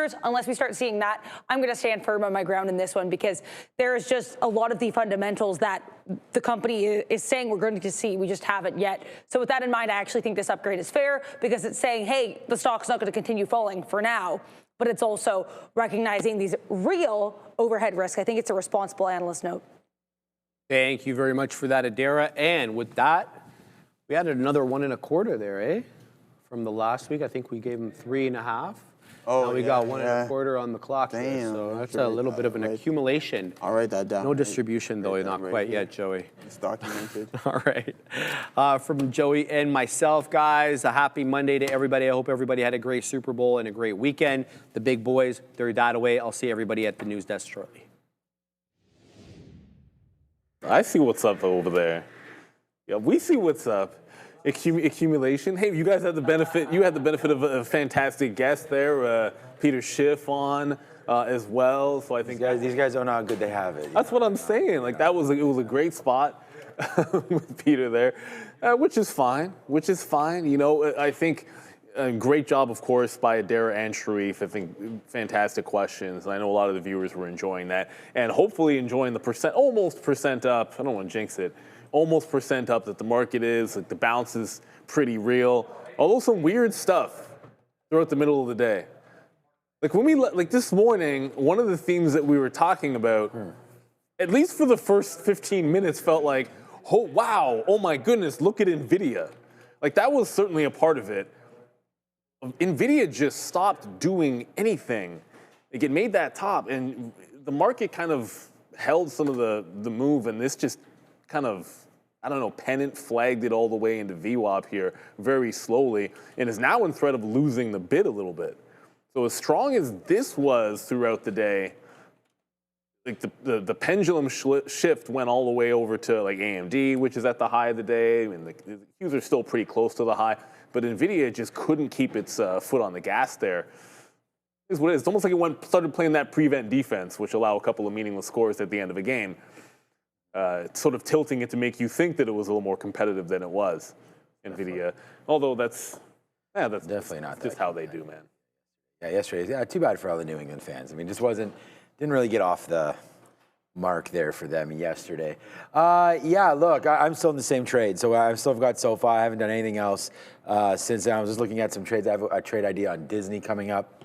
quarters, unless we start seeing that, I'm going to stand firm on my ground in this one because there is just a lot of the fundamentals that the company is saying we're going to see. We just haven't yet. So with that in mind, I actually think this upgrade is fair because it's saying, hey, the stock's not going to continue falling for now, but it's also recognizing these real overhead risks. I think it's a responsible analyst note. Thank you very much for that, Adara. And with that, we added another 1 1/4 there, eh? From the last week, I think we gave them 3.5. Oh, now we got 1 1/4 on the clock. Damn, there, so that's a little bit of an accumulation. I'll write that down. No distribution, though, not quite yet, Joey. It's documented. All right. From Joey and myself, guys, a happy Monday to everybody. I hope everybody had a great Super Bowl and a great weekend. The big boys, they're that away. I'll see everybody at the news desk shortly. I see what's up over there. Yeah, we see what's up. Accumulation. Hey, you guys had the benefit. You had the benefit of a fantastic guest there, Peter Schiff on as well. So I think these guys don't know how good they have it. That's what I'm saying. Like it was a great spot with Peter there, which is fine. You know, I think a great job, of course, by Adara and Sharif. I think fantastic questions. I know a lot of the viewers were enjoying that, and hopefully enjoying the almost percent up. I don't want to jinx it. Almost percent up that the market is. Like the bounce is pretty real. Although some weird stuff throughout the middle of the day. Like when like this morning, one of the themes that we were talking about, at least for the first 15 minutes, felt like, oh wow, oh my goodness, look at Nvidia. Like that was certainly a part of it. Nvidia just stopped doing anything. Like it made that top, and the market kind of held some of the move, and this just kind of, I don't know, pennant flagged it all the way into VWAP here very slowly and is now in threat of losing the bid a little bit. So as strong as this was throughout the day, like the pendulum shift went all the way over to like AMD, which is at the high of the day. I mean, the Qs are still pretty close to the high, but Nvidia just couldn't keep its foot on the gas there. Is what it is. It's almost like it started playing that prevent defense, which allow a couple of meaningless scores at the end of a game. Sort of tilting it to make you think that it was a little more competitive than it was, Nvidia. Although that's definitely not just how they do, man. Yeah, yesterday. Yeah, too bad for all the New England fans. I mean, just didn't really get off the mark there for them yesterday. Yeah, look, I'm still in the same trade, so I've still got SoFi. I haven't done anything else since then. I was just looking at some trades. I have a trade idea on Disney coming up.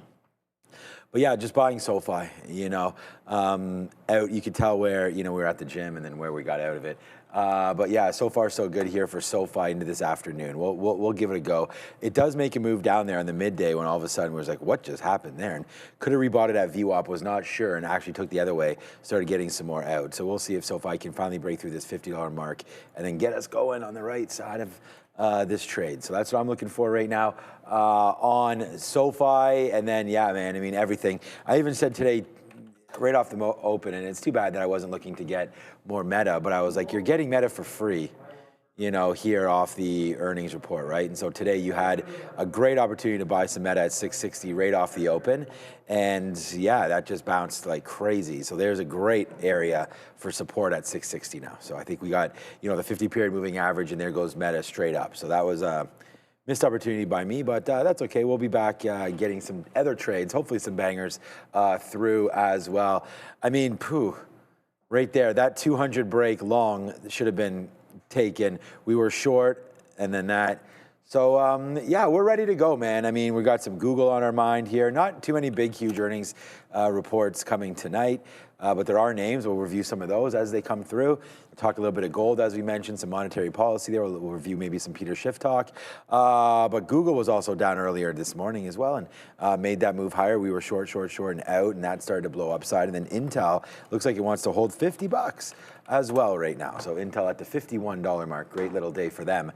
But yeah, just buying SoFi, you know, out. You could tell where, you know, we were at the gym and then where we got out of it. But yeah, so far so good here for SoFi into this afternoon. We'll give it a go. It does make a move down there in the midday when all of a sudden we was like, what just happened there? And could have rebought it at VWAP, was not sure, and actually took the other way, started getting some more out. So we'll see if SoFi can finally break through this $50 mark and then get us going on the right side of this trade. So that's what I'm looking for right now on SoFi. And then, yeah, man, I mean, everything. I even said today, right off the open, and it's too bad that I wasn't looking to get more Meta, but I was like, you're getting Meta for free, you know, here off the earnings report, right? And so today you had a great opportunity to buy some Meta at 660 right off the open. And yeah, that just bounced like crazy. So there's a great area for support at 660 now. So I think we got, you know, the 50 period moving average, and there goes Meta straight up. So that was a missed opportunity by me, but that's okay. We'll be back getting some other trades, hopefully some bangers through as well. I mean, right there, that 200 break long should have been taken. We were short, and then that. So yeah, we're ready to go, man. I mean, we got some Google on our mind here. Not too many big, huge earnings reports coming tonight, but there are names. We'll review some of those as they come through. We'll talk a little bit of gold, as we mentioned, some monetary policy there. We'll review maybe some Peter Schiff talk. But Google was also down earlier this morning as well, and made that move higher. We were short, and out, and that started to blow upside. And then Intel looks like it wants to hold $50 as well right now. So Intel at the $51 mark. Great little day for them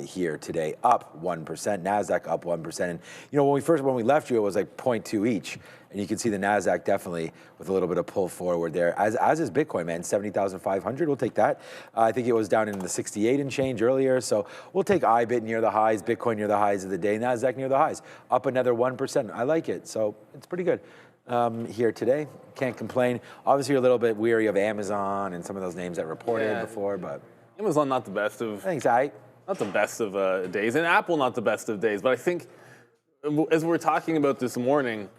here today, up 1%. Nasdaq up 1%. And you know, when we left you, it was like 0.2 each. And you can see the Nasdaq definitely with a little bit of pull forward there, as is Bitcoin, man. 70,500, we'll take that. I think it was down into the 68 and change earlier. So we'll take IBIT near the highs, Bitcoin near the highs of the day, Nasdaq near the highs, up another 1%. I like it. So it's pretty good here today. Can't complain. Obviously, you're a little bit weary of Amazon and some of those names that reported before, but Amazon not the best of. I think it's not the best of days, and Apple not the best of days. But I think, as we're talking about this morning,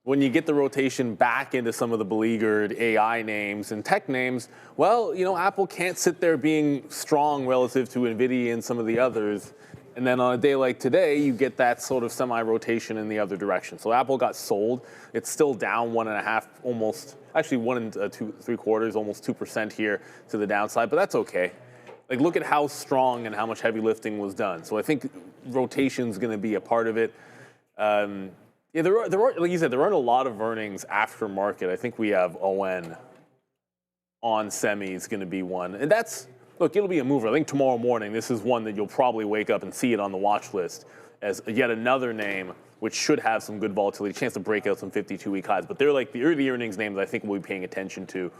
when you get the rotation back into some of the beleaguered AI names and tech names, well, you know, Apple can't sit there being strong relative to Nvidia and some of the others. And then on a day like today, you get that sort of semi-rotation in the other direction. So Apple got sold. It's still down 1.5, almost, actually 1 3/4, almost 2% here to the downside, but that's okay. Like, look at how strong and how much heavy lifting was done. So I think rotation's going to be a part of it. Yeah, there are, like you said, there aren't a lot of earnings after market. I think we have ON on semi is going to be one. And that's, look, it'll be a mover. I think tomorrow morning, this is one that you'll probably wake up and see it on the watch list as yet another name which should have some good volatility, chance to break out some 52-week highs. But they're like the early earnings names I think we'll be paying attention to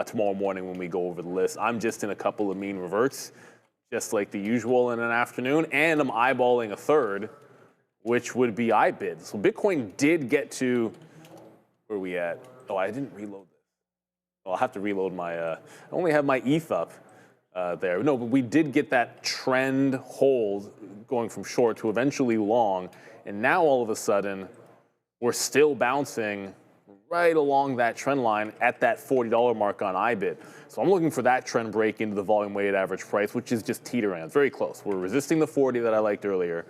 tomorrow morning when we go over the list. I'm just in a couple of mean reverts, just like the usual in an afternoon, and I'm eyeballing a third, which would be IBIT. So Bitcoin did get to, where are we at? Oh, I didn't reload this. Oh, I'll have to reload my, I only have my ETH up there. No, but we did get that trend hold going from short to eventually long. And now all of a sudden, we're still bouncing right along that trend line at that $40 mark on IBIT. So I'm looking for that trend break into the volume weighted average price, which is just teetering. It's very close. We're resisting the 40 that I liked earlier,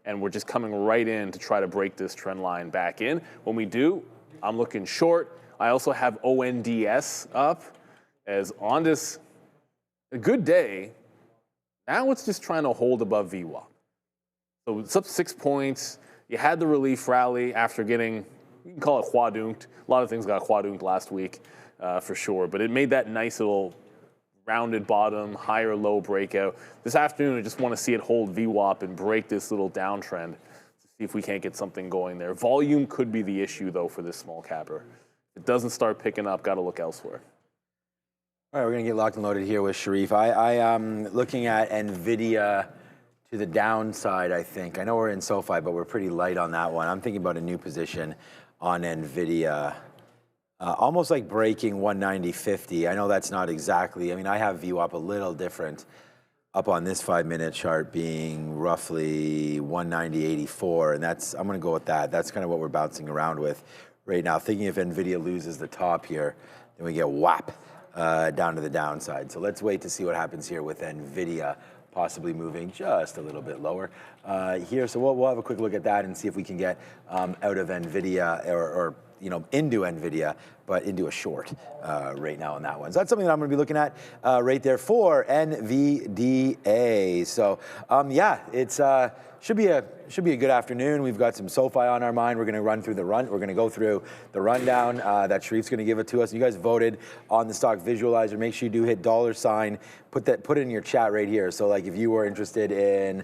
and we're just coming right in to try to break this trend line back in. When we do, I'm looking short. I also have ONDS up as on this, a good day. Now it's just trying to hold above VWAP. So it's up 6 points. You had the relief rally after getting, you can call it quadunked. A lot of things got quadunked last week for sure, but it made that nice little rounded bottom, higher low breakout. This afternoon, I just want to see it hold VWAP and break this little downtrend to see if we can't get something going there. Volume could be the issue, though, for this small capper. If it doesn't start picking up, got to look elsewhere. All right, we're going to get locked and loaded here with Sharif. I am looking at Nvidia to the downside, I think. I know we're in SoFi, but we're pretty light on that one. I'm thinking about a new position on Nvidia. Almost like breaking 190.50. I know that's not exactly, I mean, I have VWAP a little different up on this 5-minute chart being roughly 190.84, and that's, I'm gonna go with that. That's kind of what we're bouncing around with right now. Thinking if Nvidia loses the top here, then we get WAP down to the downside. So let's wait to see what happens here with Nvidia possibly moving just a little bit lower here. So we'll have a quick look at that and see if we can get out of Nvidia or you know, into Nvidia, but into a short right now on that one. So that's something that I'm going to be looking at right there for NVDA. So yeah, it's should be a good afternoon. We've got some SoFi on our mind. We're going to run through the run. We're going to go through the rundown that Sharif's going to give it to us. You guys voted on the stock visualizer. Make sure you do hit $. Put it in your chat right here. So like if you were interested in,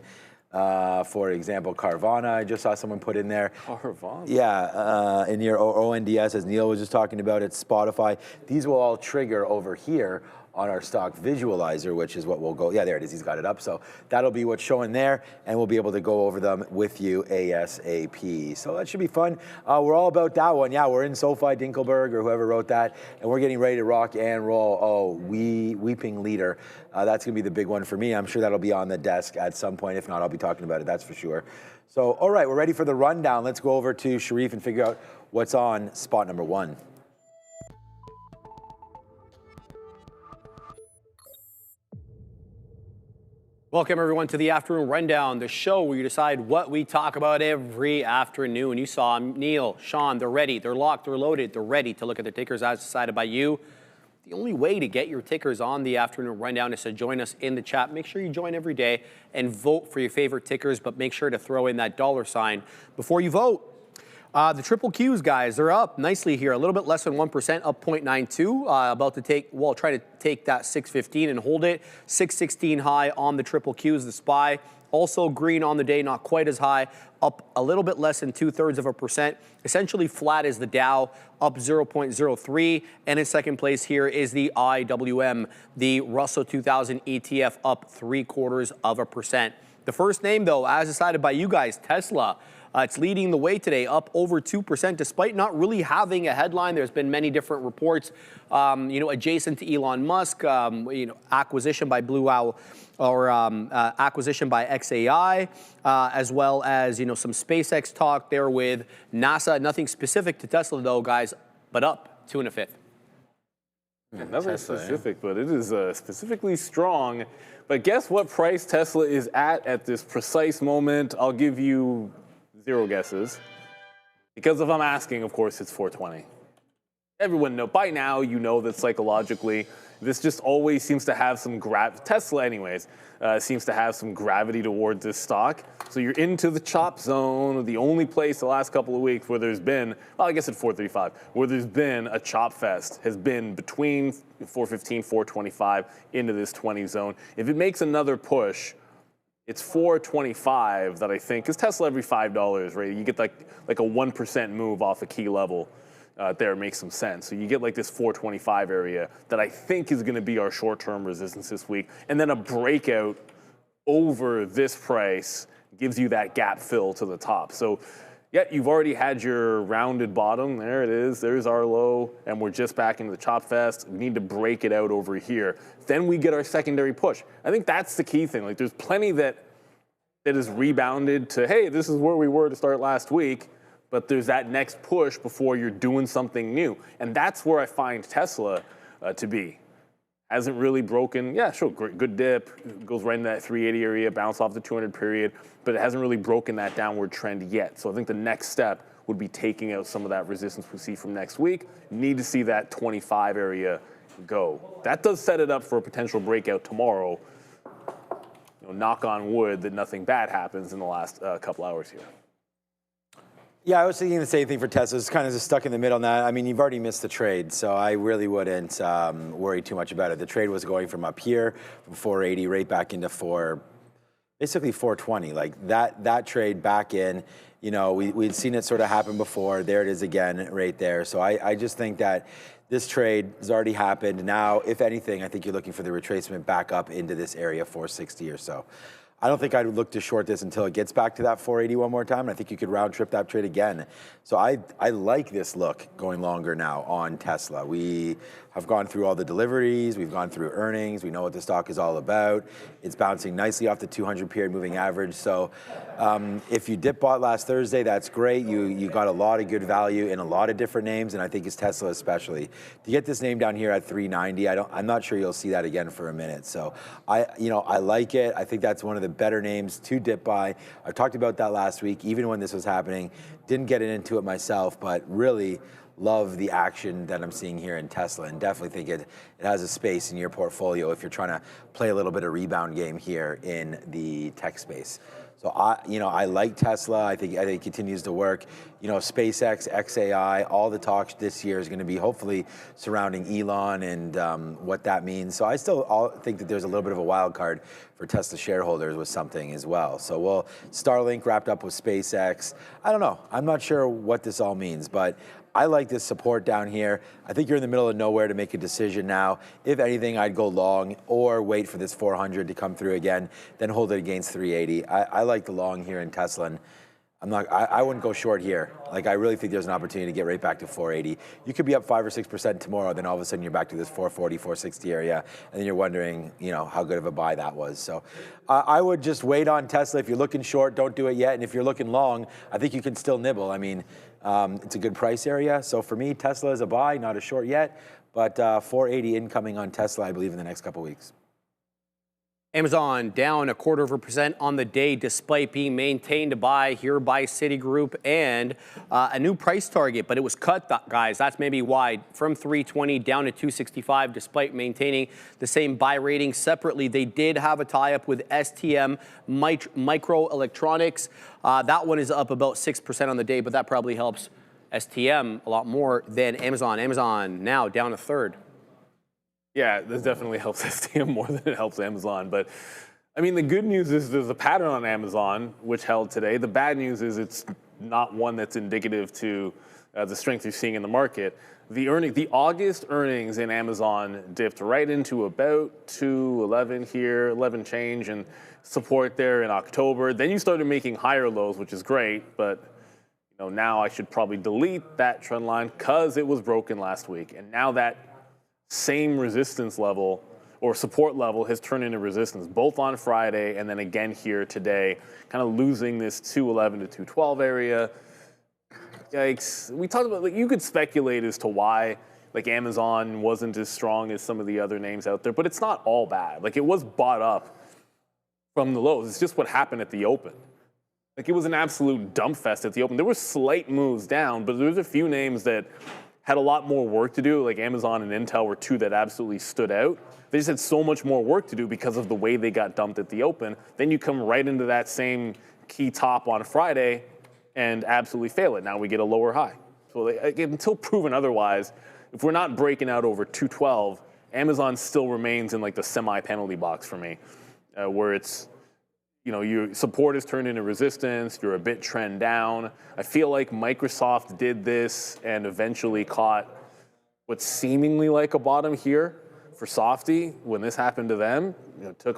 for example, Carvana, I just saw someone put in there. Carvana? Yeah, in your ONDS, as Neil was just talking about, it's Spotify. These will all trigger over here on our stock visualizer, which is what we'll go, yeah, there it is, he's got it up. So that'll be what's showing there, and we'll be able to go over them with you ASAP. So that should be fun. We're all about that one. Yeah, we're in SoFi, Dinkelberg, or whoever wrote that, and we're getting ready to rock and roll. Oh, weeping leader. That's gonna be the big one for me. I'm sure that'll be on the desk at some point. If not, I'll be talking about it, that's for sure. So, all right, we're ready for the rundown. Let's go over to Sharif and figure out what's on spot number 1. Welcome, everyone, to the Afternoon Rundown, the show where you decide what we talk about every afternoon. You saw Neil, Sean, they're ready, they're locked, they're loaded, they're ready to look at their tickers as decided by you. The only way to get your tickers on the Afternoon Rundown is to join us in the chat. Make sure you join every day and vote for your favorite tickers, but make sure to throw in that $ before you vote. The triple Qs, guys, they're up nicely here, a little bit less than 1%, up 0.92, about to take, well, try to take that 615 and hold it. 616 high on the triple Qs, the SPY. Also green on the day, not quite as high, up a little bit less than 0.2%. Essentially flat is the Dow, up 0.03. And in second place here is the IWM, the Russell 2000 ETF, up 0.75%. The first name, though, as decided by you guys, Tesla. It's leading the way today, up over 2%, despite not really having a headline. There's been many different reports, adjacent to Elon Musk, acquisition by Blue Owl, or acquisition by XAI, as well as, some SpaceX talk there with NASA. Nothing specific to Tesla, though, guys, but up 2 1/5. Nothing specific, but it is specifically strong. But guess what price Tesla is at this precise moment? I'll give you 0 guesses. Because if I'm asking, of course, it's 420. Everyone know by now, that psychologically, this just always seems to have some Tesla anyways, seems to have some gravity towards this stock. So you're into the chop zone, the only place the last couple of weeks where there's been, well, I guess at 435, where there's been a chop fest has been between 415, 425 into this 20 zone. If it makes another push, it's 425 that I think, because Tesla every $5, right? You get like a 1% move off a key level. There makes some sense. So you get like this 425 area that I think is going to be our short-term resistance this week. And then a breakout over this price gives you that gap fill to the top. So yeah, you've already had your rounded bottom. There it is. There's our low. And we're just back into the chop fest. We need to break it out over here. Then we get our secondary push. I think that's the key thing. Like there's plenty that is rebounded to, hey, this is where we were to start last week. But there's that next push before you're doing something new. And that's where I find Tesla to be. Hasn't really broken, yeah, sure, great, good dip, goes right in that 380 area, bounce off the 200 period, but it hasn't really broken that downward trend yet. So I think the next step would be taking out some of that resistance we see from next week. Need to see that 25 area go. That does set it up for a potential breakout tomorrow. Knock on wood that nothing bad happens in the last couple hours here. Yeah, I was thinking the same thing for Tesla. It's kind of just stuck in the middle on that. I mean, you've already missed the trade, so I really wouldn't worry too much about it. The trade was going from up here, from 480 right back into basically 420. Like that trade back in, we'd seen it sort of happen before. There it is again, right there. So I just think that this trade has already happened. Now, if anything, I think you're looking for the retracement back up into this area, 460 or so. I don't think I'd look to short this until it gets back to that 480 one more time. I think you could round trip that trade again. So I like this look going longer now on Tesla. We have gone through all the deliveries. We've gone through earnings. We know what the stock is all about. It's bouncing nicely off the 200 period moving average. So if you dip bought last Thursday, that's great. You got a lot of good value in a lot of different names, and I think it's Tesla especially. To get this name down here at 390, I'm not sure you'll see that again for a minute. So I like it. I think that's one of the better names to dip by. I talked about that last week, even when this was happening. Didn't get into it myself, but really love the action that I'm seeing here in Tesla, and definitely think it has a space in your portfolio if you're trying to play a little bit of rebound game here in the tech space. So I like Tesla. I think it continues to work. SpaceX, XAI, all the talk this year is going to be hopefully surrounding Elon and what that means. So I still think that there's a little bit of a wild card for Tesla shareholders with something as well. So Starlink wrapped up with SpaceX. I don't know. I'm not sure what this all means, but I like this support down here. I think you're in the middle of nowhere to make a decision now. If anything, I'd go long or wait for this 400 to come through again, then hold it against 380. I like the long here in Tesla, and I wouldn't go short here. Like, I really think there's an opportunity to get right back to 480. You could be up 5 or 6% tomorrow, then all of a sudden you're back to this 440, 460 area, and then you're wondering, how good of a buy that was. So I would just wait on Tesla. If you're looking short, don't do it yet. And if you're looking long, I think you can still nibble. I mean, it's a good price area. So for me, Tesla is a buy, not a short yet, but 480 incoming on Tesla, I believe, in the next couple weeks. Amazon down 0.25% on the day, despite being maintained by Citigroup and a new price target, but it was cut, guys. That's maybe why, from 320 down to 265, despite maintaining the same buy rating. Separately, they did have a tie-up with STM Microelectronics. That one is up about 6% on the day, but that probably helps STM a lot more than Amazon. Amazon now down 1/3. Yeah, this definitely helps STM more than it helps Amazon. But, I mean, the good news is there's a pattern on Amazon, which held today. The bad news is it's not one that's indicative to the strength you're seeing in the market. The August earnings in Amazon dipped right into about 211 here, 11 change, and support there in October. Then you started making higher lows, which is great, but now I should probably delete that trend line because it was broken last week. And now that same resistance level or support level has turned into resistance, both on Friday and then again here today, kind of losing this 211 to 212 area. Yikes. We talked about, you could speculate as to why Amazon wasn't as strong as some of the other names out there, but it's not all bad. It was bought up from the lows. It's just what happened at the open. It was an absolute dump fest at the open. There were slight moves down, but there's a few names that had a lot more work to do. Amazon and Intel were two that absolutely stood out. They just had so much more work to do because of the way they got dumped at the open. Then you come right into that same key top on Friday and absolutely fail it. Now we get a lower high. So until proven otherwise, if we're not breaking out over 212, Amazon still remains in the semi-penalty box for me, where it's, your support has turned into resistance, you're a bit trend down. I feel like Microsoft did this and eventually caught what's seemingly like a bottom here for Softy when this happened to them. It took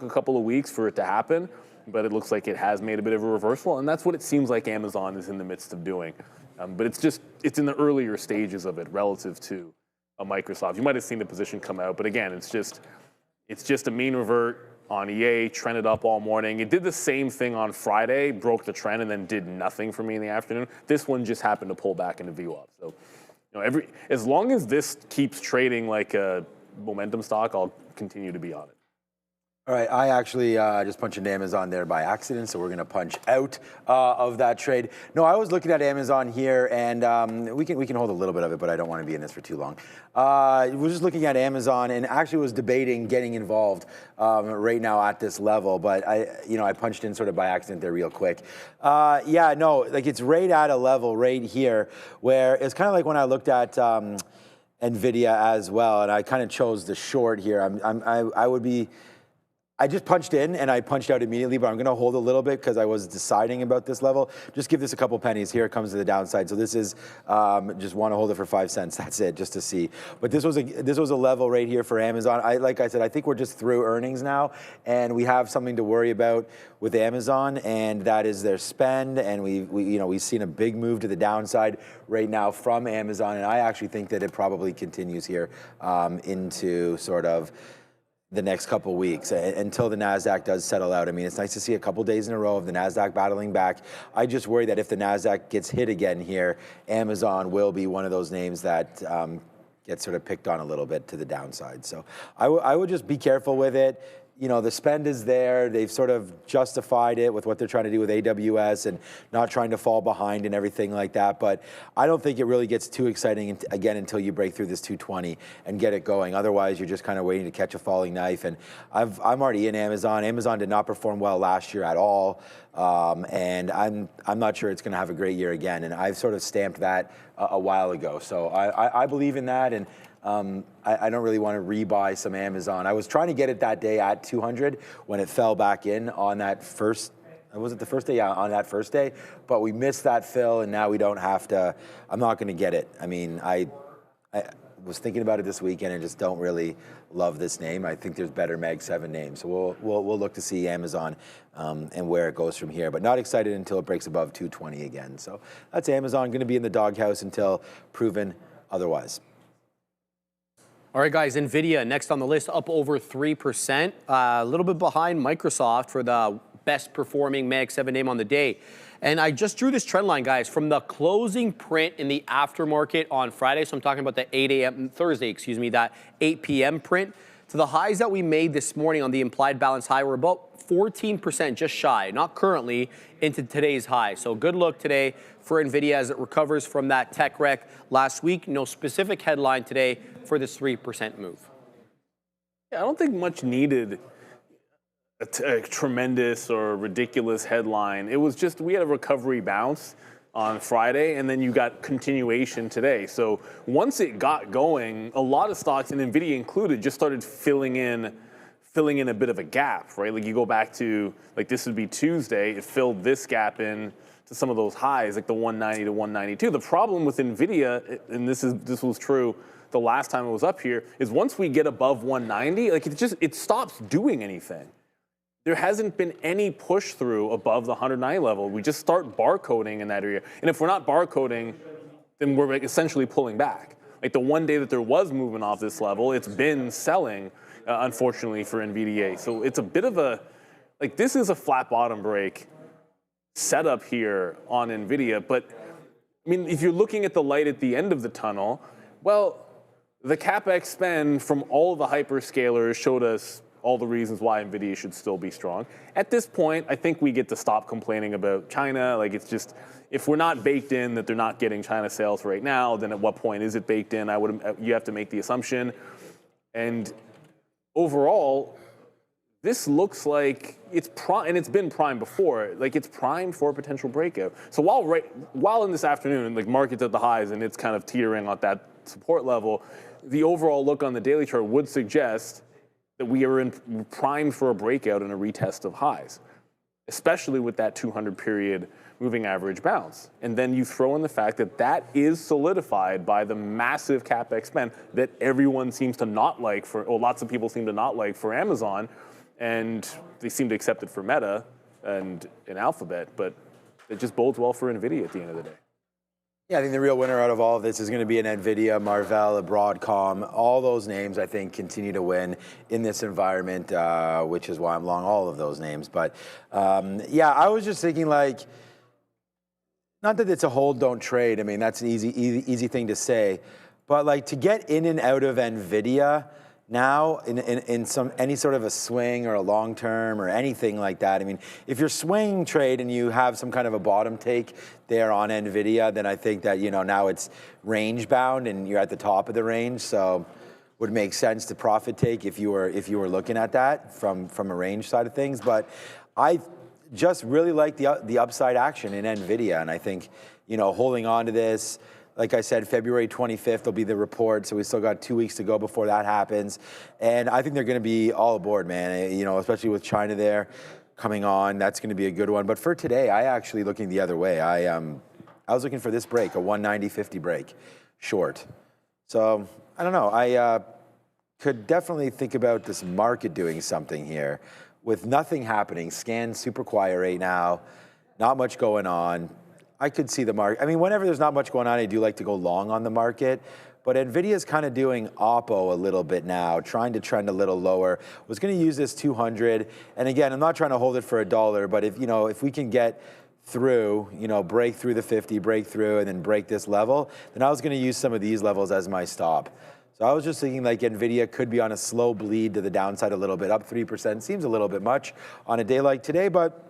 a couple of weeks for it to happen, but it looks like it has made a bit of a reversal, and that's what it seems like Amazon is in the midst of doing. But it's in the earlier stages of it relative to a Microsoft. You might have seen the position come out, but again, it's just a mean revert on EA, trended up all morning. It did the same thing on Friday, broke the trend, and then did nothing for me in the afternoon. This one just happened to pull back into VWAP. So, as long as this keeps trading like a momentum stock, I'll continue to be on it. All right, I actually just punched into Amazon there by accident, so we're going to punch out of that trade. No, I was looking at Amazon here, and we can hold a little bit of it, but I don't want to be in this for too long. We're just looking at Amazon, and actually was debating getting involved right now at this level, but I punched in sort of by accident there real quick. Yeah, no, it's right at a level right here where it's kind of like when I looked at Nvidia as well, and I kind of chose the short here. I just punched in and I punched out immediately, but I'm going to hold a little bit because I was deciding about this level. Just give this a couple pennies. Here it comes to the downside. So this is just want to hold it for 5 cents. That's it, just to see. But this was a level right here for Amazon. Like I said, I think we're just through earnings now, and we have something to worry about with Amazon, and that is their spend. And we've seen a big move to the downside right now from Amazon, and I actually think that it probably continues here into sort of the next couple weeks until the Nasdaq does settle out. I mean, it's nice to see a couple days in a row of the Nasdaq battling back. I just worry that if the Nasdaq gets hit again here, Amazon will be one of those names that gets sort of picked on a little bit to the downside. So I would just be careful with it. The spend is there. They've sort of justified it with what they're trying to do with AWS and not trying to fall behind and everything like that. But I don't think it really gets too exciting again until you break through this 220 and get it going. Otherwise, you're just kind of waiting to catch a falling knife. And I'm already in Amazon. Amazon did not perform well last year at all. And I'm not sure it's going to have a great year again. And I've sort of stamped that a while ago. So I believe in that. And I don't really want to rebuy some Amazon. I was trying to get it that day at 200 when it fell back in on that first, was it the first day? Yeah, on that first day. But we missed that fill, and now we don't have to. I'm not going to get it. I mean, I was thinking about it this weekend and just don't really love this name. I think there's better Mag 7 names. So we'll look to see Amazon and where it goes from here. But not excited until it breaks above 220 again. So that's Amazon, going to be in the doghouse until proven otherwise. All right, guys, Nvidia next on the list, up over 3%. A little bit behind Microsoft for the best performing Mag 7 name on the day. And I just drew this trend line, guys, from the closing print in the aftermarket on Friday. So I'm talking about the Thursday, that 8 p.m. print, to the highs that we made this morning on the implied balance high. We're about 14% just shy, not currently, into today's high. So good look today for Nvidia as it recovers from that tech wreck last week. No specific headline today for this 3% move. Yeah, I don't think much needed a tremendous or ridiculous headline. It was just we had a recovery bounce on Friday, and then you got continuation today. So once it got going, a lot of stocks, and Nvidia included, just started filling in a bit of a gap, right? You go back to, this would be Tuesday, it filled this gap in to some of those highs, like the 190 to 192. The problem with Nvidia, and this was true the last time it was up here, is once we get above 190, like it stops doing anything. There hasn't been any push through above the 190 level. We just start barcoding in that area. And if we're not barcoding, then we're essentially pulling back. Like the one day that there was movement off this level, it's been selling, unfortunately, for NVDA. So it's a bit of a, like this is a flat bottom break setup here on NVIDIA. But I mean, if you're looking at the light at the end of the tunnel, well, the CapEx spend from all of the hyperscalers showed us all the reasons why NVIDIA should still be strong. At this point, I think we get to stop complaining about China. Like it's just, if we're not baked in that they're not getting China sales right now, then at what point is it baked in? You have to make the assumption. And overall, this looks like it's prime, and it's been prime before. Like it's primed for a potential breakout. So while in this afternoon, like market's at the highs and it's kind of teetering on that support level, the overall look on the daily chart would suggest that we are primed for a breakout and a retest of highs, especially with that 200 period moving average bounce. And then you throw in the fact that that is solidified by the massive CapEx spend that everyone seems to not like or lots of people seem to not like for Amazon, and they seem to accept it for Meta and Alphabet, but it just bodes well for NVIDIA at the end of the day. Yeah, I think the real winner out of all of this is going to be an Nvidia, Marvell, a Broadcom. All those names, I think, continue to win in this environment, which is why I'm long all of those names. But yeah, I was just thinking, like, not that it's a hold, don't trade. I mean, that's an easy thing to say. But like to get in and out of Nvidia now in any sort of a swing or a long term or anything like that. I mean, if you're swing trade and you have some kind of a bottom take there on Nvidia, then I think that, you know, now it's range bound and you're at the top of the range. So would make sense to profit take if you were looking at that from a range side of things. But I just really like the upside action in Nvidia, and I think, you know, holding on to this. Like I said, February 25th will be the report, so we still got 2 weeks to go before that happens. And I think they're going to be all aboard, man. You know, especially with China there coming on, that's going to be a good one. But for today, I actually looking the other way. I was looking for this break, a 190.50 break, short. So I don't know. I could definitely think about this market doing something here with nothing happening. Scan super quiet right now, not much going on. I could see the market. I mean, whenever there's not much going on, I do like to go long on the market. But Nvidia's kind of doing oppo a little bit now, trying to trend a little lower. Was going to use this 200. And again, I'm not trying to hold it for $1, but if we can get through, break through the 50, break through, and then break this level, then I was going to use some of these levels as my stop. So I was just thinking like Nvidia could be on a slow bleed to the downside a little bit, up 3%. Seems a little bit much on a day like today, but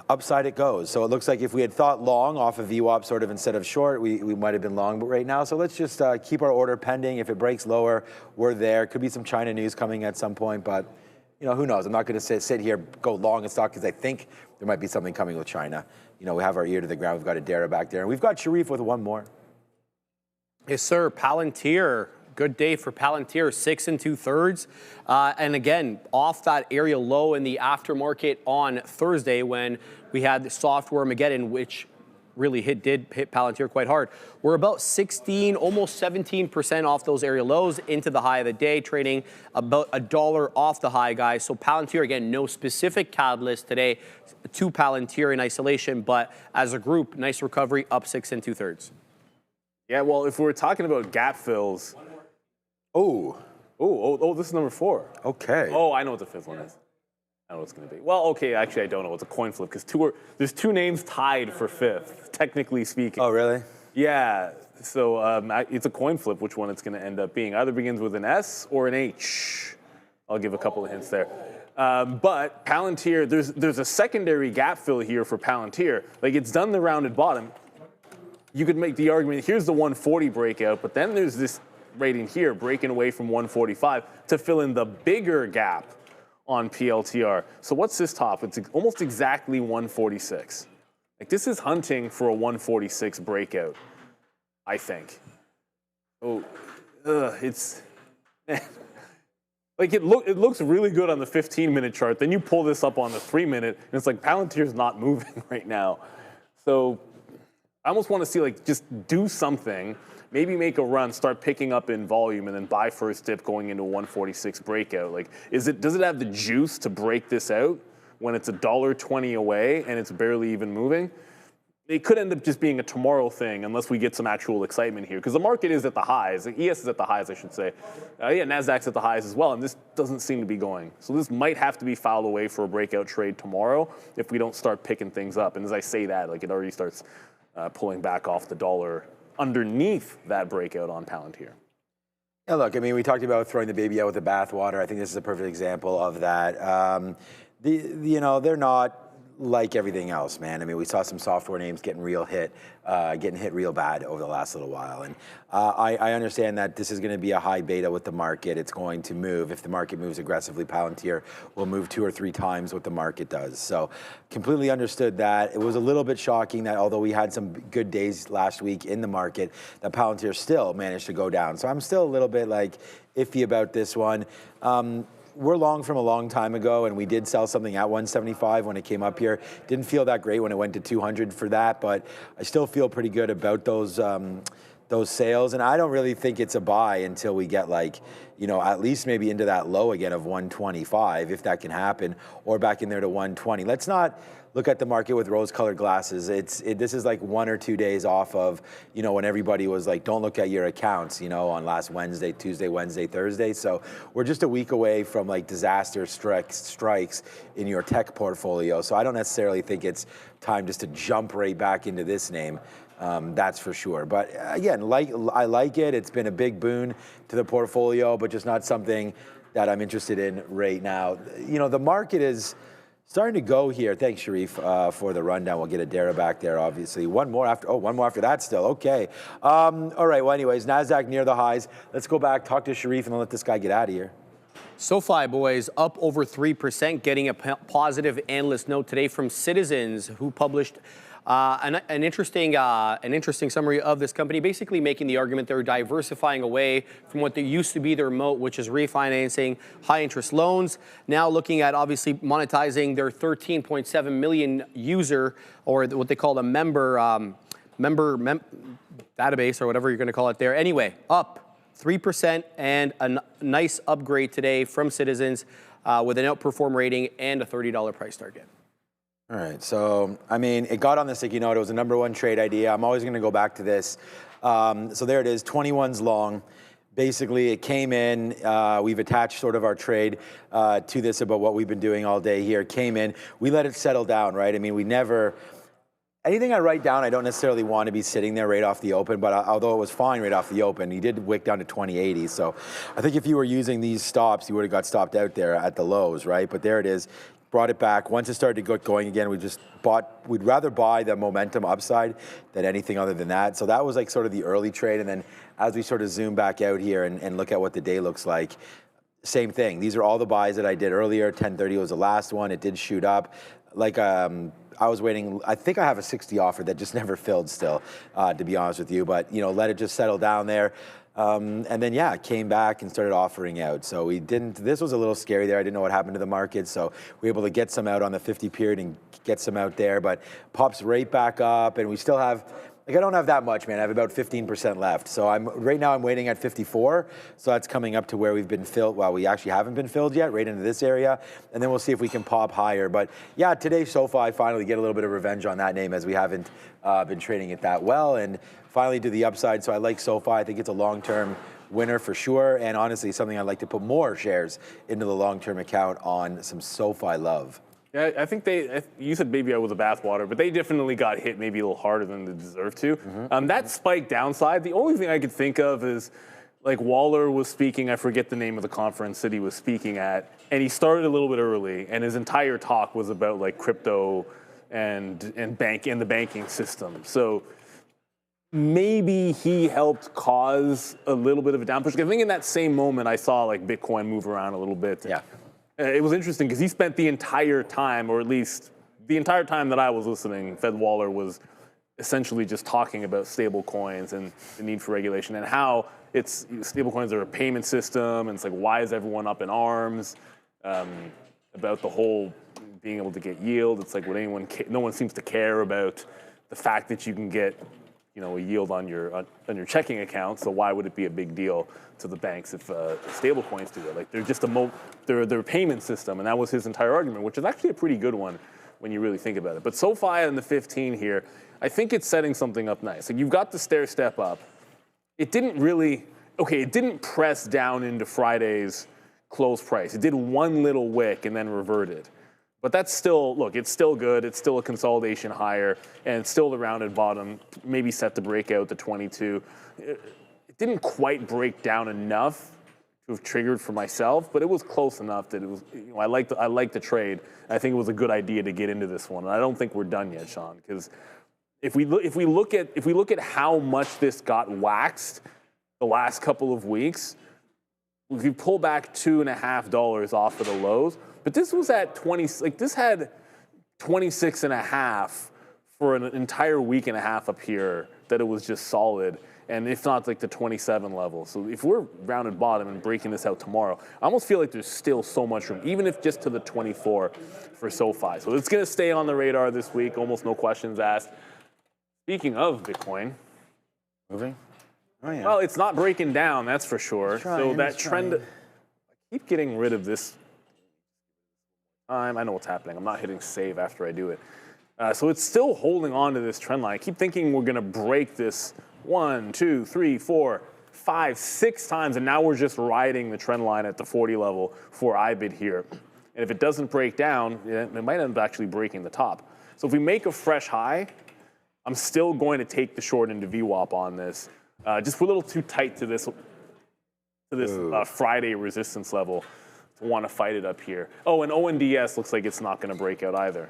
upside it goes. So it looks like if we had thought long off of VWAP sort of instead of short, we might have been long right now. So let's just keep our order pending. If it breaks lower, we're there. Could be some China news coming at some point, but who knows? I'm not going to sit here, go long in stock because I think there might be something coming with China. We have our ear to the ground. We've got Adara back there, and we've got Sharif with one more. Yes, sir. Palantir. Good day for Palantir, 6 2/3. And again, off that area low in the aftermarket on Thursday when we had the software Armageddon, which really did hit Palantir quite hard. We're about 16, almost 17% off those area lows into the high of the day, trading about $1 off the high, guys. So Palantir, again, no specific catalyst today to Palantir in isolation, but as a group, nice recovery, up 6 2/3. Yeah, well, if we're talking about gap fills, this is number 4. Okay. Oh, I know what the 5th one is. I know what it's going to be. Well, okay, actually, I don't know. It's a coin flip because there's 2 names tied for 5th, technically speaking. Oh, really? Yeah. So it's a coin flip which one it's going to end up being. Either begins with an S or an H. I'll give a couple of hints there. But Palantir, there's a secondary gap fill here for Palantir. Like, it's done the rounded bottom. You could make the argument, here's the 140 breakout, but then there's this rating here, breaking away from 145 to fill in the bigger gap on PLTR. So what's this top? It's almost exactly 146. Like, this is hunting for a 146 breakout, I think. It's Like it looks really good on the 15-minute chart. Then you pull this up on the 3-minute, and it's like Palantir's not moving right now. So I almost want to see like just do something, maybe make a run, start picking up in volume, and then buy first dip going into a 146 breakout. Like, does it have the juice to break this out when it's $1.20 away and it's barely even moving? It could end up just being a tomorrow thing unless we get some actual excitement here. Because the market is at the highs. The ES is at the highs, I should say. Yeah, Nasdaq's at the highs as well, and this doesn't seem to be going. So this might have to be filed away for a breakout trade tomorrow if we don't start picking things up. And as I say that, like it already starts pulling back off the dollar underneath that breakout on Palantir. Yeah, look, I mean, we talked about throwing the baby out with the bathwater. I think this is a perfect example of that. They're not like everything else, man. I mean, we saw some software names getting hit real bad over the last little while. And I understand that this is going to be a high beta with the market. It's going to move. If the market moves aggressively, Palantir will move 2 or 3 times what the market does. So completely understood that. It was a little bit shocking that although we had some good days last week in the market, that Palantir still managed to go down. So I'm still a little bit like iffy about this one. We're long from a long time ago, and we did sell something at 175 when it came up here. Didn't feel that great when it went to 200 for that, but I still feel pretty good about those sales. And I don't really think it's a buy until we get at least maybe into that low again of 125, if that can happen, or back in there to 120. Let's not look at the market with rose-colored glasses. This is like 1 or 2 days off of, when everybody was like, don't look at your accounts, on last Wednesday, Tuesday, Wednesday, Thursday. So we're just a week away from like disaster strikes in your tech portfolio. So I don't necessarily think it's time just to jump right back into this name. That's for sure. But again, I like it. It's been a big boon to the portfolio, but just not something that I'm interested in right now. The market is starting to go here. Thanks, Sharif, for the rundown. We'll get Adara back there, obviously. One more after that still. Okay. All right. Well, anyways, Nasdaq near the highs. Let's go back, talk to Sharif, and let this guy get out of here. SoFi, boys, up over 3%, getting a positive analyst note today from Citizens, who published an interesting summary of this company, basically making the argument they're diversifying away from what they used to be their moat, which is refinancing high interest loans. Now looking at obviously monetizing their 13.7 million user, or what they call a member database, or whatever you're going to call it there. Anyway, up 3% and a nice upgrade today from Citizens with an outperform rating and a $30 price target. All right, so, I mean, it got on the sticky note. It was a #1 trade idea. I'm always going to go back to this. So there it is, 21's long. Basically, it came in. We've attached sort of our trade to this about what we've been doing all day here. It came in. We let it settle down, right? I mean, we never... Anything I write down, I don't necessarily want to be sitting there right off the open, but although it was fine right off the open, he did wick down to 2080. So I think if you were using these stops, you would have got stopped out there at the lows, right? But there it is. Brought it back. Once it started to get going again, we'd rather buy the momentum upside than anything other than that. So that was like sort of the early trade. And then as we sort of zoom back out here and look at what the day looks like, same thing. These are all the buys that I did earlier. 1030 was the last one. It did shoot up. I was waiting. I think I have a 60 offer that just never filled still, to be honest with you. But, let it just settle down there. And then, yeah, came back and started offering out. So this was a little scary there. I didn't know what happened to the market. So we were able to get some out on the 50 period and get some out there. But pops right back up. And we still have, I don't have that much, man. I have about 15% left. So right now I'm waiting at 54. So that's coming up to where we've been filled. Well, we actually haven't been filled yet, right into this area. And then we'll see if we can pop higher. But yeah, today SoFi finally get a little bit of revenge on that name, as we haven't been trading it that well. And finally to the upside. So I like SoFi. I think it's a long-term winner for sure. And honestly, something I'd like to put more shares into the long-term account on some SoFi love. Yeah, I think you said maybe I was a bathwater, but they definitely got hit maybe a little harder than they deserved to. That spike downside, the only thing I could think of is like Waller was speaking, I forget the name of the conference that he was speaking at, and he started a little bit early, and his entire talk was about like crypto and the banking system. So maybe he helped cause a little bit of a down push. I think in that same moment I saw like Bitcoin move around a little bit. Yeah. It was interesting because he spent the entire time, or at least the entire time that I was listening, Fed Waller was essentially just talking about stable coins and the need for regulation and how stable coins are a payment system, and it's like, why is everyone up in arms about the whole being able to get yield? It's like, no one seems to care about the fact that you can get, a yield on your checking account. So why would it be a big deal to the banks if stable coins do it? Like, they're just they're a payment system, and that was his entire argument, which is actually a pretty good one when you really think about it. But SoFi in the 15 here, I think it's setting something up nice. Like, you've got the stair step up. It didn't press down into Friday's close price. It did one little wick and then reverted. But that's still, look, it's still good. It's still a consolidation higher, and it's still the rounded bottom, maybe set to break out the 22. It didn't quite break down enough to have triggered for myself, but it was close enough that it was, I like the trade. I think it was a good idea to get into this one. And I don't think we're done yet, Sean, because if we look at how much this got waxed the last couple of weeks, we pull back $2.50 off of the lows, but this was at 20. Like, this had 26.5 for an entire week and a half up here. That it was just solid, and if not like the 27 level. So if we're rounded bottom and breaking this out tomorrow, I almost feel like there's still so much room, even if just to the 24 for SoFi. So it's going to stay on the radar this week. Almost no questions asked. Speaking of Bitcoin, moving. Oh, yeah. Well, it's not breaking down, that's for sure. So that trend, I keep getting rid of this time. I know what's happening. I'm not hitting save after I do it. So it's still holding on to this trend line. I keep thinking we're going to break this 1, 2, 3, 4, 5, 6 times, and now we're just riding the trend line at the 40 level for IBIT here. And if it doesn't break down, it might end up actually breaking the top. So if we make a fresh high, I'm still going to take the short into VWAP on this. Just a little too tight to this Friday resistance level to want to fight it up here. Oh, and ONDS looks like it's not going to break out either.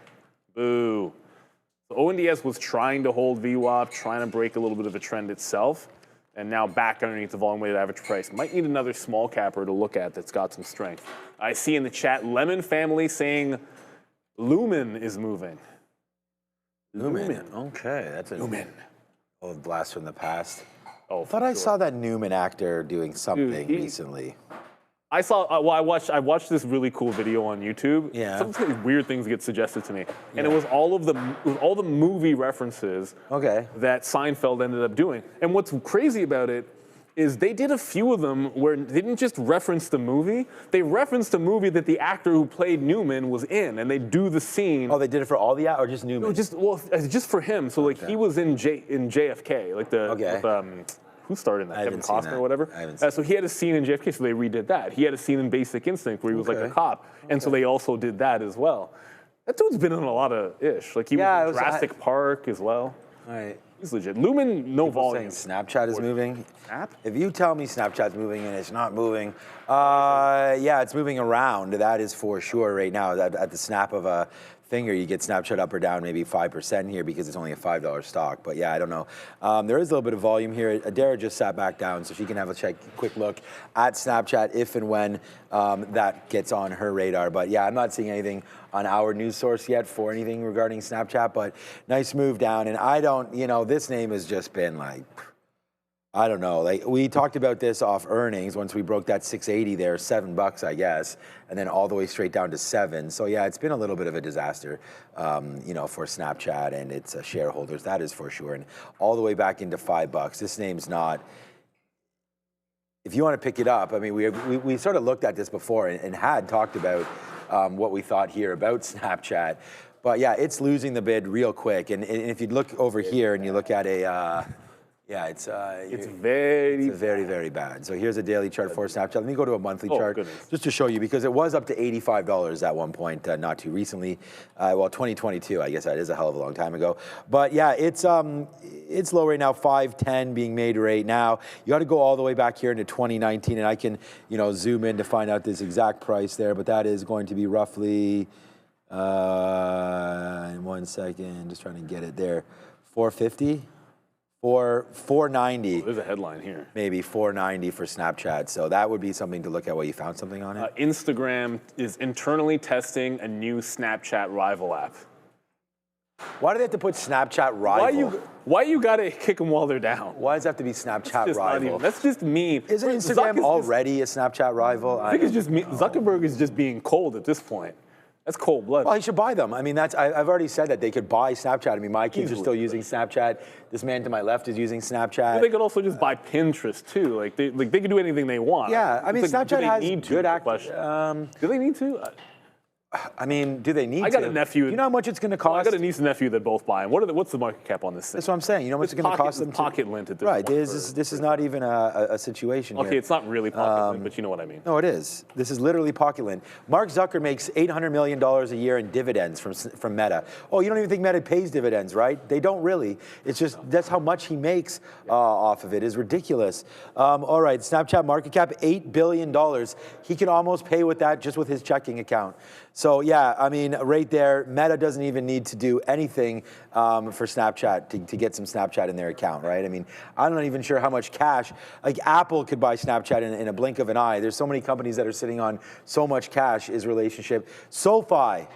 Boo. So ONDS was trying to hold VWAP, trying to break a little bit of a trend itself, and now back underneath the volume-weighted average price. Might need another small capper to look at that's got some strength. I see in the chat Lemon Family saying Lumen is moving. Lumen. Okay, that's a Lumen. Old blast from the past. Oh, I thought I saw that Newman actor doing something recently. I watched this really cool video on YouTube. Yeah. Sometimes weird things get suggested to me, and it was all the movie references that Seinfeld ended up doing. And what's crazy about it is they did a few of them where they didn't just reference the movie; they referenced a movie that the actor who played Newman was in, and they do the scene. Oh, they did it for all the or just Newman? No, just for him. So like he was in JFK, like the who starred in that? Kevin Costner or whatever. I haven't seen so he had a scene in JFK, so they redid that. He had a scene in Basic Instinct where he was like a cop, and so they also did that as well. That dude's been in a lot of ish. Like he was in Jurassic Park as well. All right. He's legit. Lumen, no volume. Snapchat is moving. Snap? If you tell me Snapchat's moving and it's not moving, yeah, it's moving around. That is for sure right now. At the snap of a finger, you get Snapchat up or down maybe 5% here because it's only a $5 stock. But yeah, I don't know. There is a little bit of volume here. Adara just sat back down, so she can have a quick look at Snapchat if and when that gets on her radar. But yeah, I'm not seeing anything on our news source yet for anything regarding Snapchat, but nice move down. And I don't, this name has just been like, I don't know. Like we talked about this off earnings once we broke that 680 there, $7, I guess, and then all the way straight down to 7. So yeah, it's been a little bit of a disaster, for Snapchat and its shareholders. That is for sure, and all the way back into $5. This name's not. If you want to pick it up, I mean, we sort of looked at this before and had talked about what we thought here about Snapchat, but yeah, it's losing the bid real quick. And if you look over here and you look at a. Yeah, it's very, very bad. So here's a daily chart for Snapchat. Let me go to a monthly chart just to show you, because it was up to $85 at one point, not too recently. 2022, I guess that is a hell of a long time ago. But yeah, it's low right now, 510 being made right now. You got to go all the way back here into 2019, and I can zoom in to find out this exact price there. But that is going to be roughly, in 1 second, just trying to get it there, 450. Or 490. There's a headline here. Maybe 490 for Snapchat. So that would be something to look at. Well, you found something on it? Instagram is internally testing a new Snapchat rival app. Why do they have to put Snapchat rival? Why you gotta kick them while they're down? Why does it have to be Snapchat rival? That's just mean. Isn't Instagram already a Snapchat rival? I think it's just me. Zuckerberg is just being cold at this point. That's cold blood. Well, he should buy them. I mean, I've already said that they could buy Snapchat. I mean, my kids are still using Snapchat. This man to my left is using Snapchat. But they could also just buy Pinterest too. Like they can do anything they want. Yeah, I mean, Snapchat has good Do they need to? I mean, do they need to? I got a nephew. You know how much it's going to cost? I got a niece and nephew that both buy them. What's the market cap on this thing? That's what I'm saying. You know how much it's going to cost them? Pocket lint at this point. Right. This is not even a situation here. Okay, it's not really pocket lint, but you know what I mean. No, it is. This is literally pocket lint. Mark Zucker makes $800 million a year in dividends from Meta. Oh, you don't even think Meta pays dividends, right? They don't really. It's just that's how much he makes off of it is ridiculous. All right, Snapchat market cap, $8 billion. He can almost pay with that just with his checking account. So yeah, I mean, right there, Meta doesn't even need to do anything for Snapchat to get some Snapchat in their account, right? I mean, I'm not even sure how much cash, like Apple could buy Snapchat in a blink of an eye. There's so many companies that are sitting on so much cash is relationship. SoFi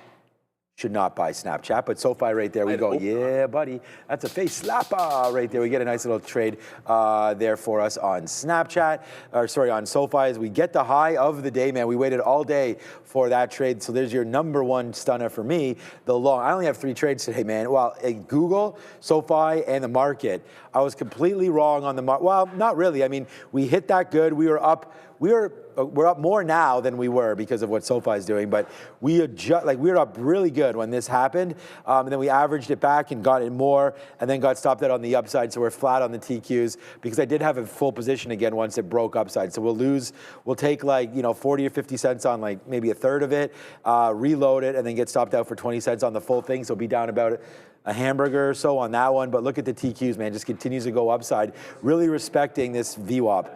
should not buy Snapchat, but SoFi right there, we go, yeah, buddy, that's a face slapper right there. We get a nice little trade there for us on Snapchat, or sorry, on SoFi as we get the high of the day, man. We waited all day for that trade, so there's your number one stunner for me, the long. I only have 3 trades today, man. Well, Google, SoFi, and the market. I was completely wrong on the market. Well, not really. I mean, we hit that good. We were up. We're up more now than we were because of what SoFi is doing, but we were up really good when this happened, and then we averaged it back and got it more, and then got stopped out on the upside, so we're flat on the TQs because I did have a full position again once it broke upside. So we'll take 40 or 50 cents on like maybe a third of it, reload it, and then get stopped out for 20 cents on the full thing. So be down about a hamburger or so on that one, but look at the TQs, man, just continues to go upside, really respecting this VWAP.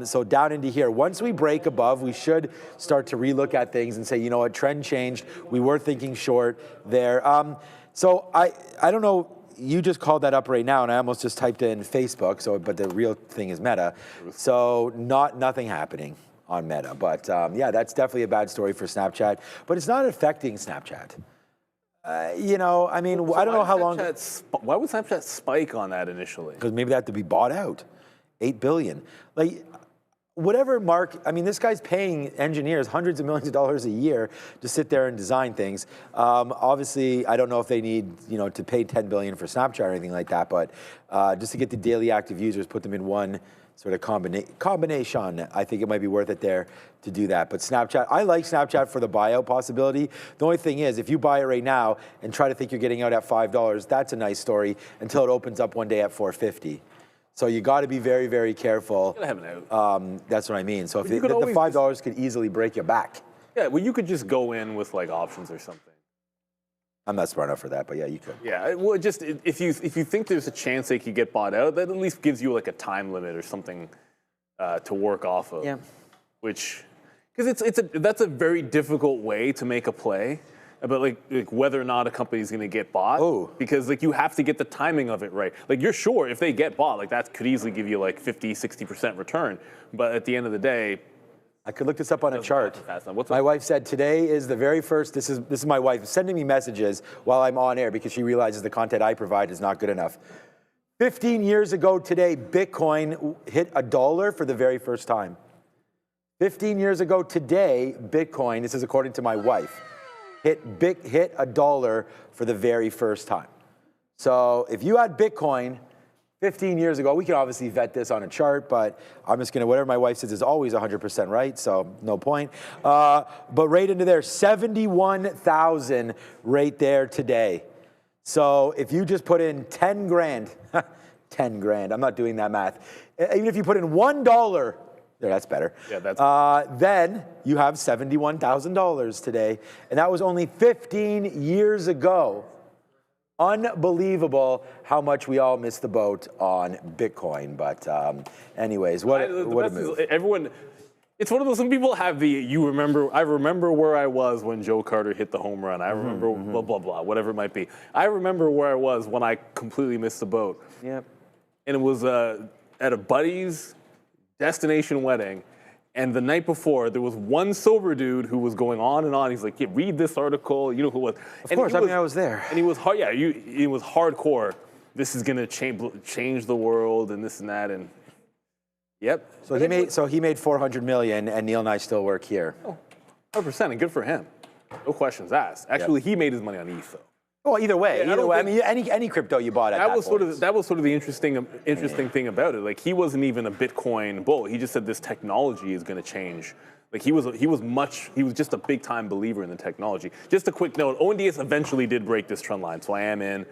So down into here, once we break above, we should start to relook at things and say, you know what, trend changed. We were thinking short there. So I don't know, you just called that up right now, and I almost just typed in Facebook. But the real thing is Meta. So nothing happening on Meta. But yeah, that's definitely a bad story for Snapchat. But it's not affecting Snapchat. I mean, so I don't know how long. Why would Snapchat spike on that initially? Because maybe they have to be bought out. $8 billion. Like, whatever Mark, I mean, this guy's paying engineers hundreds of millions of dollars a year to sit there and design things. Obviously, I don't know if they need, to pay $10 billion for Snapchat or anything like that, but just to get the daily active users, put them in one sort of combination, I think it might be worth it there to do that. But Snapchat, I like Snapchat for the buyout possibility. The only thing is, if you buy it right now and try to think you're getting out at $5, that's a nice story until it opens up one day at $4.50. So you got to be very, very careful. You gotta have an out. That's what I mean. So if the $5 could easily break your back. Yeah, well, you could just go in with like options or something. I'm not smart enough for that, but yeah, you could. Yeah, well, just if you think there's a chance they could get bought out, that at least gives you like a time limit or something to work off of. Yeah. Which, because that's a very difficult way to make a play. But like whether or not a company is going to get bought, because you have to get the timing of it right. Like you're sure if they get bought, that could easily give you like 50, 60% return. But at the end of the day, I could look this up on a chart. My wife said today is the very first. This is my wife sending me messages while I'm on air because she realizes the content I provide is not good enough. 15 years ago today, Bitcoin hit $1 for the very first time. 15 years ago today, Bitcoin. This is according to my wife. Hit $1 for the very first time. So if you had Bitcoin 15 years ago, we can obviously vet this on a chart, but I'm just going to, whatever my wife says is always 100% right, so no point. But right into there, 71,000 right there today. So if you just put in 10 grand, 10 grand, I'm not doing that math. Even if you put in $1, there, that's better. Yeah, that's then you have $71,000 today, and that was only 15 years ago. Unbelievable how much we all missed the boat on Bitcoin. But anyways, what a move. Everyone, it's one of those, some people have I remember where I was when Joe Carter hit the home run. I remember blah, blah, blah, whatever it might be. I remember where I was when I completely missed the boat. Yep. And it was at a buddy's destination wedding, and the night before there was one sober dude who was going on and on. He's like, yeah, read this article, you know who it was. Of course, I was there. And he was hard, yeah, he was hardcore. this is going to change the world and this and that. And yep. So he made 400 million, and Neil and I still work here. Oh, 100%, and good for him. No questions asked. Actually, he made his money on ETH, though. Well, either way. I mean, any crypto you bought at that point. That was sort of the interesting thing about it. Like, he wasn't even a Bitcoin bull. He just said this technology is going to change. Like, he was just a big time believer in the technology. Just a quick note: ONDS eventually did break this trend line, so I am in.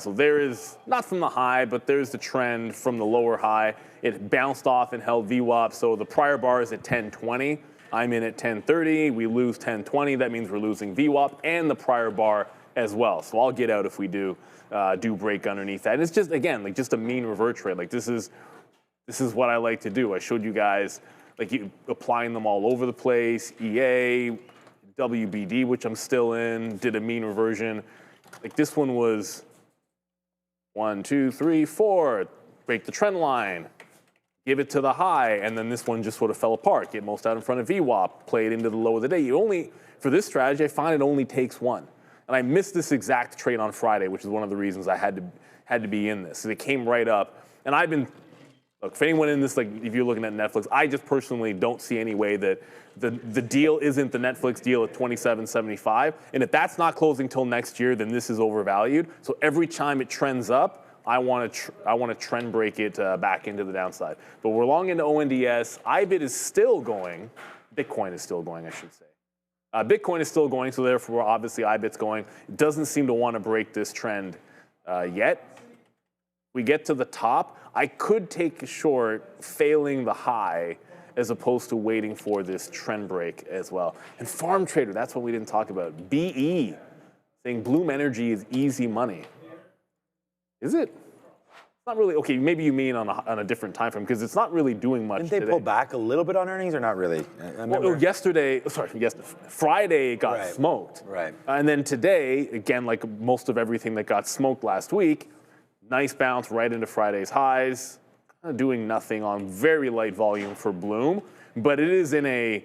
So there is, not from the high, but there's the trend from the lower high. It bounced off and held VWAP. So the prior bar is at 1020. I'm in at 1030. We lose 1020. That means we're losing VWAP and the prior bar as well. So I'll get out if we do break underneath that. And it's just, again, like just a mean revert trade. Like this is what I like to do. I showed you guys like applying them all over the place. EA, WBD, which I'm still in, did a mean reversion. Like this one was 1, 2, 3, 4, break the trend line, give it to the high, and then this one just sort of fell apart. Get most out in front of VWAP, play it into the low of the day. For this strategy, I find it only takes one. And I missed this exact trade on Friday, which is one of the reasons I had to be in this. So it came right up, and I've been, look, for anyone in this, like if you're looking at Netflix, I just personally don't see any way that the deal isn't the Netflix deal at $27.75. And if that's not closing till next year, then this is overvalued. So every time it trends up, I want to trend break it back into the downside. But we're long into ONDS. IBIT is still going. Bitcoin is still going, I should say. Bitcoin is still going, so therefore, obviously, IBIT's going. It doesn't seem to want to break this trend yet. We get to the top. I could take a short, failing the high, as opposed to waiting for this trend break as well. And Farm Trader, that's what we didn't talk about. BE, saying Bloom Energy is easy money. Is it? Not really. Okay, maybe you mean on a different time frame because it's not really doing much. Didn't they pull back a little bit on earnings or not really? Well, Friday got smoked. Right. And then today, again, like most of everything that got smoked last week, nice bounce right into Friday's highs, kind of doing nothing on very light volume for Bloom, but it is in a,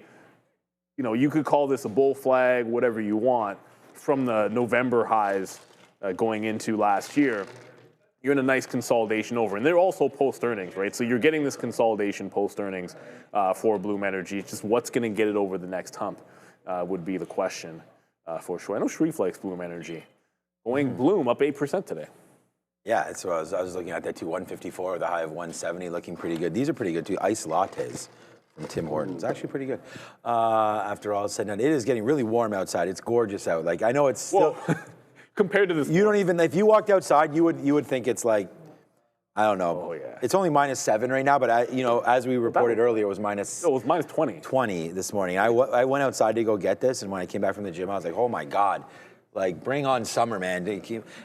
you could call this a bull flag, whatever you want, from the November highs going into last year. You're in a nice consolidation over. And they're also post-earnings, right? So you're getting this consolidation post-earnings for Bloom Energy. It's just what's going to get it over the next hump would be the question for sure. I know Shreve likes Bloom Energy. Going Bloom up 8% today. Yeah, so I was looking at that too, 154, the high of 170, looking pretty good. These are pretty good too. Ice lattes from Tim Hortons, actually pretty good. After all is said and done, it is getting really warm outside. It's gorgeous out. Like I know it's still... Compared to this, you don't even, if you walked outside, you would think it's like, I don't know. Oh, yeah. It's only -7 right now, but as we reported earlier, it was minus. It was minus 20. 20 this morning. I went outside to go get this, and when I came back from the gym, I was like, oh my God, like bring on summer, man.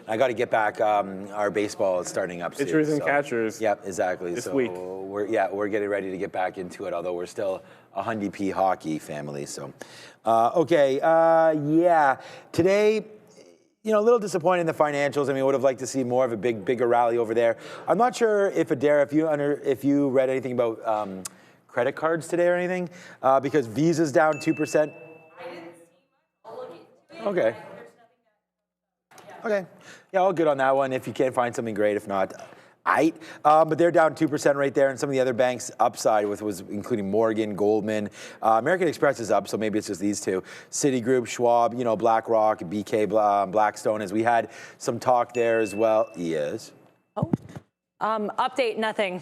I got to get back. Our baseball is starting up soon. Pitchers and catchers. Yep, exactly. This week. We're getting ready to get back into it, although we're still a Hundy P hockey family. So, okay, today. A little disappointed in the financials. I mean, would have liked to see more of a bigger rally over there. I'm not sure if Adair, if you read anything about credit cards today or anything, because Visa's down 2%. I didn't see much. I'll look into it. Okay. Okay. Yeah, all good on that one. If you can't find something great, if not, but they're down 2% right there, and some of the other banks upside was including Morgan, Goldman, American Express is up, so maybe it's just these two. Citigroup, Schwab, BlackRock, BK, Blackstone, as we had some talk there as well. Yes. Update, nothing.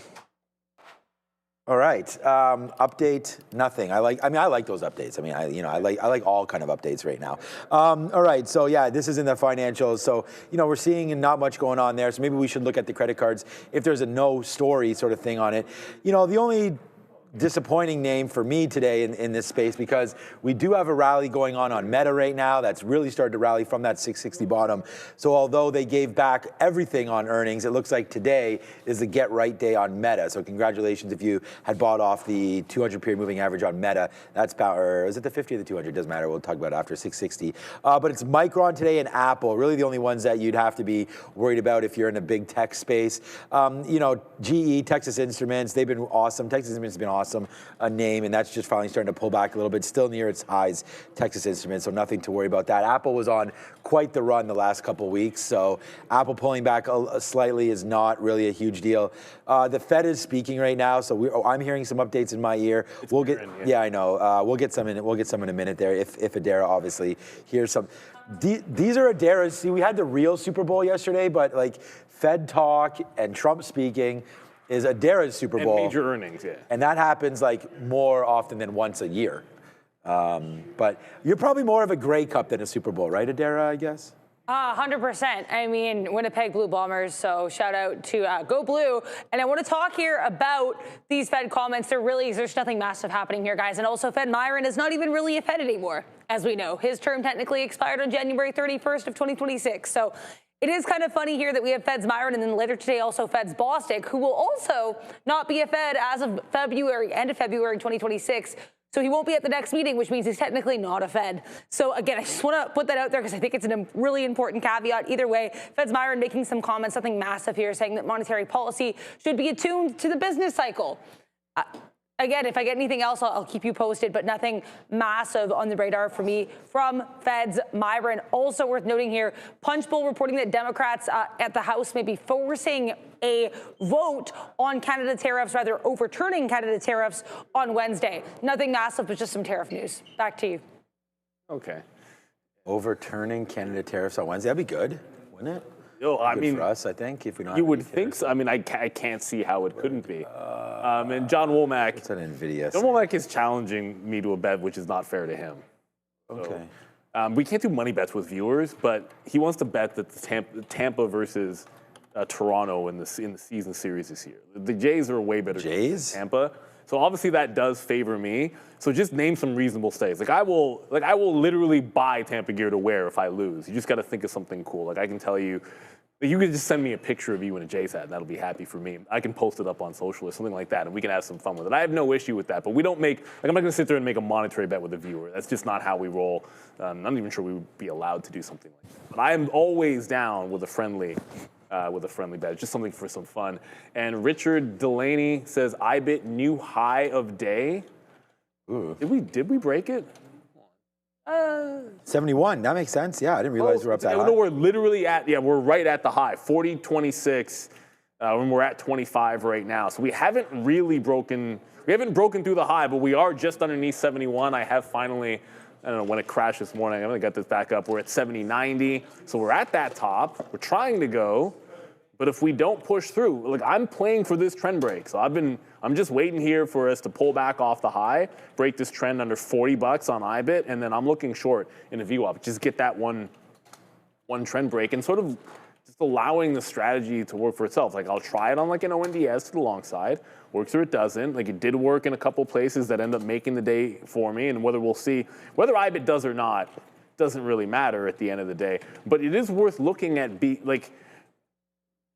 All right. Update, nothing. I like those updates. I mean, I like all kind of updates right now. All right. So yeah, this is in the financials. So we're seeing not much going on there. So maybe we should look at the credit cards if there's a no story sort of thing on it. The only disappointing name for me today in this space, because we do have a rally going on Meta right now that's really started to rally from that 660 bottom. So although they gave back everything on earnings, it looks like today is the get right day on Meta. So congratulations if you had bought off the 200 period moving average on Meta. That's or is it the 50 or the 200? Doesn't matter. We'll talk about it after 660. But it's Micron today and Apple, really the only ones that you'd have to be worried about if you're in a big tech space. GE, Texas Instruments, they've been awesome. Texas Instruments has been awesome awesome name, and that's just finally starting to pull back a little bit. Still near its highs, Texas Instruments, so nothing to worry about that. Apple was on quite the run the last couple of weeks, so Apple pulling back slightly is not really a huge deal. The Fed is speaking right now, so I'm hearing some updates in my ear. We'll get, yeah, I know. We'll get some in a minute there. If Adara obviously hears some. These are Adara's. See, we had the real Super Bowl yesterday, but like Fed talk and Trump speaking is Adara's Super Bowl. And major earnings, yeah. And that happens like more often than once a year. But you're probably more of a Grey Cup than a Super Bowl, right, Adara, I guess? 100%. I mean, Winnipeg Blue Bombers, so shout out to Go Blue. And I want to talk here about these Fed comments. There's nothing massive happening here, guys. And also, Fed Myron is not even really a Fed anymore, as we know. His term technically expired on January 31st of 2026. So it is kind of funny here that we have Fed's Myron and then later today also Fed's Bostic, who will also not be a Fed as of end of February 2026. So he won't be at the next meeting, which means he's technically not a Fed. So again, I just want to put that out there because I think it's a really important caveat. Either way, Fed's Myron making some comments, something massive here, saying that monetary policy should be attuned to the business cycle. Again, if I get anything else, I'll keep you posted, but nothing massive on the radar for me from Fed's Myron. Also worth noting here, Punchbowl reporting that Democrats at the House may be forcing a vote on Canada tariffs, rather overturning Canada tariffs on Wednesday. Nothing massive, but just some tariff news. Back to you. Okay. Overturning Canada tariffs on Wednesday, that'd be good, wouldn't it? I Good mean, for us, I think, if we don't. You would think so. I mean, I can't see how it couldn't be. And John Womack. It's an Nvidia. John Womack is challenging me to a bet, which is not fair to him. Okay. So, we can't do money bets with viewers, but he wants to bet that the Tampa versus Toronto in the season series this year. The Jays are a way better team than Tampa. So obviously that does favor me. So just name some reasonable stays. I will literally buy Tampa gear to wear if I lose. You just got to think of something cool. Like I can tell you, you could just send me a picture of you in a Jays hat, and that'll be happy for me. I can post it up on social or something like that, and we can have some fun with it. I have no issue with that, but we don't make, I'm not going to sit there and make a monetary bet with a viewer. That's just not how we roll. I'm not even sure we would be allowed to do something like that. But I am always down with a friendly bet. It's just something for some fun. And Richard Delaney says, IBIT new high of day. Ooh. Did we break it? 71, that makes sense. Yeah, I didn't realize we're up that high. No, we're literally we're right at the high, 40.26, and we're at 25 right now. So we haven't really broken through the high, but we are just underneath 71. I have finally, I don't know when it crashed this morning, I'm gonna get this back up. We're at 70.90, so we're at that top. We're trying to go, but if we don't push through, like I'm playing for this trend break. So I'm just waiting here for us to pull back off the high, break this trend under $40 on IBIT, and then I'm looking short in a VWAP. Just get that one trend break and sort of just allowing the strategy to work for itself. Like I'll try it on like an ONDS to the long side, works or it doesn't. Like it did work in a couple places that end up making the day for me, and whether we'll see, whether IBIT does or not, doesn't really matter at the end of the day. But it is worth looking at like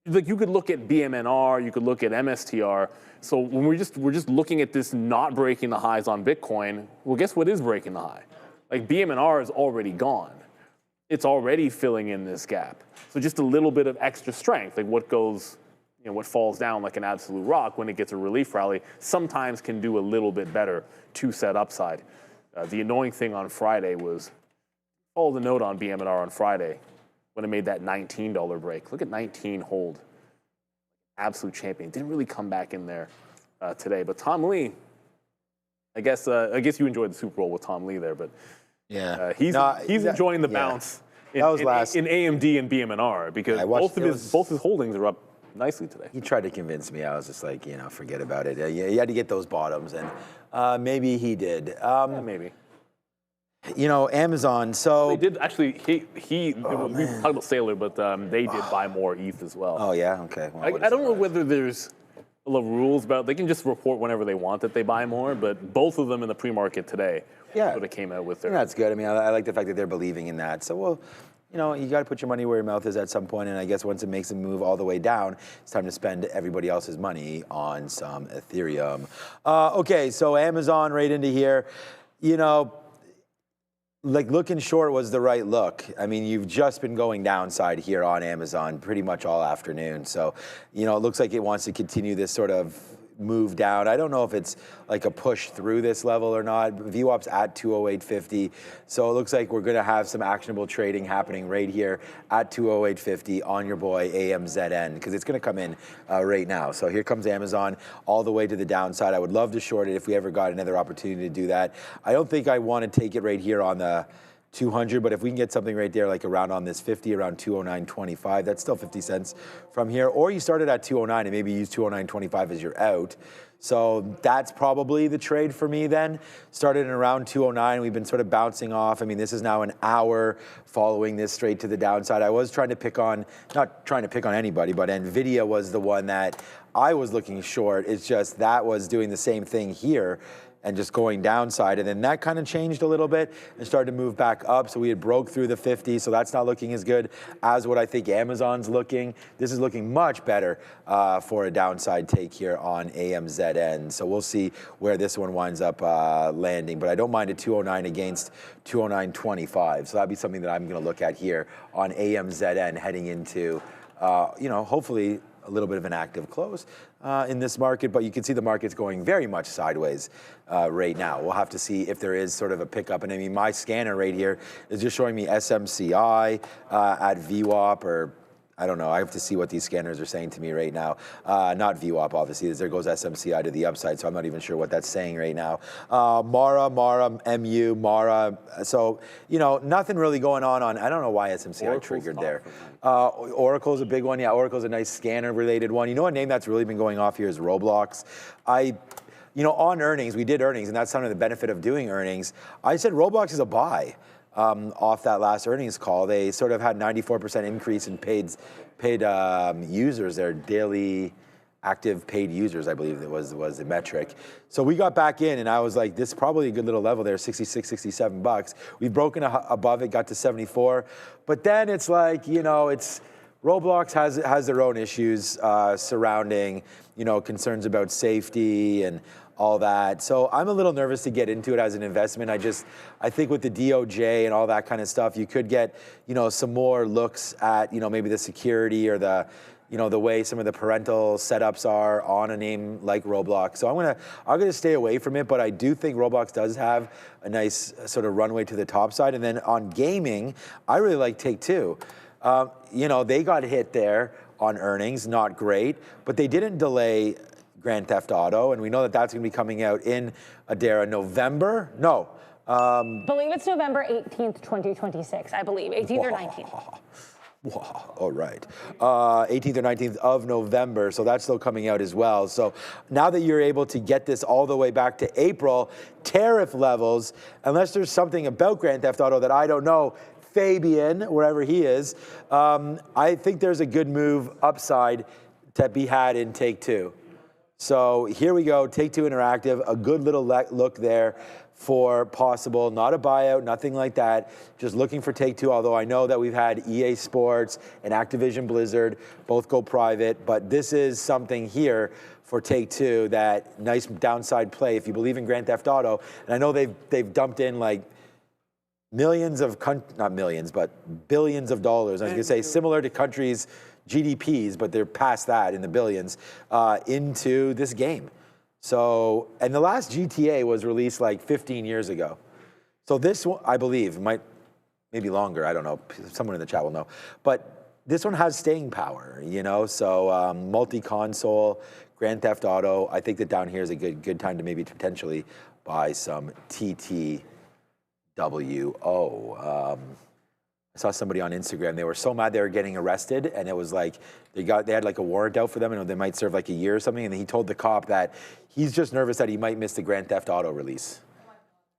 you could look at BMNR, you could look at MSTR. So when we're just looking at this not breaking the highs on Bitcoin, well, guess what is breaking the high? Like BMNR is already gone. It's already filling in this gap. So just a little bit of extra strength, like what goes, what falls down like an absolute rock when it gets a relief rally, sometimes can do a little bit better to set upside. The annoying thing on Friday was, follow the note on BMNR on Friday, when it made that $19 break. Look at 19 hold. Absolute champion. Didn't really come back in there today. But Tom Lee, I guess you enjoyed the Super Bowl with Tom Lee there, but yeah, he's enjoying the bounce in AMD and BMNR because both his holdings are up nicely today. He tried to convince me. I was just like, forget about it. You had to get those bottoms, and maybe he did. Maybe. Amazon, so... They did actually, we talked about Sailor, but they did buy more ETH as well. Oh, yeah? Okay. Well, I don't know whether there's a lot of rules about, they can just report whenever they want that they buy more, but both of them in the pre-market today sort of came out with their... That's good. I mean, I like the fact that they're believing in that. So, well, you got to put your money where your mouth is at some point, and I guess once it makes a move all the way down, it's time to spend everybody else's money on some Ethereum. Okay, so Amazon right into here. Like looking short was the right look. I mean, you've just been going downside here on Amazon pretty much all afternoon. So, it looks like it wants to continue this sort of move down. I don't know if it's like a push through this level or not. VWAP's at 208.50. So it looks like we're going to have some actionable trading happening right here at 208.50 on your boy AMZN, because it's going to come in right now. So here comes Amazon all the way to the downside. I would love to short it if we ever got another opportunity to do that. I don't think I want to take it right here on the 200, but if we can get something right there, like around on this 50, around 209.25, that's still 50 cents from here. Or you start it at 209 and maybe use 209.25 as your out. So that's probably the trade for me then. Started in around 209. We've been sort of bouncing off. I mean, this is now an hour following this straight to the downside. I was trying to pick on, not trying to pick on anybody, but Nvidia was the one that I was looking short. It's just that was doing the same thing here and just going downside. And then that kind of changed a little bit and started to move back up. So we had broke through the 50. So that's not looking as good as what I think Amazon's looking. This is looking much better for a downside take here on AMZN. So we'll see where this one winds up landing. But I don't mind a 209 against 209.25. So that'd be something that I'm going to look at here on AMZN heading into, hopefully a little bit of an active close in this market, but you can see the market's going very much sideways right now. We'll have to see if there is sort of a pickup. And I mean, my scanner right here is just showing me SMCI at VWAP, or I don't know. I have to see what these scanners are saying to me right now. Not VWAP, obviously. There goes SMCI to the upside, so I'm not even sure what that's saying right now. Mara, MU, Mara. So, nothing really going on. I don't know why SMCI Oracle's triggered there. Oracle's a big one. Yeah, Oracle's a nice scanner-related one. You know, a name that's really been going off here is Roblox. On earnings, we did earnings, and that's some of the benefit of doing earnings. I said Roblox is a buy. Off that last earnings call, they sort of had 94% increase in paid users, their daily active paid users, I believe it was the metric. So we got back in, and I was like, this is probably a good little level there, 66, 67 bucks. We've broken above it, got to 74. But then it's like, it's Roblox has their own issues surrounding, concerns about safety and all that. So I'm a little nervous to get into it as an investment. I think with the DOJ and all that kind of stuff, you could get, some more looks at, maybe the security or the way some of the parental setups are on a name like Roblox. So I'm gonna stay away from it, but I do think Roblox does have a nice sort of runway to the top side. And then on gaming, I really like Take-Two. They got hit there on earnings, not great, but they didn't delay Grand Theft Auto, and we know that that's going to be coming out in Adara November. No. I believe it's November 18th, 2026, I believe. 18th or 19th. Wow. All right. 18th or 19th of November, so that's still coming out as well. So now that you're able to get this all the way back to April, tariff levels, unless there's something about Grand Theft Auto that I don't know, Fabian, wherever he is, I think there's a good move upside to be had in Take-Two. So here we go, Take-Two Interactive, a good little look there for possible, not a buyout, nothing like that, just looking for Take-Two, although I know that we've had EA Sports and Activision Blizzard both go private, but this is something here for Take-Two, that nice downside play if you believe in Grand Theft Auto. And I know they've dumped in like not millions, but billions of dollars. I was gonna say similar to countries' GDPs, but they're past that in the billions, into this game. So, and the last GTA was released like 15 years ago. So this one, I believe, maybe longer, I don't know, someone in the chat will know. But this one has staying power, so multi-console, Grand Theft Auto. I think that down here is a good time to maybe potentially buy some TTWO. I saw somebody on Instagram, they were so mad they were getting arrested, and it was like they had like a warrant out for them, and they might serve like a year or something, and he told the cop that he's just nervous that he might miss the Grand Theft Auto release.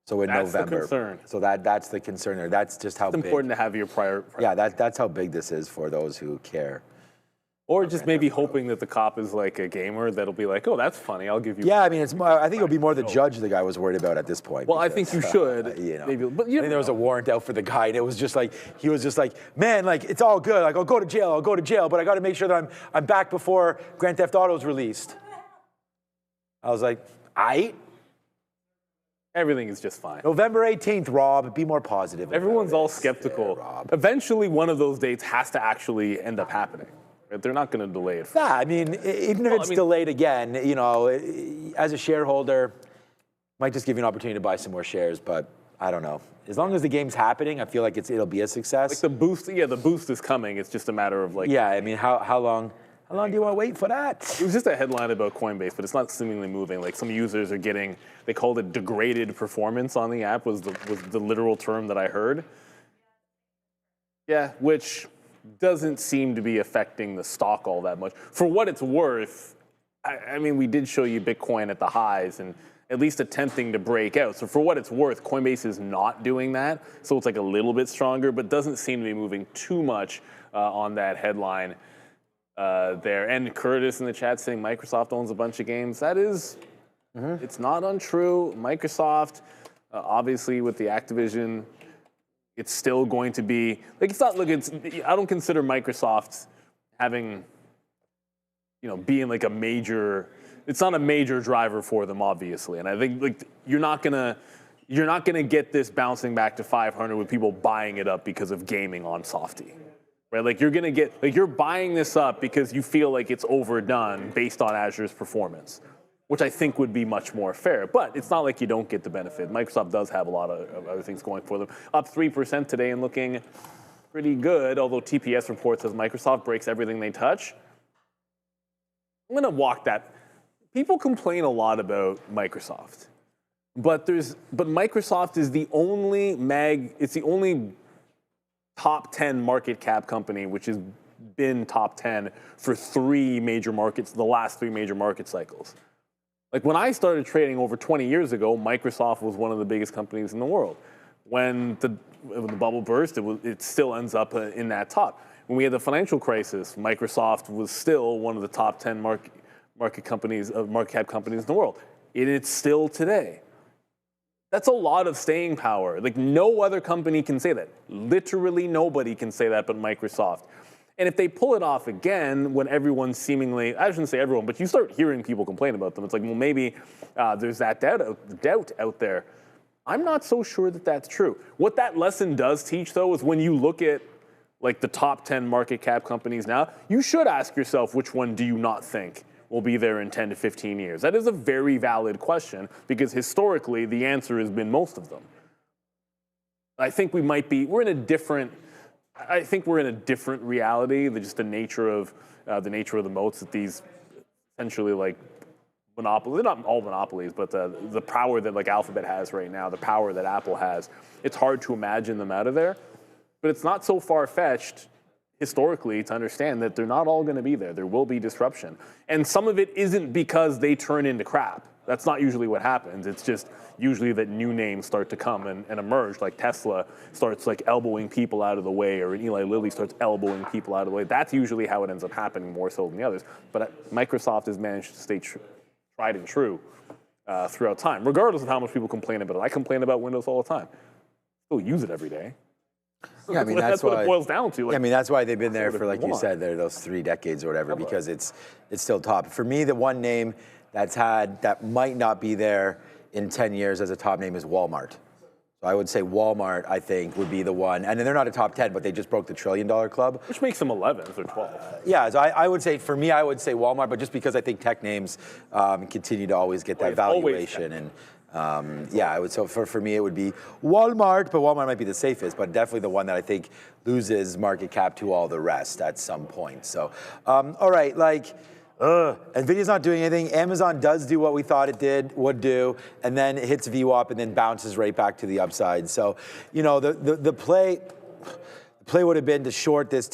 So in November. That's the concern. So that's the concern there. That's just how big. It's important to have your prior. Yeah, that's how big this is for those who care. Or just maybe hoping that the cop is like a gamer that'll be like, oh, that's funny, I'll give you. Yeah, I mean, I think it'll be more the judge the guy was worried about at this point. Well, because, I think you should. Maybe, but I think there was a warrant out for the guy, and it was just like, he was just like, man, like, it's all good. Like, I'll go to jail, but I got to make sure that I'm back before Grand Theft Auto is released. I was like, everything is just fine. November 18th, Rob, be more positive. Everyone's all skeptical. Yeah, Rob. Eventually, one of those dates has to actually end up happening. Right? They're not going to delay it. Yeah, I mean, even if it's delayed again, you know, as a shareholder, might just give you an opportunity to buy some more shares, but I don't know. As long as the game's happening, I feel like it'll be a success. Like the boost, yeah, the boost is coming. It's just a matter of like. Yeah, I mean, how long do you want to wait for that? It was just a headline about Coinbase, but it's not seemingly moving. Like some users are getting, they called it degraded performance on the app was the literal term that I heard. Yeah, which doesn't seem to be affecting the stock all that much. For what it's worth, I mean, we did show you Bitcoin at the highs and at least attempting to break out. So for what it's worth, Coinbase is not doing that. So it's like a little bit stronger, but doesn't seem to be moving too much on that headline there. And Curtis in the chat saying Microsoft owns a bunch of games. That is, it's not untrue. Microsoft, obviously with the Activision, it's still going to be, like it's not, look, I don't consider Microsoft having, you know, being like a major, it's not a major driver for them, obviously. And I think like you're not gonna get this bouncing back to 500 with people buying it up because of gaming on Softy, right? Like you're gonna get, like you're buying this up because you feel like it's overdone based on Azure's performance, which I think would be much more fair. But it's not like you don't get the benefit. Microsoft does have a lot of other things going for them. Up 3% today and looking pretty good, although TPS report says Microsoft breaks everything they touch. I'm gonna walk that. People complain a lot about Microsoft, but Microsoft is the only it's the only top 10 market cap company which has been top 10 for three major markets, the last three major market cycles. Like when I started trading over 20 years ago, Microsoft was one of the biggest companies in the world. When the bubble burst, it still ends up in that top. When we had the financial crisis, Microsoft was still one of the top 10 market cap companies in the world. It's still today. That's a lot of staying power. Like no other company can say that. Literally nobody can say that but Microsoft. And if they pull it off again, when everyone's seemingly, I shouldn't say everyone, but you start hearing people complain about them, it's like, well, maybe there's that doubt out there. I'm not so sure that that's true. What that lesson does teach, though, is when you look at like the top 10 market cap companies now, you should ask yourself, which one do you not think will be there in 10 to 15 years? That is a very valid question because historically the answer has been most of them. I think we're in a different reality. Just the nature of the moats that these essentially like monopolies, they're not all monopolies, but the power that like Alphabet has right now, the power that Apple has, it's hard to imagine them out of there. But it's not so far-fetched historically to understand that they're not all going to be there. There will be disruption. And some of it isn't because they turn into crap. That's not usually what happens. It's just usually that new names start to come and emerge, like Tesla starts like elbowing people out of the way, or Eli Lilly starts elbowing people out of the way. That's usually how it ends up happening more so than the others. But Microsoft has managed to stay tried and true throughout time, regardless of how much people complain about it. I complain about Windows all the time. Still use it every day. Yeah, I mean, that's what it boils down to. Like, yeah, I mean, that's why they've been there for, like you said, those 3 decades or whatever, because it's still top. For me, the one name that might not be there in 10 years as a top name is Walmart. So I would say Walmart, I think, would be the one. And they're not a top 10, but they just broke the $1 trillion club. Which makes them 11th or 12th. Yeah, so I would say, for me, I would say Walmart, but just because I think tech names continue to always get that valuation. And yeah, I would. So for me, it would be Walmart, but Walmart might be the safest, but definitely the one that I think loses market cap to all the rest at some point. So, all right, like, Nvidia's not doing anything. Amazon does do what we thought it would do, and then it hits VWAP and then bounces right back to the upside. So, you know, the play would have been to short this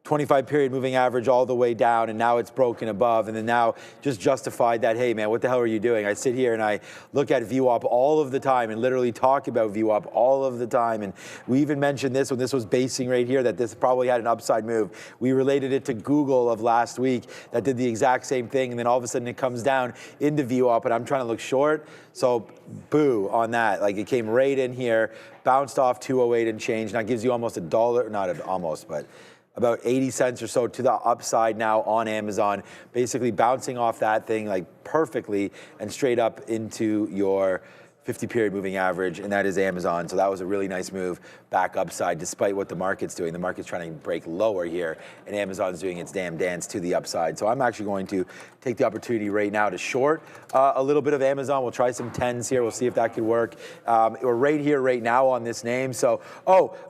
25 period moving average all the way down, and now it's broken above, and then now just justified that, hey man, what the hell are you doing? I sit here and I look at VWAP all of the time and literally talk about VWAP all of the time, and we even mentioned this when this was basing right here, that this probably had an upside move. We related it to Google of last week that did the exact same thing, and then all of a sudden it comes down into VWAP, and I'm trying to look short, so boo on that. Like, it came right in here, bounced off 208 and change, now gives you almost $1, not almost, but about 80 cents or so to the upside now on Amazon, basically bouncing off that thing like perfectly and straight up into your 50-period moving average, and that is Amazon. So that was a really nice move back upside, despite what the market's doing. The market's trying to break lower here, and Amazon's doing its damn dance to the upside. So I'm actually going to take the opportunity right now to short a little bit of Amazon. We'll try some 10s here. We'll see if that could work. We're right here, right now on this name. So,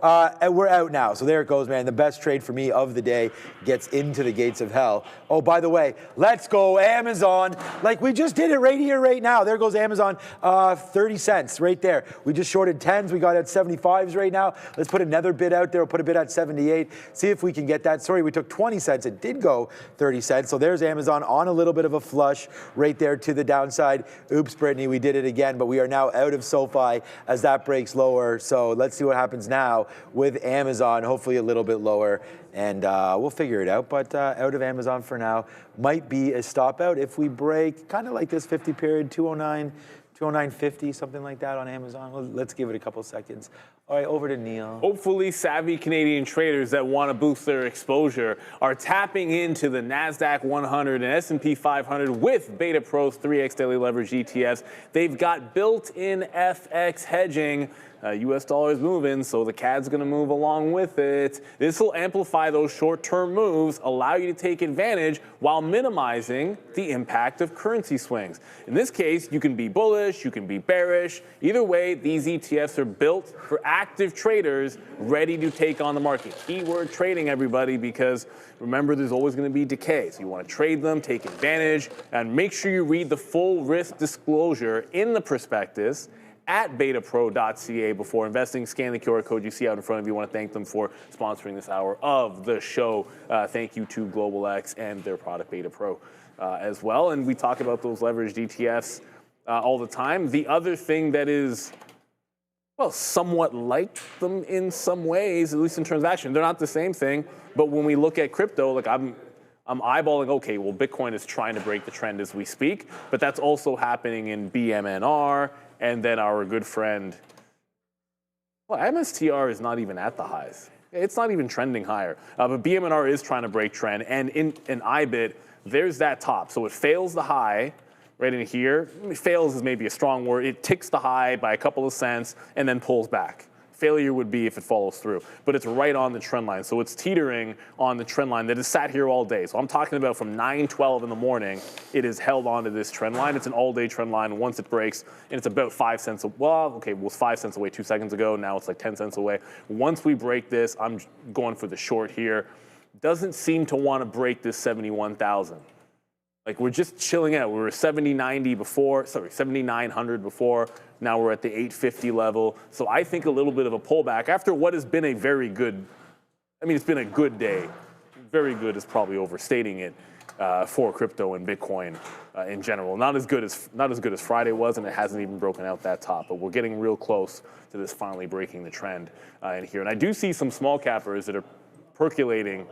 and we're out now. So there it goes, man. The best trade for me of the day gets into the gates of hell. Oh, by the way, let's go Amazon. Like we just did it right here, right now. There goes Amazon, 30 cents right there. We just shorted 10s. We got at 75s right now. Let's put another bid out there. We'll put a bid at 78. See if we can get that. Sorry, we took 20 cents. It did go 30 cents. So there's Amazon on a little bit of a flush right there to the downside. Oops, Brittany, we did it again, but we are now out of SoFi as that breaks lower. So let's see what happens now with Amazon, hopefully a little bit lower, and we'll figure it out. But out of Amazon for now might be a stop out if we break kind of like this 50 period, 209. 209.50, something like that on Amazon. Let's give it a couple seconds. All right, over to Neil. Hopefully savvy Canadian traders that want to boost their exposure are tapping into the Nasdaq 100 and S&P 500 with Beta Pro's 3x daily leverage ETFs. They've got built-in FX hedging. US dollar is moving, so the CAD's going to move along with it. This will amplify those short-term moves, allow you to take advantage while minimizing the impact of currency swings. In this case, you can be bullish, you can be bearish. Either way, these ETFs are built for active traders ready to take on the market. Keyword trading, everybody, because remember, there's always going to be decay. So you want to trade them, take advantage, and make sure you read the full risk disclosure in the prospectus at betapro.ca before investing. Scan the QR code you see out in front of you. I want to thank them for sponsoring this hour of the show. Thank you to Global X and their product Beta Pro as well. And we talk about those leveraged ETFs all the time. The other thing that is, well, somewhat like them in some ways, at least in transaction, they're not the same thing. But when we look at crypto, like I'm eyeballing, okay, well, Bitcoin is trying to break the trend as we speak, but that's also happening in BMNR. And then our good friend, well, MSTR is not even at the highs. It's not even trending higher. But BMNR is trying to break trend. And in IBIT, there's that top. So it fails the high right in here. Fails is maybe a strong word. It ticks the high by a couple of cents and then pulls back. Failure would be if it follows through, but it's right on the trend line. So it's teetering on the trend line that has sat here all day. So I'm talking about from 9:12 in the morning, it is held onto this trend line. It's an all-day trend line. Once it breaks, and it's about 5 cents. Well, okay, it was 5 cents away 2 seconds ago. Now it's like 10 cents away. Once we break this, I'm going for the short here. Doesn't seem to want to break this 71,000. Like we're just chilling out. We were 7090 before, sorry, 7900 before. Now we're at the 850 level. So I think a little bit of a pullback after what has been a very good, I mean, it's been a good day. Very good is probably overstating it for crypto and Bitcoin in general. Not as good as Friday was, and it hasn't even broken out that top. But we're getting real close to this finally breaking the trend in here. And I do see some small cappers that are percolating.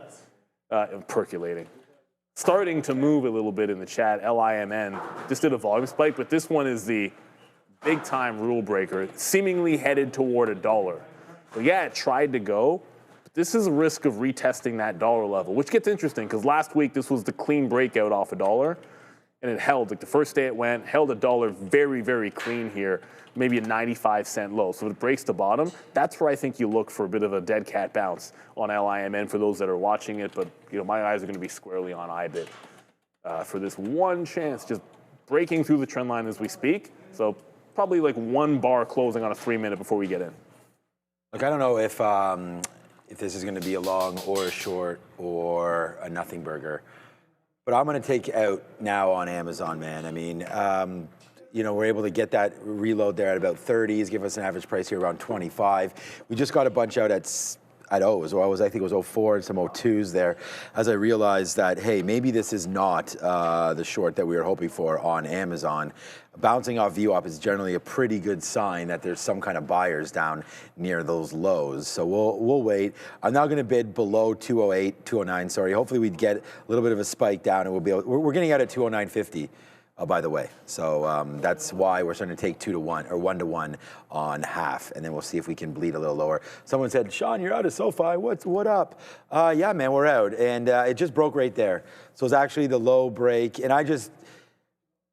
Starting to move a little bit in the chat. LIMN just did a volume spike, but this one is the big time rule breaker, seemingly headed toward $1. But yeah, it tried to go, but this is a risk of retesting that dollar level, which gets interesting because last week this was the clean breakout off $1, and it held, like the first day it went, held $1 very, very clean here, maybe a 95-cent low. So if it breaks the bottom, that's where I think you look for a bit of a dead cat bounce on LIMN for those that are watching it. But you know, my eyes are going to be squarely on IBIT for this one chance, just breaking through the trend line as we speak. So probably like 1 bar closing on a 3-minute before we get in. Look, I don't know if this is going to be a long or a short or a nothing burger, but I'm going to take out now on Amazon, man. I mean, you know, we're able to get that reload there at about 30s, give us an average price here around 25. We just got a bunch out at O's, or I think it was 04 and some 02s there, as I realized that, hey, maybe this is not the short that we were hoping for on Amazon. Bouncing off VWAP is generally a pretty good sign that there's some kind of buyers down near those lows. So we'll wait. I'm now going to bid below 208, 209, sorry. Hopefully we'd get a little bit of a spike down, and we'll be able, we're getting out at 209.50. By the way, so that's why we're starting to take 2-to-1 or 1-to-1 on half, and then we'll see if we can bleed a little lower. Someone said, "Sean, you're out of SoFi. What up?" Yeah, man, we're out, and it just broke right there. So it's actually the low break, and I just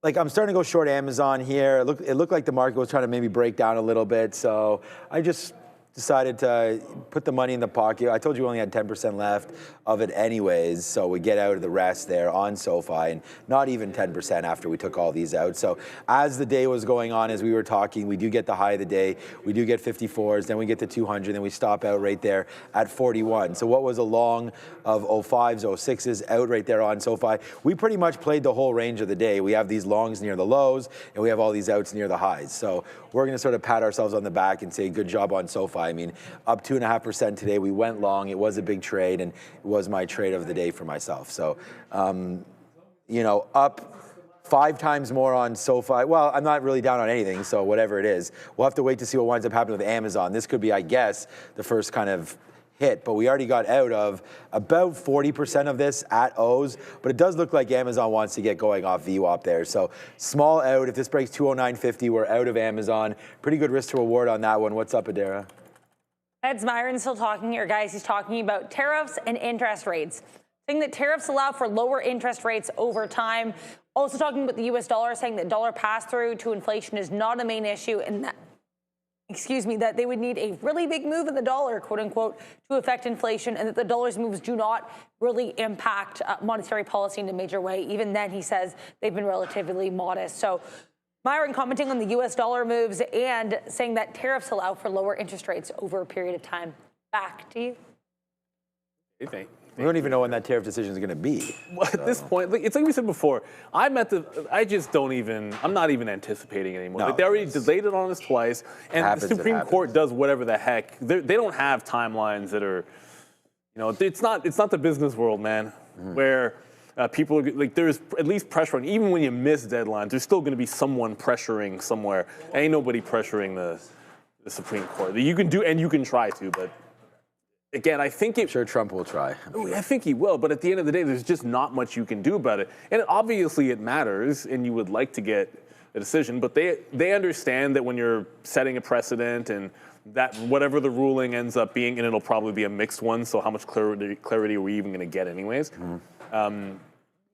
like I'm starting to go short Amazon here. It looked like the market was trying to maybe break down a little bit, so I just decided to put the money in the pocket. I told you we only had 10% left of it anyways, so we get out of the rest there on SoFi, and not even 10% after we took all these out. So as the day was going on, as we were talking, we do get the high of the day, we do get 54s, then we get to 200, then we stop out right there at 41. So what was a long of 05s, 06s out right there on SoFi, we pretty much played the whole range of the day. We have these longs near the lows, and we have all these outs near the highs. So we're gonna sort of pat ourselves on the back and say, good job on SoFi. I mean, up 2.5% today. We went long. It was a big trade, and it was my trade of the day for myself. So, you know, up 5 times more on SoFi. Well, I'm not really down on anything, so whatever it is. We'll have to wait to see what winds up happening with Amazon. This could be, I guess, the first kind of hit, but we already got out of about 40% of this at O's, but it does look like Amazon wants to get going off VWAP there. So small out. If this breaks 209.50, we're out of Amazon. Pretty good risk to reward on that one. What's up, Adara? Ed Myron's still talking here, guys. He's talking about tariffs and interest rates, saying that tariffs allow for lower interest rates over time. Also talking about the U.S. dollar, saying that dollar pass-through to inflation is not a main issue, and that, that they would need a really big move in the dollar, quote unquote, to affect inflation, and that the dollar's moves do not really impact monetary policy in a major way. Even then, he says they've been relatively modest. So Myron commenting on the U.S. dollar moves and saying that tariffs allow for lower interest rates over a period of time. Back to you. We don't even know when that tariff decision is going to be. Well, at this point, it's like we said before, I'm not even anticipating anymore. No, like they already delayed it on us twice, and the Supreme Court does whatever the heck. They don't have timelines that are, you know, it's not the business world, man, where people are, like, there's at least pressure on, even when you miss deadlines, there's still going to be someone pressuring somewhere. Ain't nobody pressuring the Supreme Court. You can do, and you can try to, but again, I think I'm sure Trump will try. I think he will, but at the end of the day, there's just not much you can do about it. And obviously it matters, and you would like to get a decision, but they understand that when you're setting a precedent and that whatever the ruling ends up being, and it'll probably be a mixed one, so how much clarity are we even going to get anyways?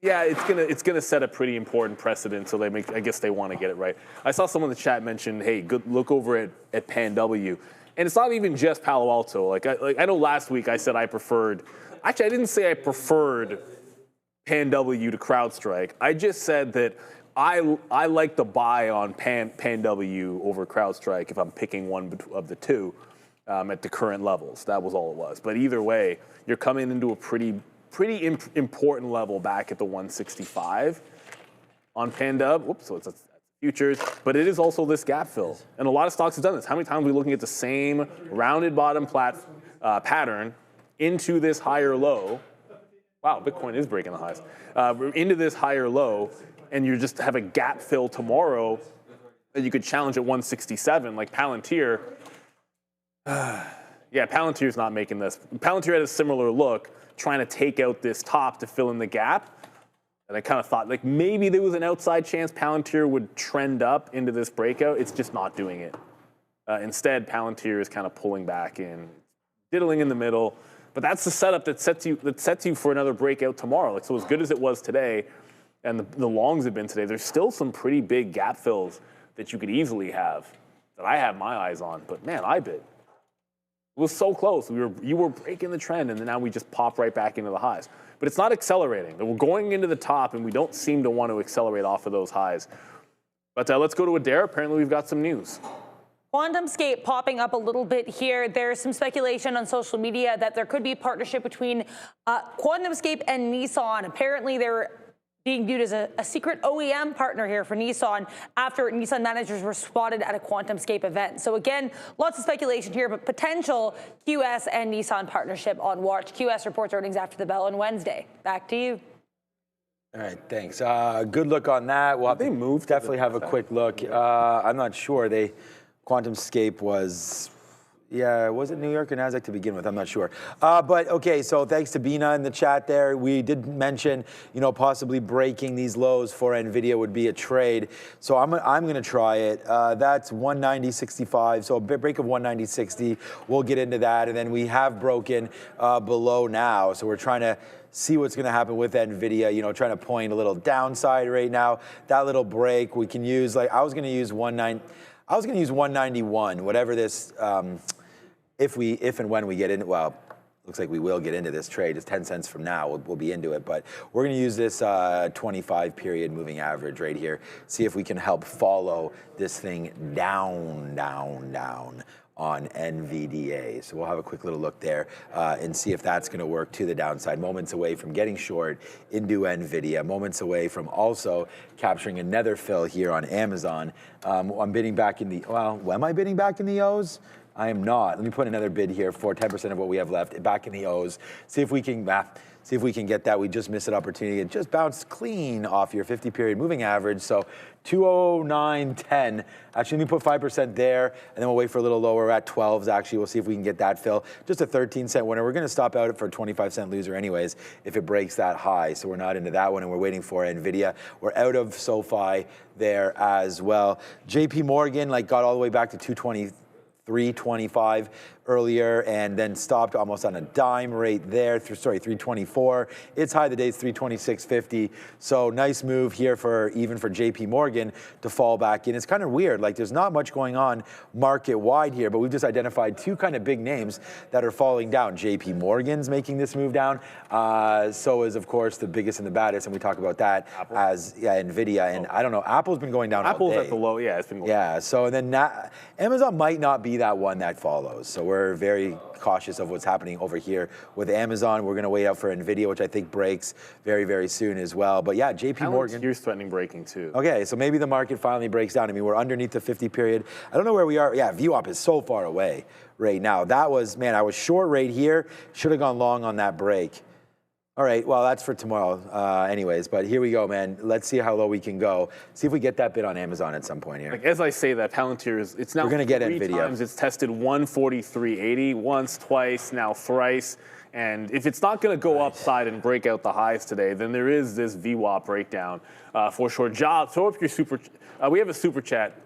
Yeah, it's gonna set a pretty important precedent, so I guess they want to get it right. I saw someone in the chat mention, hey, look over at PanW. And it's not even just Palo Alto. Like I know last week I said I preferred, actually I didn't say I preferred PanW to CrowdStrike. I just said that I like the buy on PanW over CrowdStrike if I'm picking one of the two at the current levels. That was all it was. But either way, you're coming into a pretty important level back at the 165 on PanW. Whoops, so it's a futures, but it is also this gap fill. And a lot of stocks have done this. How many times are we looking at the same rounded bottom pattern into this higher low? Wow, Bitcoin is breaking the highs. Into this higher low, and you just have a gap fill tomorrow that you could challenge at 167, like Palantir. Yeah, Palantir's not making this. Palantir had a similar look, trying to take out this top to fill in the gap. And I kind of thought, like, maybe there was an outside chance Palantir would trend up into this breakout. It's just not doing it. Instead, Palantir is kind of pulling back in, diddling in the middle. But that's the setup that sets you for another breakout tomorrow. Like, so as good as it was today, and the longs have been today, there's still some pretty big gap fills that you could easily have, that I have my eyes on. But man, IBIT, it was so close. You were breaking the trend, and then now we just pop right back into the highs. But it's not accelerating. We're going into the top, and we don't seem to want to accelerate off of those highs. But let's go to Adara. Apparently, we've got some news. QuantumScape popping up a little bit here. There's some speculation on social media that there could be a partnership between QuantumScape and Nissan. Apparently, they're being viewed as a secret OEM partner here for Nissan after Nissan managers were spotted at a QuantumScape event. So again, lots of speculation here, but potential QS and Nissan partnership on watch. QS reports earnings after the bell on Wednesday. Back to you. All right, thanks. Good look on that. We'll have they moved definitely have a quick look. I'm not sure. QuantumScape was, was it New York or Nasdaq to begin with? I'm not sure. But okay, so thanks to Bina in the chat there. We did mention, possibly breaking these lows for Nvidia would be a trade. So I'm going to try it. That's 190.65. So a break of 190.60. We'll get into that, and then we have broken below now. So we're trying to see what's going to happen with Nvidia. You know, trying to point a little downside right now. That little break we can use. Like I was going to use 191, whatever this. If and when we get in, well, looks like we will get into this trade. It's 10 cents from now. We'll be into it, but we're going to use this 25 period moving average right here. See if we can help follow this thing down on NVDA. So we'll have a quick little look there and see if that's going to work to the downside. Moments away from getting short into Nvidia. Moments away from also capturing another fill here on Amazon. I'm bidding back in the, well, am I bidding back in the O's? I am not. Let me put another bid here for 10% of what we have left back in the O's. See if we can get that. We just missed an opportunity. It just bounced clean off your 50-period moving average. So 209.10. Actually, let me put 5% there, and then we'll wait for a little lower. We're at 12s, actually. We'll see if we can get that fill. Just a 13-cent winner. We're going to stop out for a 25-cent loser anyways if it breaks that high. So we're not into that one, and we're waiting for Nvidia. We're out of SoFi there as well. JP Morgan got all the way back to 325 earlier and then stopped almost on a dime right there. 324. Its high of the day is 326.50. So nice move here even for JP Morgan to fall back in. It's kind of weird. There's not much going on market wide here, but we've just identified two kind of big names that are falling down. JP Morgan's making this move down. So is of course the biggest and the baddest, and we talk about that Apple. As Nvidia. And I don't know, Apple's been going down Apple's all day. At the low, yeah, it's been going down. So and then Amazon might not be that one that follows. So we're very cautious of what's happening over here with Amazon. We're going to wait out for Nvidia, which I think breaks very, very soon as well. But yeah, JP Morgan. Palantir's threatening breaking too. Okay, so maybe the market finally breaks down. I mean, we're underneath the 50 period. I don't know where we are. Yeah, VWAP is so far away right now. That was, man, I was short right here. Should have gone long on that break. All right, well, that's for tomorrow anyways, but here we go, man. Let's see how low we can go. See if we get that bid on Amazon at some point here. As I say that, Palantir is, it's now we're gonna get Nvidia. Times it's tested 143.80, once, twice, now thrice. And if it's not gonna go upside and break out the highs today, then there is this VWAP breakdown for sure. Ja, throw up your super, we have a super chat.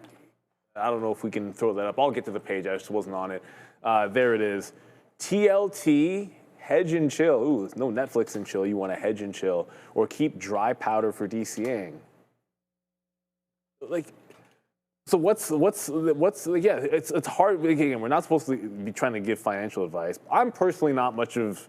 I don't know if we can throw that up. I'll get to the page, I just wasn't on it. There it is. TLT, hedge and chill. Ooh, no Netflix and chill. You want to hedge and chill, or keep dry powder for DCAing. So what's yeah? It's hard. Again, we're not supposed to be trying to give financial advice. I'm personally not much of.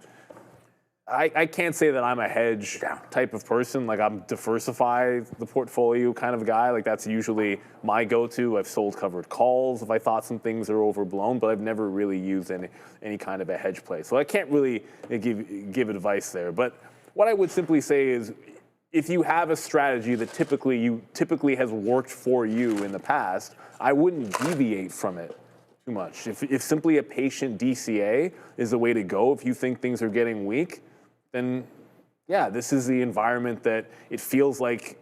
I can't say that I'm a hedge type of person. I'm diversify the portfolio kind of guy. That's usually my go-to. I've sold covered calls if I thought some things are overblown, but I've never really used any kind of a hedge play. So I can't really give advice there. But what I would simply say is, if you have a strategy that typically has worked for you in the past, I wouldn't deviate from it too much. If simply a patient DCA is the way to go, if you think things are getting weak, then yeah, this is the environment that it feels like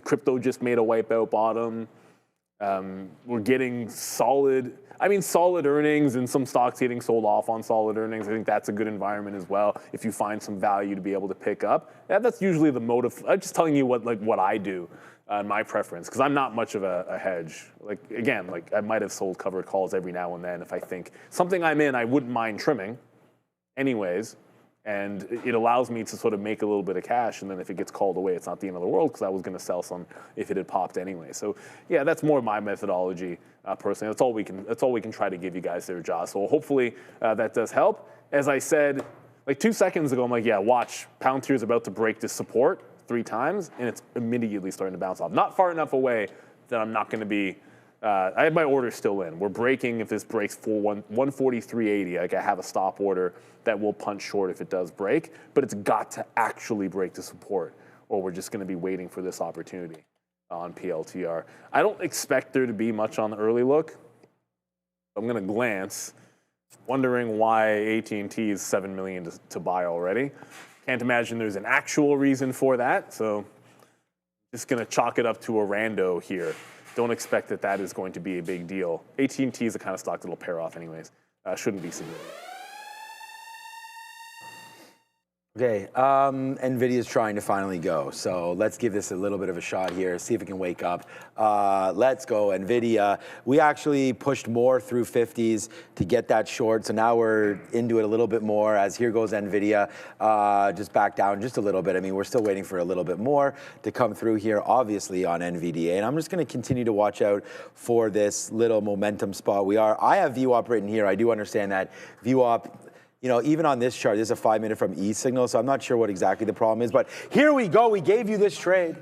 crypto just made a wipeout bottom. We're getting solid earnings, and some stocks getting sold off on solid earnings. I think that's a good environment as well. If you find some value to be able to pick up, that's usually the motive. I'm just telling you what I do, my preference, because I'm not much of a hedge. I might have sold covered calls every now and then if I think something I'm in, I wouldn't mind trimming, anyways. And it allows me to sort of make a little bit of cash, and then if it gets called away, it's not the end of the world, because I was going to sell some if it had popped anyway. So yeah, that's more my methodology personally. That's all we can try to give you guys there, Josh. So hopefully that does help. As I said 2 seconds ago, I'm like, yeah, watch, Palantir is about to break this support 3 times, and it's immediately starting to bounce off. Not far enough away that I'm not going to be. I have my order still in. We're breaking if this breaks for 143.80. I have a stop order that will punch short if it does break, but it's got to actually break the support, or we're just going to be waiting for this opportunity on PLTR. I don't expect there to be much on the early look. I'm going to glance, wondering why AT&T is $7 million to buy already. Can't imagine there's an actual reason for that, so just going to chalk it up to a rando here. Don't expect that is going to be a big deal. AT&T is the kind of stock that'll pair off anyways. Shouldn't be significant. Okay, Nvidia's trying to finally go. So let's give this a little bit of a shot here, see if it can wake up. Let's go, Nvidia. We actually pushed more through 50s to get that short. So now we're into it a little bit more as here goes Nvidia. Just back down just a little bit. I mean, we're still waiting for a little bit more to come through here, obviously on NVDA. And I'm just gonna continue to watch out for this little momentum spot. I have VWAP written here. I do understand that VWAP, you know, even on this chart, there's a 5-minute from E signal, so I'm not sure what exactly the problem is, but here we go. We gave you this trade.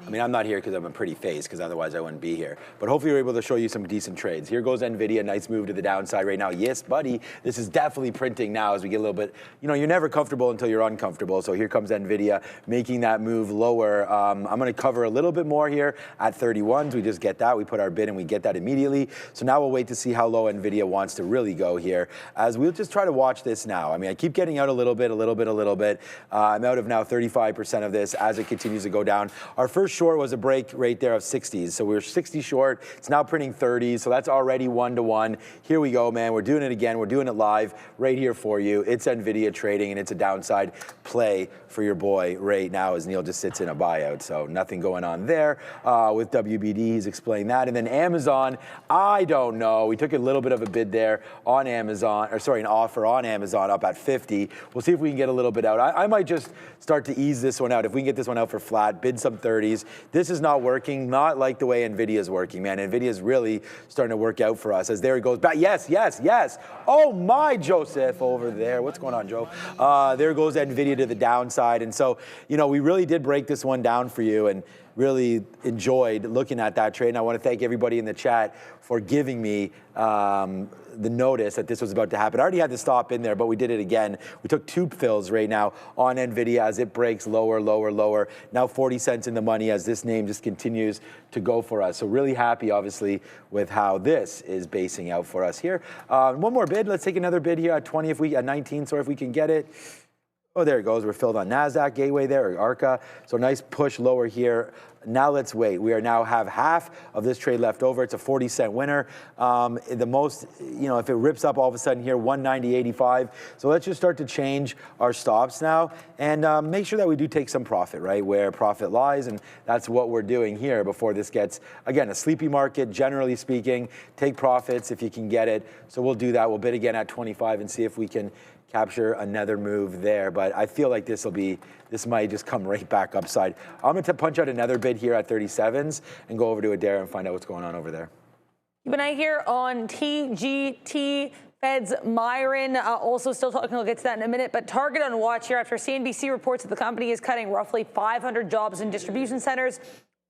I mean, I'm not here because I'm a pretty face, because otherwise I wouldn't be here. But hopefully we're able to show you some decent trades. Here goes Nvidia, nice move to the downside right now. Yes, buddy, this is definitely printing now as we get a little bit, you know, you're never comfortable until you're uncomfortable. So here comes Nvidia making that move lower. I'm going to cover a little bit more here at 31s. We just get that. We put our bid and we get that immediately. So now we'll wait to see how low Nvidia wants to really go here, as we'll just try to watch this now. I mean, I keep getting out a little bit. I'm out of now 35% of this as it continues to go down. Our first short was a break right there of 60s. So we were 60 short. It's now printing 30s. So that's already 1-to-1. Here we go, man. We're doing it again. We're doing it live right here for you. It's Nvidia trading, and it's a downside play for your boy right now as Neil just sits in a buyout. So nothing going on there. With WBD, he's explained that. And then Amazon, I don't know. We took a little bit of a bid there on Amazon, or sorry, an offer on Amazon up at 50. We'll see if we can get a little bit out. I might just start to ease this one out. If we can get this one out for flat, bid some 30s. This is not working, not like the way Nvidia is working, man. Nvidia is really starting to work out for us as there it goes back. Yes. Oh my, Joseph over there. What's going on, Joe? There goes Nvidia to the downside. And so, you know, we really did break this one down for you and really enjoyed looking at that trade. And I want to thank everybody in the chat for giving me the notice that this was about to happen. I already had the stop in there, but we did it again. We took 2 fills right now on Nvidia as it breaks lower. Now 40 cents in the money as this name just continues to go for us. So really happy, obviously, with how this is basing out for us here. One more bid. Let's take another bid here at 20 at 19. Sorry if we can get it. Oh, there it goes. We're filled on Nasdaq, Gateway there, or ARCA. So nice push lower here. Now let's wait. We are now have half of this trade left over. It's a 40-cent winner. The most, you know, if it rips up all of a sudden here, 190.85. So let's just start to change our stops now and make sure that we do take some profit, right, where profit lies. And that's what we're doing here before this gets, again, a sleepy market, generally speaking. Take profits if you can get it. So we'll do that. We'll bid again at 25 and see if we can capture another move there. But I feel like this might just come right back upside. I'm going to punch out another bid here at 37s and go over to Adair and find out what's going on over there. Keep an eye here on TGT. Fed's Myron also still talking. We'll get to that in a minute. But Target on watch here after CNBC reports that the company is cutting roughly 500 jobs in distribution centers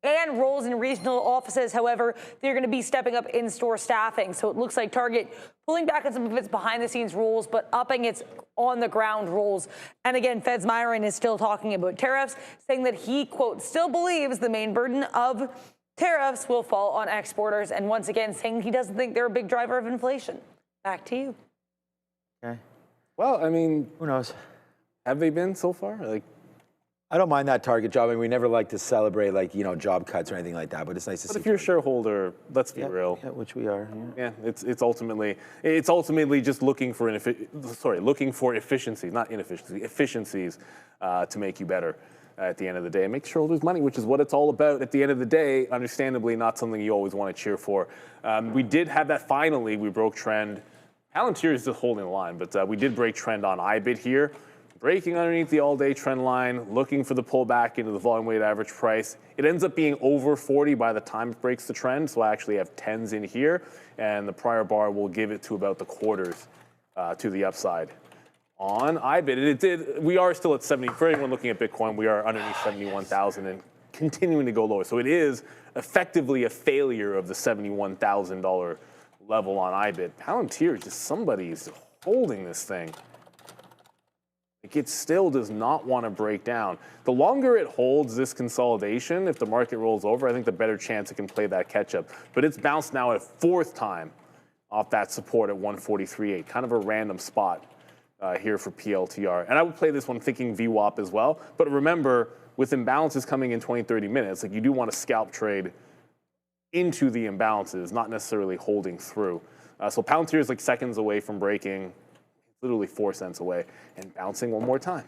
and roles in regional offices. However, they're going to be stepping up in-store staffing. So it looks like Target pulling back on some of its behind-the-scenes roles, but upping its on-the-ground roles. And again, Fed's Myron is still talking about tariffs, saying that he, quote, still believes the main burden of tariffs will fall on exporters. And once again, saying he doesn't think they're a big driver of inflation. Back to you. Okay. Well, I mean, who knows? Have they been so far? Like, I don't mind that Target job. I mean, we never like to celebrate, like, you know, job cuts or anything like that, but it's nice to see. But if you're a shareholder, let's be real. Yeah, which we are. Yeah, it's ultimately just looking for efficiencies, not inefficiencies, efficiencies to make you better at the end of the day. Make shareholders money, which is what it's all about at the end of the day. Understandably, not something you always want to cheer for. We did have that finally. We broke trend. Palantir is just holding the line, but we did break trend on IBIT here. Breaking underneath the all-day trend line, looking for the pullback into the volume-weighted average price. It ends up being over 40 by the time it breaks the trend, so I actually have 10s in here, and the prior bar will give it to about the quarters to the upside. On IBIT, we are still at 70. For anyone looking at Bitcoin, we are underneath 71,000 and continuing to go lower. So it is effectively a failure of the $71,000 level on IBIT. Palantir, just somebody's holding this thing. It still does not want to break down. The longer it holds this consolidation, if the market rolls over, I think the better chance it can play that catch-up. But it's bounced now a 4th time off that support at 143.8. Kind of a random spot here for PLTR. And I would play this one thinking VWAP as well. But remember, with imbalances coming in 20, 30 minutes, like you do want to scalp trade into the imbalances, not necessarily holding through. So Palantir is like seconds away from breaking. literally 4 cents away and bouncing one more time.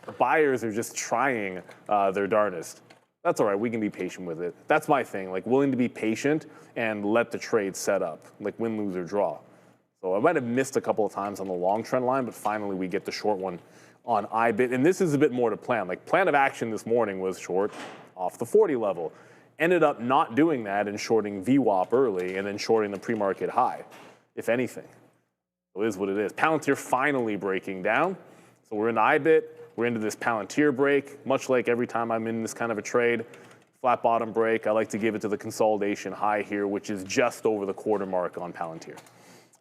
The buyers are just trying their darndest. That's all right, we can be patient with it. That's my thing, like willing to be patient and let the trade set up, like win, lose, or draw. So I might have missed a couple of times on the long trend line, but finally we get the short one on IBIT. And this is a bit more to plan. Like plan of action this morning was short off the 40 level. Ended up not doing that and shorting VWAP early and then shorting the pre-market high, if anything. So it is what it is. Palantir finally breaking down. So we're in IBIT. We're into this Palantir break. Much like every time I'm in this kind of a trade, flat bottom break, I like to give it to the consolidation high here, which is just over the quarter mark on Palantir.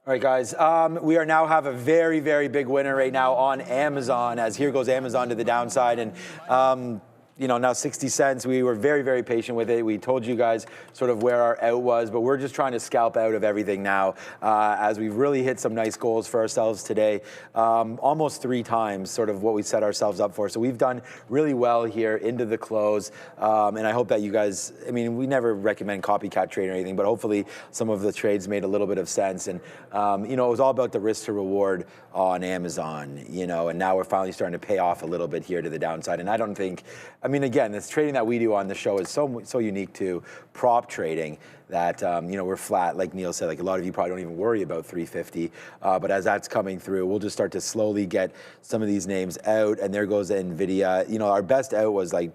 All right, guys, we are now have a very, very big winner right now on Amazon, as here goes Amazon to the downside. And, you know, now 60 cents, we were very, very patient with it. We told you guys sort of where our out was, but we're just trying to scalp out of everything now as we've really hit some nice goals for ourselves today. Almost 3 times sort of what we set ourselves up for. So we've done really well here into the close. And I hope that you guys, I mean, we never recommend copycat trade or anything, but hopefully some of the trades made a little bit of sense. And, you know, it was all about the risk to reward on Amazon, you know, and now we're finally starting to pay off a little bit here to the downside. And I don't think, I mean, again, this trading that we do on the show is so unique to prop trading that, you know, we're flat, like Neil said, like a lot of you probably don't even worry about 350, but as that's coming through, we'll just start to slowly get some of these names out, and there goes Nvidia. You know, our best out was like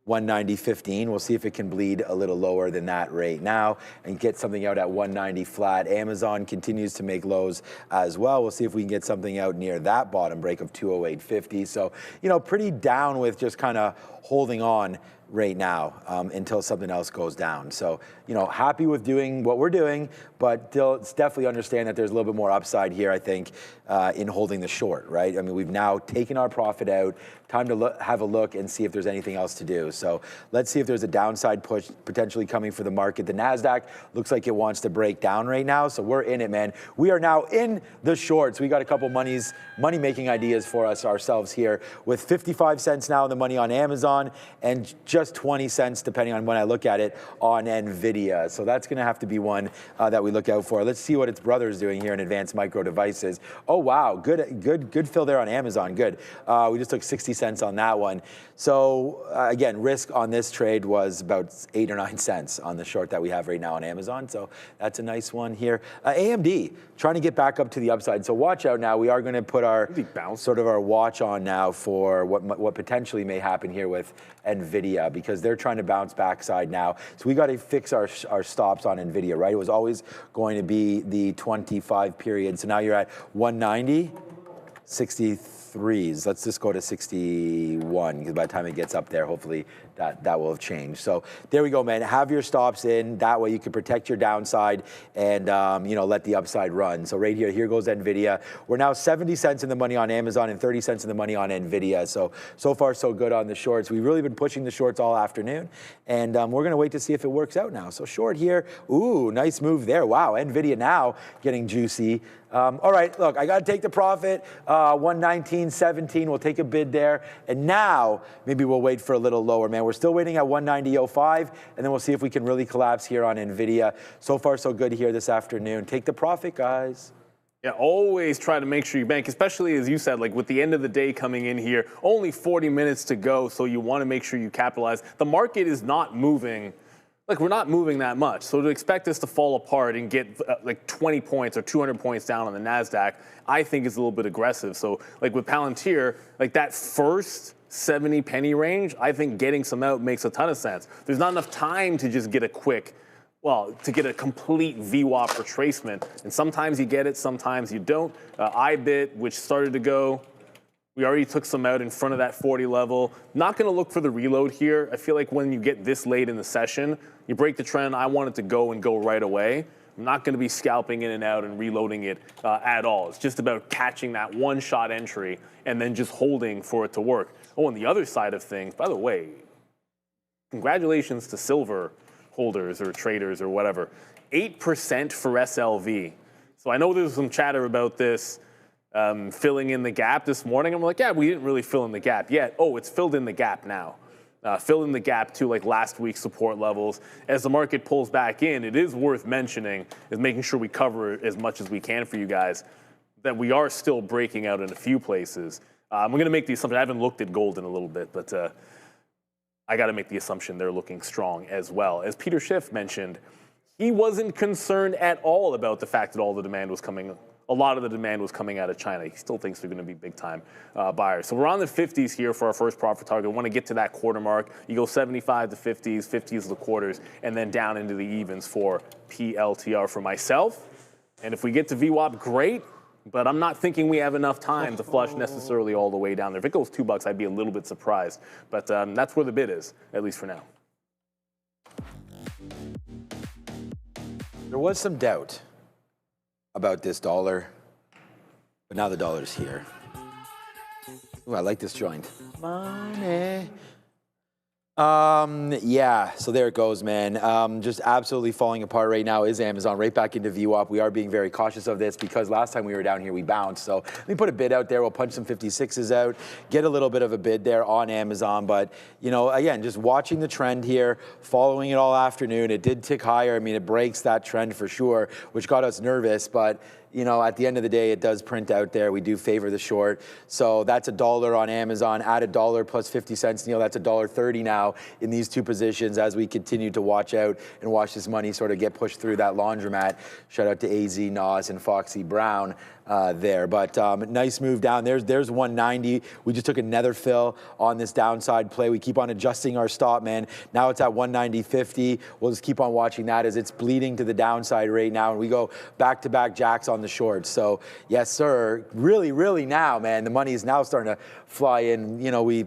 190.15. We'll see if it can bleed a little lower than that right now and get something out at 190 flat. Amazon continues to make lows as well. We'll see if we can get something out near that bottom break of 208.50. So, you know, pretty down with just kind of holding on right now until something else goes down. So, you know, happy with doing what we're doing, but still, it's definitely understand that there's a little bit more upside here, I think, in holding the short, right? I mean, we've now taken our profit out. Time to have a look and see if there's anything else to do. So let's see if there's a downside push potentially coming for the market. The Nasdaq looks like it wants to break down right now, so we're in it, man. We are now in the shorts. We got a couple money-making ideas for us ourselves here with 55 cents now in the money on Amazon and just 20 cents, depending on when I look at it, on Nvidia. So that's going to have to be one that we look out for. Let's see what its brother is doing here in Advanced Micro Devices. Oh wow, good fill there on Amazon. Good. We just took 60 cents on that one. So again, risk on this trade was about 8 or 9 cents on the short that we have right now on Amazon. So that's a nice one here. AMD trying to get back up to the upside. So watch out now. We are going to put our sort of our watch on now for what potentially may happen here with Nvidia, because they're trying to bounce backside now. So we got to fix our stops on Nvidia, right? It was always going to be the 25 period. So now you're at 190, 63s. Let's just go to 61, because by the time it gets up there, hopefully that will have changed. So there we go, man. Have your stops in. That way you can protect your downside and, you know, let the upside run. So right here goes Nvidia. We're now 70 cents in the money on Amazon and 30 cents in the money on Nvidia. So far, so good on the shorts. We've really been pushing the shorts all afternoon, and we're going to wait to see if it works out now. So short here. Ooh, nice move there. Wow, Nvidia now getting juicy. All right, look, I got to take the profit. 119.17, we'll take a bid there. And now maybe we'll wait for a little lower, man. We're still waiting at 190.05, and then we'll see if we can really collapse here on Nvidia. So far, so good here this afternoon. Take the profit, guys. Yeah, always try to make sure you bank, especially as you said, like with the end of the day coming in here, only 40 minutes to go, so you want to make sure you capitalize. The market is not moving. Like, we're not moving that much. So to expect us to fall apart and get like 20 points or 200 points down on the Nasdaq, I think is a little bit aggressive. So like with Palantir, like that first 70 penny range, I think getting some out makes a ton of sense. There's not enough time to just get a quick, well, to get a complete VWAP retracement. And sometimes you get it, sometimes you don't. IBIT, which started to go, we already took some out in front of that 40 level. Not going to look for the reload here. I feel like when you get this late in the session, you break the trend. I want it to go and go right away. I'm not going to be scalping in and out and reloading it at all. It's just about catching that one-shot entry and then just holding for it to work. Oh, and the other side of things, by the way, congratulations to silver holders or traders or whatever. 8% for SLV. So I know there's some chatter about this. Filling in the gap this morning. I'm like, yeah, we didn't really fill in the gap yet. Oh, it's filled in the gap now. Fill in the gap to like last week's support levels. As the market pulls back in, it is worth mentioning is making sure we cover as much as we can for you guys. that we are still breaking out in a few places. I'm going to make the assumption, I haven't looked at gold in a little bit, but I got to make the assumption they're looking strong as well. As Peter Schiff mentioned, he wasn't concerned at all about the fact that all the demand was coming, a lot of the demand was coming out of China. He still thinks they're going to be big time buyers. So we're on the 50s here for our first profit target. We want to get to that quarter mark. You go 75 to 50s, 50s the quarters, and then down into the evens for PLTR for myself. And if we get to VWAP, great. But I'm not thinking we have enough time to flush necessarily all the way down there. If it goes $2, I'd be a little bit surprised. But that's where the bid is, at least for now. There was some doubt about this dollar, but now the dollar's here. Ooh, I like this joint. Money. Yeah, so there it goes, man. Just absolutely falling apart right now is Amazon, right back into VWAP. We are being very cautious of this because last time we were down here, we bounced. So let me put a bid out there. We'll punch some 56s out, get a little bit of a bid there on Amazon. But, you know, again, just watching the trend here, following it all afternoon. It did tick higher. I mean, it breaks that trend for sure, which got us nervous. But, you know, at the end of the day, it does print out there. We do favor the short. So that's $1 on Amazon. Add $1 plus 50 cents, Neil. That's $1.30 now in these two positions as we continue to watch out and watch this money sort of get pushed through that laundromat. Shout out to AZ, Nas, and Foxy Brown there. But nice move down. There's 190. We just took another fill on this downside play. We keep on adjusting our stop, man. Now it's at 190.50. We'll just keep on watching that as it's bleeding to the downside right now. And we go back-to-back jacks on the shorts. So yes, sir. Really, really now, man, the money is now starting to fly in. You know, we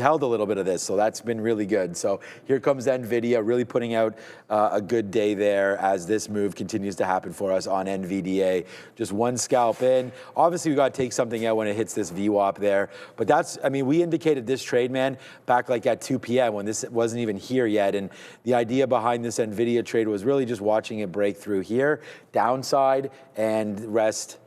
held a little bit of this, so that's been really good. So here comes Nvidia, really putting out a good day there as this move continues to happen for us on NVDA. Just one scalp in. Obviously, we got to take something out when it hits this VWAP there. But that's, I mean, we indicated this trade, man, back like at 2 p.m. when this wasn't even here yet. And the idea behind this Nvidia trade was really just watching it break through here, downside, and the rest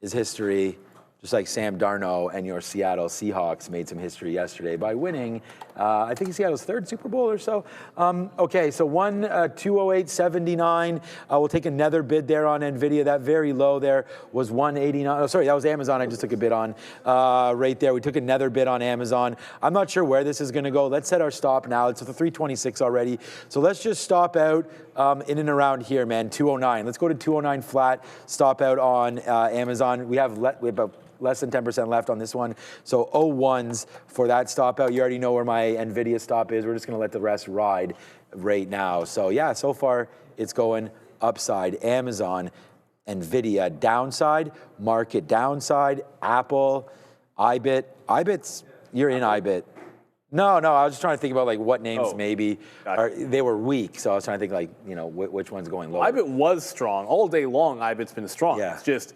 is history. Just like Sam Darnold and your Seattle Seahawks made some history yesterday by winning, I think Seattle's third Super Bowl or so. Okay, so 208.79. We'll take another bid there on NVIDIA. That very low there was 189. Oh, sorry, that was Amazon. I just took a bid on right there. We took another bid on Amazon. I'm not sure where this is going to go. Let's set our stop now. It's at the 326 already. So let's just stop out in and around here, man. 209. Let's go to 209 flat. Stop out on Amazon. We have about less than 10% left on this one. So 01s for that stop out. You already know where my NVIDIA stop is. We're just going to let the rest ride right now. So yeah, so far it's going upside. Amazon, NVIDIA downside, market downside, Apple, IBIT. IBIT's, you're in IBIT. No, I was just trying to think about like what names maybe they were weak. So I was trying to think like, you know, which one's going lower. IBIT was strong. All day long, IBIT's been strong. Yeah. It's just,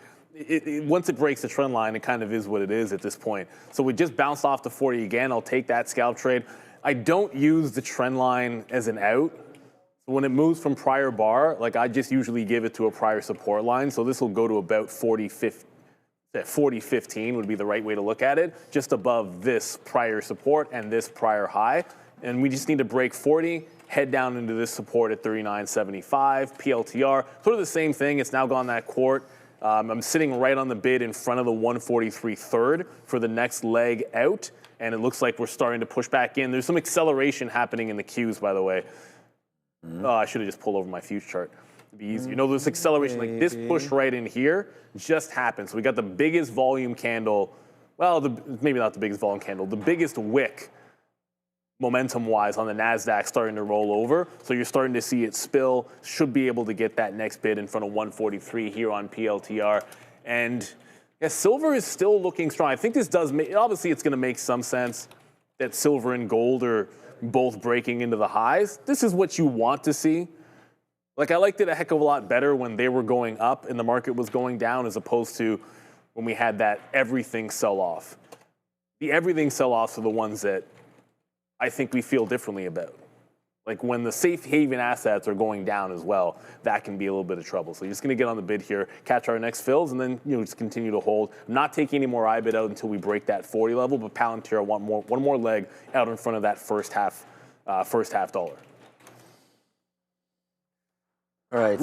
once it breaks the trend line, it kind of is what it is at this point. So we just bounced off to 40 again. I'll take that scalp trade. I don't use the trend line as an out. So when it moves from prior bar, like I just usually give it to a prior support line. So this will go to about 40.15 would be the right way to look at it, just above this prior support and this prior high. And we just need to break 40, head down into this support at 39.75, PLTR. Sort of the same thing. It's now gone that quart. I'm sitting right on the bid in front of the 143 third for the next leg out, and it looks like we're starting to push back in. There's some acceleration happening in the Qs, by the way. Oh, I should have just pulled over my fuse chart. It'd be easier. You know, there's acceleration, like this push right in here just happened. So we got the biggest volume candle, well, maybe not the biggest volume candle, the biggest wick momentum-wise on the Nasdaq starting to roll over. So you're starting to see it spill. Should be able to get that next bid in front of 143 here on PLTR. And yeah, silver is still looking strong. I think this does make, obviously it's going to make some sense that silver and gold are both breaking into the highs. This is what you want to see. Like I liked it a heck of a lot better when they were going up and the market was going down as opposed to when we had that everything sell-off. The everything sell-offs are the ones that I think we feel differently about. Like when the safe haven assets are going down as well, that can be a little bit of trouble. So you're just going to get on the bid here, catch our next fills, and then just continue to hold. I'm not taking any more IBIT out until we break that 40 level, but Palantir, I want one more leg out in front of that first half dollar. All right.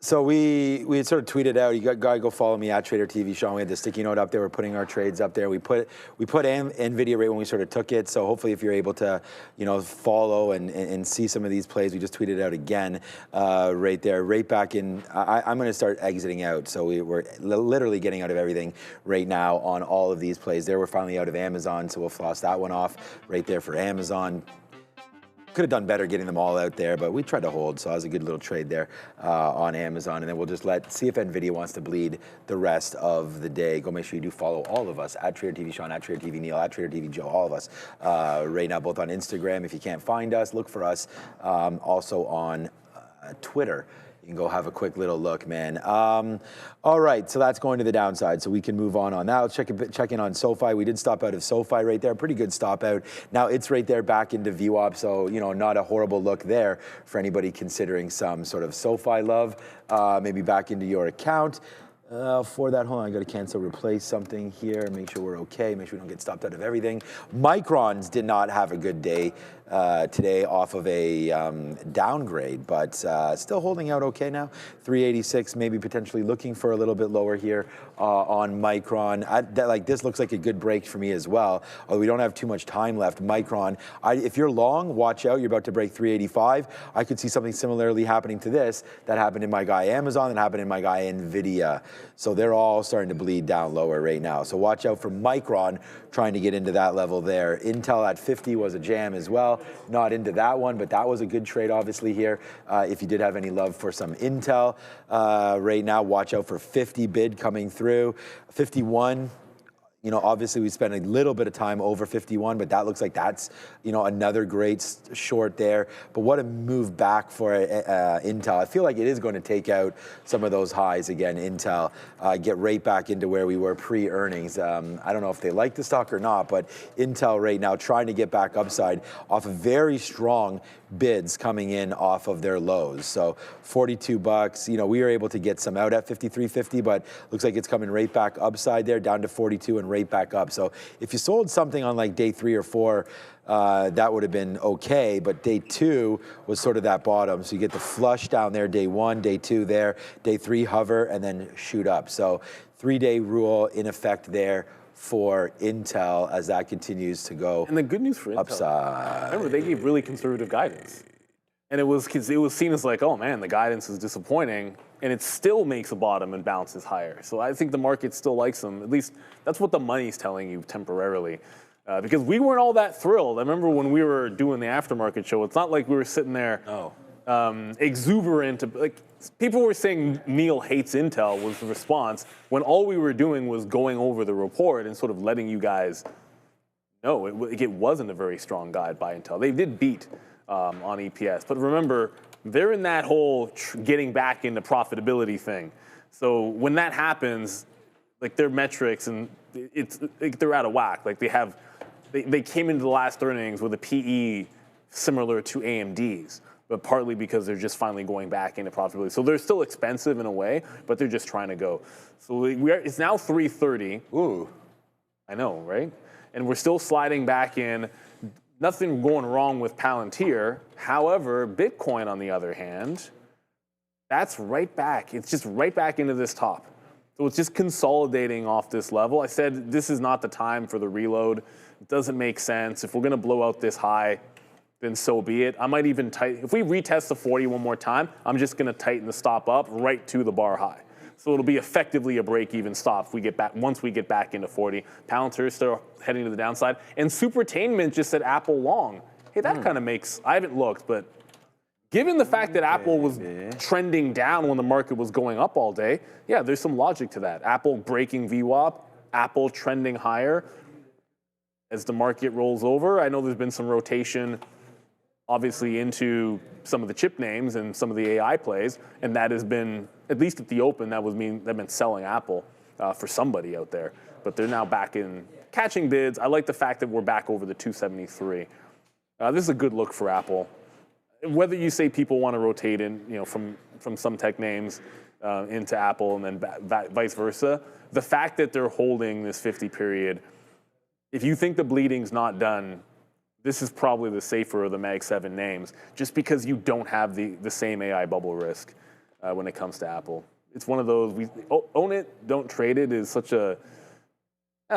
So we had sort of tweeted out, you got to go follow me at Trader TV, Sean. We had the sticky note up there. We're putting our trades up there. We put Nvidia right when we sort of took it. So hopefully if you're able to, follow and see some of these plays, we just tweeted out again right there, right back in. I'm going to start exiting out. So we're literally getting out of everything right now on all of these plays. There, we're finally out of Amazon. So we'll floss that one off right there for Amazon. Could have done better getting them all out there, but we tried to hold, so that was a good little trade there on Amazon. And then we'll just see if NVIDIA wants to bleed the rest of the day. Go make sure you do follow all of us at Trader TV Sean, at Trader TV Neil, at Trader TV Joe, all of us right now, both on Instagram. If you can't find us, look for us also on Twitter. You can go have a quick little look, man. All right, so that's going to the downside, so we can move on that. Let's check in on SoFi. We did stop out of SoFi right there. Pretty good stop out. Now it's right there back into VWAP, so not a horrible look there for anybody considering some sort of SoFi love. Maybe back into your account. For that, hold on, I got to cancel, replace something here, make sure we're okay, make sure we don't get stopped out of everything. Microns did not have a good day today off of a downgrade, but still holding out okay now. 386, maybe potentially looking for a little bit lower here on Micron. This looks like a good break for me as well, although we don't have too much time left. Micron, if you're long, watch out, you're about to break 385. I could see something similarly happening to this that happened in my guy Amazon, that happened in my guy Nvidia. So they're all starting to bleed down lower right now. So watch out for Micron trying to get into that level there. Intel at 50 was a jam as well. Not into that one, but that was a good trade obviously here. If you did have any love for some Intel right now, watch out for 50 bid coming through. 51. Obviously we spent a little bit of time over 51, but that looks like that's, another great short there. But what a move back for Intel. I feel like it is going to take out some of those highs again, Intel, get right back into where we were pre-earnings. I don't know if they like the stock or not, but Intel right now trying to get back upside off of very strong bids coming in off of their lows. So 42 bucks, we were able to get some out at 53.50, but looks like it's coming right back upside there, down to 42 and right back up. So if you sold something on like day 3 or 4, that would have been okay, but day 2 was sort of that bottom. So you get the flush down there, day 1, day 2 there, day 3 hover, and then shoot up. So 3-day rule in effect there for Intel as that continues to go. And the good news for Intel, upside. remember they gave really conservative guidance, and it was seen as like, oh man, the guidance is disappointing, and it still makes a bottom and bounces higher. So I think the market still likes them. At least that's what the money's telling you temporarily, because we weren't all that thrilled. I remember when we were doing the aftermarket show, it's not like we were sitting there exuberant. Like people were saying Neil hates Intel was the response, when all we were doing was going over the report and sort of letting you guys know it wasn't a very strong guide by Intel. They did beat on EPS, but remember, they're in that whole getting back into profitability thing. So when that happens, like their metrics and they're out of whack. Like they came into the last earnings with a PE similar to AMD's, but partly because they're just finally going back into profitability. So they're still expensive in a way, but they're just trying to go. So it's now 330. Ooh. I know, right? And we're still sliding back in. Nothing going wrong with Palantir. However, Bitcoin, on the other hand, that's right back. It's just right back into this top. So it's just consolidating off this level. I said this is not the time for the reload. It doesn't make sense. If we're going to blow out this high, then so be it. I might even tighten. If we retest the 40 one more time, I'm just going to tighten the stop up right to the bar high. So it'll be effectively a break-even stop if we get back, once we get back into 40. Palantir is still heading to the downside. And Supertainment just said Apple long. Hey, that kind of makes, I haven't looked, but given the fact that Apple was trending down when the market was going up all day, yeah, there's some logic to that. Apple breaking VWAP, Apple trending higher as the market rolls over. I know there's been some rotation obviously into some of the chip names and some of the AI plays, and that has been, at least at the open, they've been selling Apple for somebody out there. But they're now back in catching bids. I like the fact that we're back over the 273. This is a good look for Apple. Whether you say people want to rotate in, from some tech names into Apple and then vice versa, the fact that they're holding this 50 period, if you think the bleeding's not done, this is probably the safer of the Mag 7 names, just because you don't have the same AI bubble risk. when it comes to Apple. It's one of those, we own it, don't trade it is such a,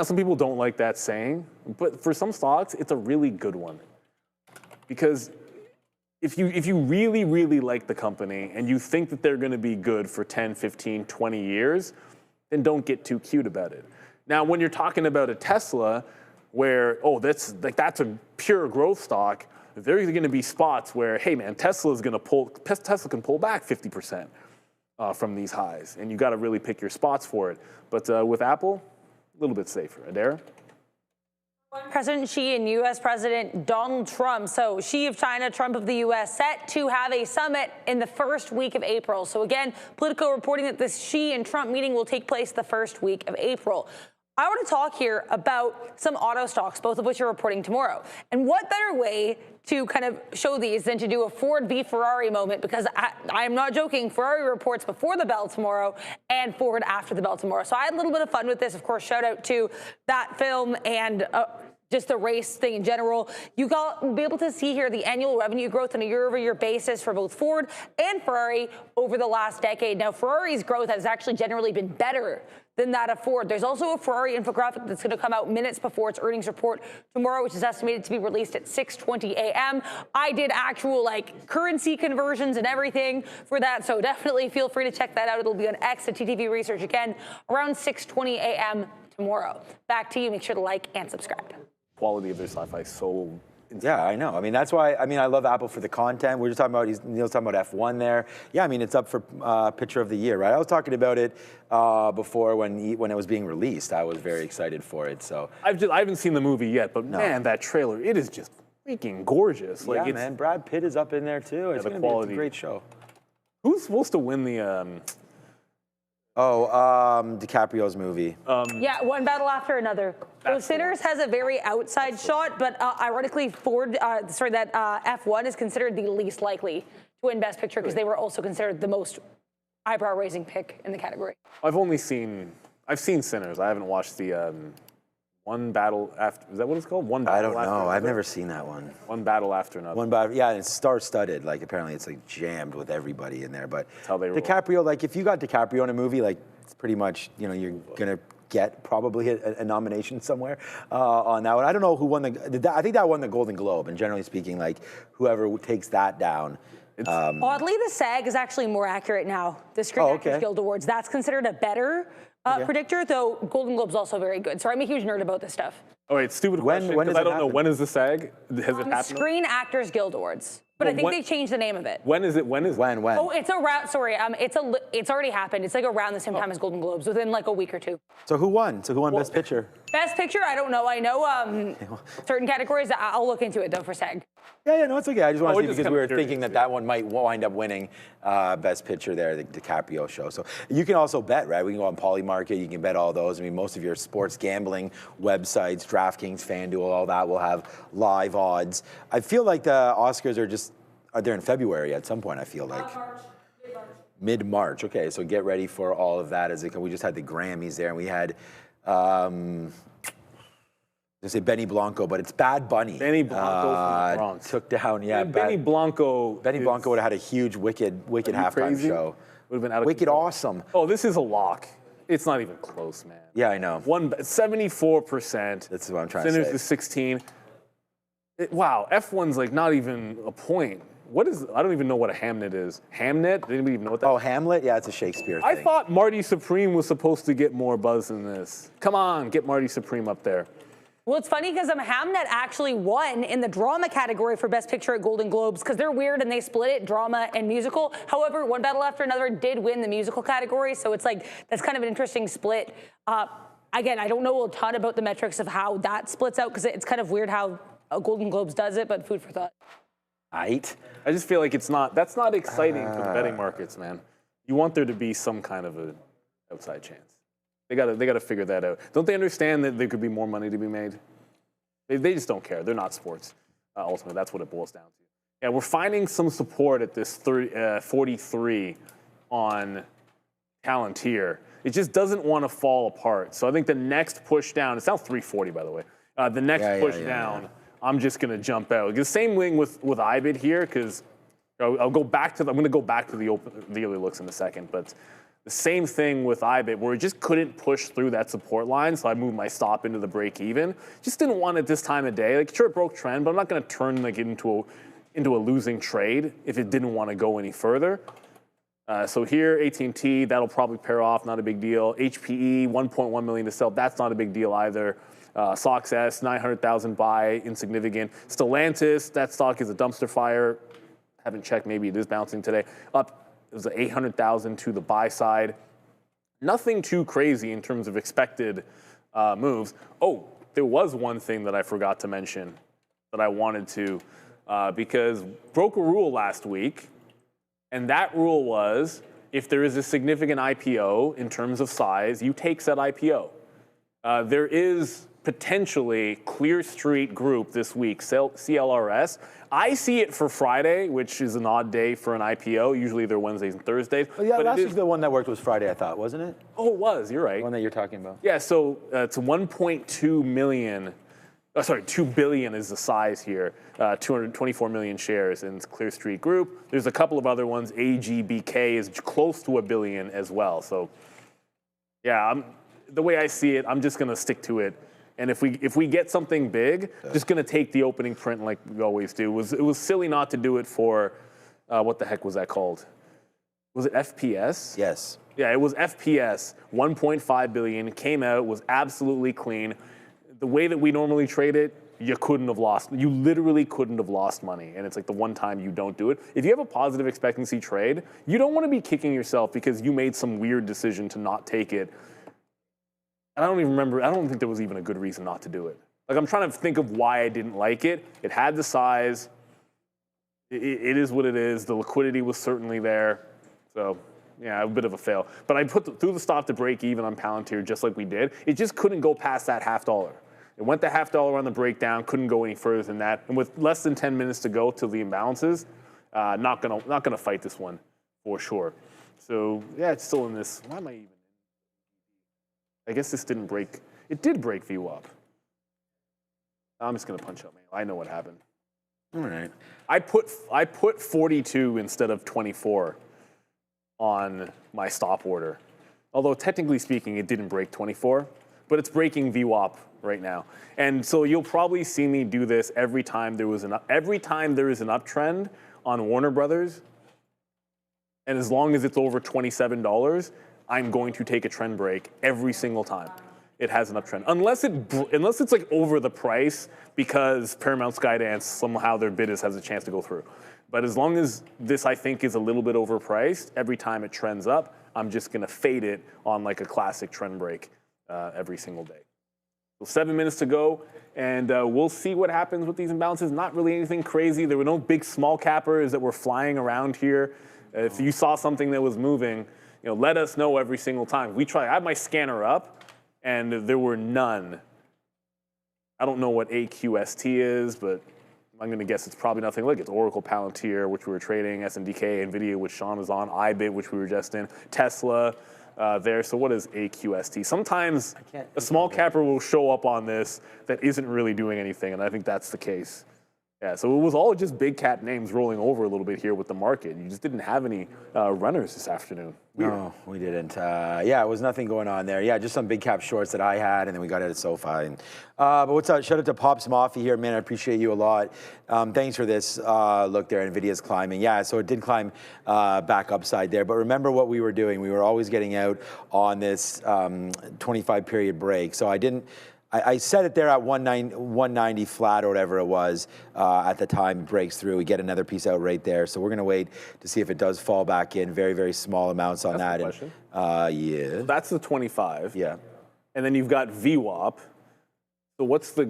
some people don't like that saying, but for some stocks, it's a really good one. Because if you really, really like the company and you think that they're going to be good for 10, 15, 20 years, then don't get too cute about it. Now, when you're talking about a Tesla, where, that's a pure growth stock, there are going to be spots where, hey man, Tesla can pull back 50% from these highs, and you got to really pick your spots for it. But with Apple, a little bit safer. Adara? President Xi and U.S. President Donald Trump. So Xi of China, Trump of the U.S. set to have a summit in the first week of April. So again, Politico reporting that this Xi and Trump meeting will take place the first week of April. I want to talk here about some auto stocks, both of which are reporting tomorrow. And what better way to kind of show these than to do a Ford v. Ferrari moment, because I am not joking, Ferrari reports before the bell tomorrow and Ford after the bell tomorrow. So I had a little bit of fun with this. Of course, shout out to that film and just the race thing in general. Will be able to see here the annual revenue growth on a year-over-year basis for both Ford and Ferrari over the last decade. Now, Ferrari's growth has actually generally been better than that of Ford. There's also a Ferrari infographic that's going to come out minutes before its earnings report tomorrow, which is estimated to be released at 6:20 a.m. I did actual currency conversions and everything for that, so definitely feel free to check that out. It'll be on X at TTV Research again around 6:20 a.m. tomorrow. Back to you. Make sure to like and subscribe. Quality of their sci-fi is so insane. Yeah, I know. I mean, that's why, I love Apple for the content. We're just talking about, Neil's talking about F1 there. Yeah, I mean, it's up for Picture of the Year, right? I was talking about it before when it was being released. I was very excited for it, so. I haven't seen the movie yet, but man, that trailer, it is just freaking gorgeous. Yeah, man, Brad Pitt is up in there too. It's going to be a great show. Who's supposed to win the... DiCaprio's movie. Yeah, one battle after another. So Sinners has a very outside shot, but ironically, F1 is considered the least likely to win Best Picture because they were also considered the most eyebrow-raising pick in the category. I've seen Sinners. I haven't watched the One Battle After. Is that what it's called? One Battle After. I don't know. I've never seen that one. One Battle After Another. Yeah, and it's star-studded. Apparently it's jammed with everybody in there. But that's how they roll. DiCaprio, if you got DiCaprio in a movie, it's pretty much, you're gonna get probably a nomination somewhere on that one. I don't know who won I think that won the Golden Globe. And generally speaking, whoever takes that down. Oddly, the SAG is actually more accurate now. The Screen Actors Guild Awards. That's considered a better predictor, though Golden Globe's also very good. So I'm a huge nerd about this stuff. Oh, wait, stupid question, because I don't know. When is the SAG? Has it happened? Screen Actors Guild Awards. But I think they changed the name of it. When is it? When? Oh, it's around, it's already happened. It's around the same time as Golden Globes, within a week or two. So who won? Best Picture? Best Picture, I don't know. I know certain categories. I'll look into it, though, for SAG. Yeah, no, it's okay. I just want to see because we were thinking that one might wind up winning Best Picture there, the DiCaprio show. So you can also bet, right? We can go on Polymarket. You can bet all those. I mean, most of your sports gambling websites, DraftKings, FanDuel, all that will have live odds. I feel like the Oscars are there in February at some point, I feel like. Mid-March. Okay, so get ready for all of that. We just had the Grammys there, and we had... I say Benny Blanco, but it's Bad Bunny. Benny Blanco from the Bronx. Took down, Benny Blanco would have had a huge wicked halftime show. Would have been out of wicked control. Awesome. Oh, this is a lock. It's not even close, man. Yeah, I know. 74%. That's what I'm trying to say. Sinners is 16. Wow, F1's not even a point. What is? I don't even know what a Hamnet is. Hamnet? Did anybody even know what that is? Oh, Hamlet? Yeah, it's a Shakespeare thing. I thought Marty Supreme was supposed to get more buzz than this. Come on, get Marty Supreme up there. Well, it's funny because Hamnet actually won in the drama category for Best Picture at Golden Globes because they're weird and they split it, drama and musical. However, One Battle After Another did win the musical category, so it's that's kind of an interesting split. Again, I don't know a ton about the metrics of how that splits out because it's kind of weird how Golden Globes does it, but food for thought. Right. I just feel like that's not exciting for the betting markets, man. You want there to be some kind of an outside chance. They gotta figure that out. Don't they understand that there could be more money to be made? They just don't care. They're not sports. Ultimately, that's what it boils down to. Yeah, we're finding some support at this 43 on Palantir. It just doesn't want to fall apart. So I think the next push down, it's now 340 by the way. The next push down, I'm just gonna jump out. The same thing with IBIT here, because I'll go back to I'm going to go back to the early looks in a second, but the same thing with IBIT, where it just couldn't push through that support line, so I moved my stop into the break even. Just didn't want it this time of day. Like, sure, it broke trend, but I'm not going to turn like into a losing trade if it didn't want to go any further. So here, AT&T, that'll probably pair off, not a big deal. HPE, 1.1 million to sell, that's not a big deal either. SOXS, 900,000 buy, insignificant. Stellantis, that stock is a dumpster fire. Haven't checked, maybe it is bouncing today. Up, it was 800,000 to the buy side. Nothing too crazy in terms of expected moves. Oh, there was one thing that I forgot to mention that I wanted to, because broke a rule last week, and that rule was if there is a significant IPO in terms of size, you take said IPO. There is potentially Clear Street Group this week, CLRS. I see it for Friday, which is an odd day for an IPO. Usually they're Wednesdays and Thursdays. Oh, yeah, last week the one that worked was Friday, I thought, wasn't it? Oh, it was. You're right. The one that you're talking about. Yeah, so it's 1.2 million. Sorry, 2 billion is the size here. 224 million shares in Clear Street Group. There's a couple of other ones. AGBK is close to $1 billion as well. So, yeah, the way I see it, I'm just going to stick to it. And if we get something big, just going to take the opening print like we always do. It was silly not to do it for, what the heck was that called? Was it FPS? Yes. Yeah, it was FPS. 1.5 billion, came out, was absolutely clean. The way that we normally trade it, you literally couldn't have lost money. And it's like the one time you don't do it. If you have a positive expectancy trade, you don't want to be kicking yourself because you made some weird decision to not take it. And I don't even remember, I don't think there was even a good reason not to do it. Like, I'm trying to think of why I didn't like it. It had the size. It is what it is. The liquidity was certainly there. So, yeah, a bit of a fail. But I threw the stop to break even on Palantir just like we did. It just couldn't go past that $0.50. It went the $0.50 on the breakdown, couldn't go any further than that. And with less than 10 minutes to go till the imbalances, not gonna fight this one for sure. So, yeah, it's still in this. Why am I even? I guess this didn't break. It did break VWAP. I'm just going to punch out manual. I know what happened. All right. I put 42 instead of 24 on my stop order. Although technically speaking, it didn't break 24, but it's breaking VWAP right now. And so you'll probably see me do this every time there is an uptrend on Warner Brothers. And as long as it's over $27, I'm going to take a trend break every single time it has an uptrend. Unless it's like over the price because Paramount Skydance, somehow their bid has a chance to go through. But as long as this, I think, is a little bit overpriced, every time it trends up, I'm just going to fade it on like a classic trend break every single day. So 7 minutes to go, and we'll see what happens with these imbalances. Not really anything crazy. There were no big small cappers that were flying around here. If you saw something that was moving, let us know every single time. I have my scanner up, and there were none. I don't know what AQST is, but I'm going to guess it's probably nothing. Look, it's Oracle, Palantir, which we were trading, SNDK, Nvidia, which Sean was on, IBIT, which we were just in, Tesla there. So what is AQST? Sometimes a small capper will show up on this that isn't really doing anything, and I think that's the case. Yeah, so it was all just big cap names rolling over a little bit here with the market. You just didn't have any runners this afternoon. Weird. No, we didn't. Yeah, it was nothing going on there. Yeah, just some big cap shorts that I had, and then we got it at SoFi. And, but what's up? Shout out to Pops Mafia here, man. I appreciate you a lot. Thanks for this. Look there, Nvidia's climbing. Yeah, so it did climb back upside there. But remember what we were doing. We were always getting out on this 25 period break. So I set it there at 190 flat or whatever it was at the time it breaks through. We get another piece out right there. So we're going to wait to see if it does fall back in. Very, very small amounts on that. That's the question. Yeah. That's the 25. Yeah. And then you've got VWAP. So what's the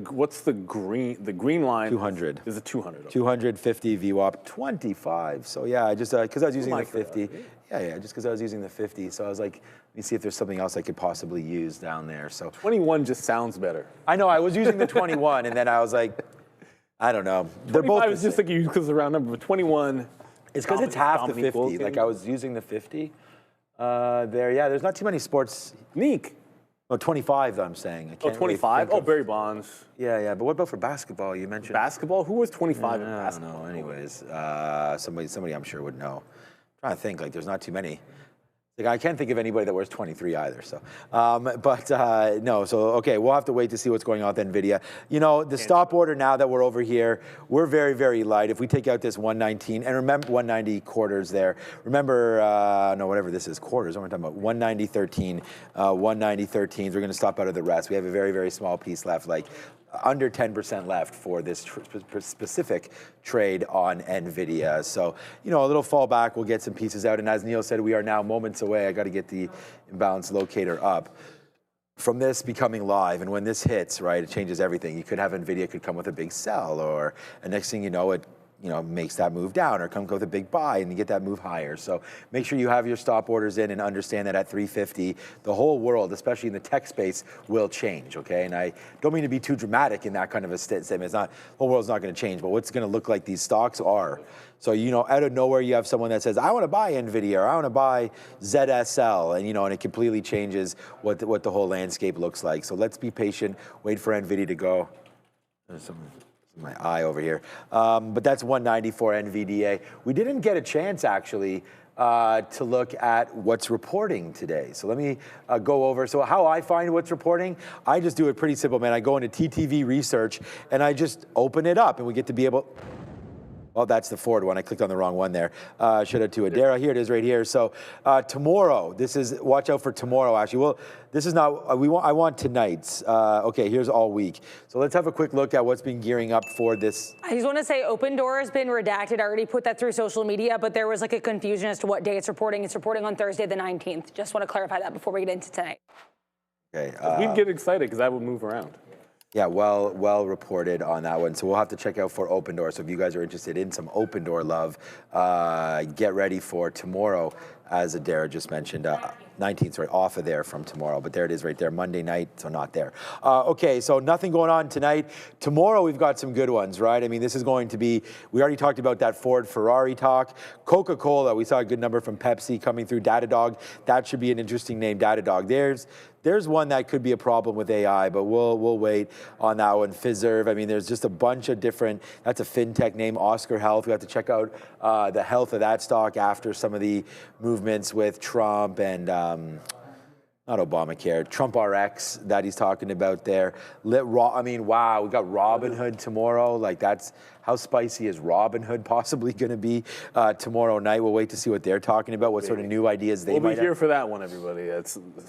green line? 200. Is it 200? 250 VWAP 25. So yeah, I just because I was using the 50. Yeah, just because I was using the 50. So I was like, let me see if there's something else I could possibly use down there. So 21 just sounds better. I know I was using the 21, and then I was like, I don't know. They're both. I was just like you because it's a round number, but 21. It's because it's half the 50. Like I was using the 50. There, yeah. There's not too many sports. Neek. No, 25, I'm saying. I can't 25? really Oh, Barry Bonds. Yeah. But what about for basketball? You mentioned Basketball? Who was 25 in I don't basketball? know. Anyways, somebody I'm sure would know. I'm trying to think. Like, there's not too many. Like, I can't think of anybody that wears 23 either. So, no. So, okay, we'll have to wait to see what's going on with Nvidia. You know, the stop order now that we're over here, we're very, very light. If we take out this 119 and remember 190 quarters there. Remember, no, whatever this is, quarters. What am I talking about? 190.13, 190.13. We're going to stop out of the rest. We have a very, very small piece left, like under 10% left for this specific trade on Nvidia. So, you know, a little fallback, we'll get some pieces out. And as Neil said, we are now moments away. I got to get the imbalance locator up from this becoming live. And when this hits, right, it changes everything. You could have Nvidia could come with a big sell, or the next thing you know, it makes that move down, or come with a big buy and you get that move higher. So make sure you have your stop orders in and understand that at 350, the whole world, especially in the tech space, will change, okay? And I don't mean to be too dramatic in that kind of a statement. It's not, the whole world's not gonna change, but what's gonna look like these stocks are. So, out of nowhere, you have someone that says, I wanna buy Nvidia, or I wanna buy ZSL, and it completely changes what the whole landscape looks like. So let's be patient, wait for Nvidia to go. There's my eye over here. But that's 190 for NVDA. We didn't get a chance, actually, to look at what's reporting today. So let me go over. So how I find what's reporting, I just do it pretty simple, man. I go into TTV research, and I just open it up, and we get to be able... Oh, that's the Ford one. I clicked on the wrong one there. Should have to Adara. Here it is right here. So tomorrow, watch out for tomorrow, actually. Well, this is not, I want tonight's. Okay, here's all week. So let's have a quick look at what's been gearing up for this. I just want to say Open Door has been redacted. I already put that through social media, but there was like a confusion as to what day it's reporting. It's reporting on Thursday the 19th. Just want to clarify that before we get into tonight. Okay. We'd get excited because that would move around. Yeah, well reported on that one. So we'll have to check out for Open Door. So if you guys are interested in some Open Door love, get ready for tomorrow, as Adara just mentioned. 19th, right, off of there from tomorrow. But there it is right there, Monday night, so not there. Okay, so nothing going on tonight. Tomorrow we've got some good ones, right? I mean, this is going to be, we already talked about that Ford Ferrari talk. Coca-Cola, we saw a good number from Pepsi coming through. Datadog, that should be an interesting name, Datadog. There's one that could be a problem with AI, but we'll wait on that one. Fiserv, I mean, there's just a bunch of different, that's a fintech name. Oscar Health, we have to check out the health of that stock after some of the movements with Trump and not Obamacare, Trump RX that he's talking about there. I mean, wow, we got Robinhood tomorrow. Like, that's, how spicy is Robinhood possibly going to be tomorrow night? We'll wait to see what they're talking about, what sort of new ideas they might have. We'll be here for that one, everybody.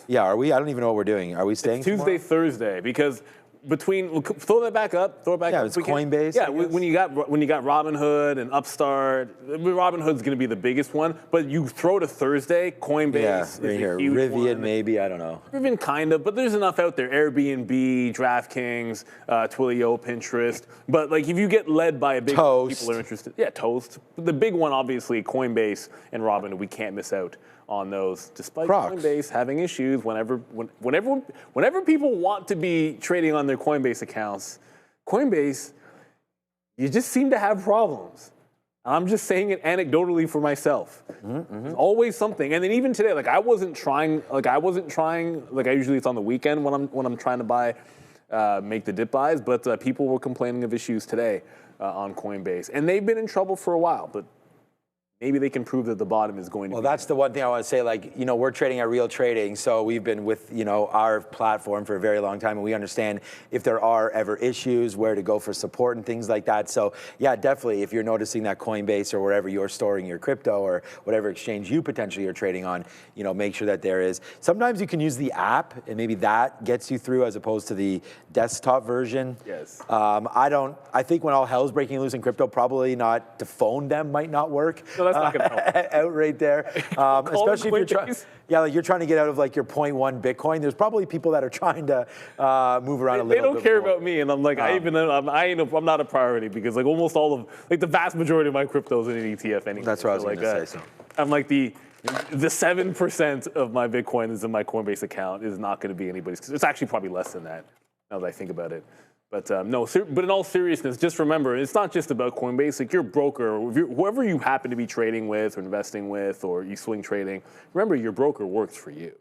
Yeah, are we? I don't even know what we're doing. Are we staying Tuesday, tomorrow? Thursday, because throw that back up. Yeah, it's Coinbase. Yeah, when you got Robinhood and Upstart, Robinhood's going to be the biggest one. But you throw to Thursday, Coinbase. Yeah, right here. Huge Rivian, one. Maybe, I don't know. Rivian, kind of, but there's enough out there. Airbnb, DraftKings, Twilio, Pinterest. But like, if you get led by a big Toast. people are interested. Yeah, Toast. The big one, obviously, Coinbase and Robinhood. We can't miss out on those, despite Crocs. Coinbase having issues. Whenever people want to be trading on their Coinbase accounts, Coinbase, you just seem to have problems. I'm just saying it anecdotally for myself. There's always something. And then even today, like I wasn't trying, like I usually it's on the weekend when I'm trying to buy, make the dip buys, but people were complaining of issues today on Coinbase. And they've been in trouble for a while, but maybe they can prove that the bottom is going to be. Well, that's the one thing I want to say. Like, we're trading at Real Trading, so we've been with, our platform for a very long time, and we understand if there are ever issues, where to go for support and things like that. So, yeah, definitely, if you're noticing that Coinbase or wherever you're storing your crypto or whatever exchange you potentially are trading on, make sure that there is. Sometimes you can use the app, and maybe that gets you through as opposed to the desktop version. Yes. I think when all hell's breaking loose in crypto, probably not, to phone them might not work. No, that's not going to help. Out right there, especially if you're trying to get out of like your 0.1 Bitcoin. There's probably people that are trying to move around a little bit. They don't care more about me, and I'm like, I'm not a priority because like almost all of the vast majority of my crypto is in an ETF anyway. That's what I was going to say. So I'm like the 7% of my Bitcoin is in my Coinbase account is not going to be anybody's. Cause it's actually probably less than that now that I think about it. But but in all seriousness, just remember, it's not just about Coinbase. Like your broker, or whoever you happen to be trading with or investing with, or you swing trading, remember your broker works for you,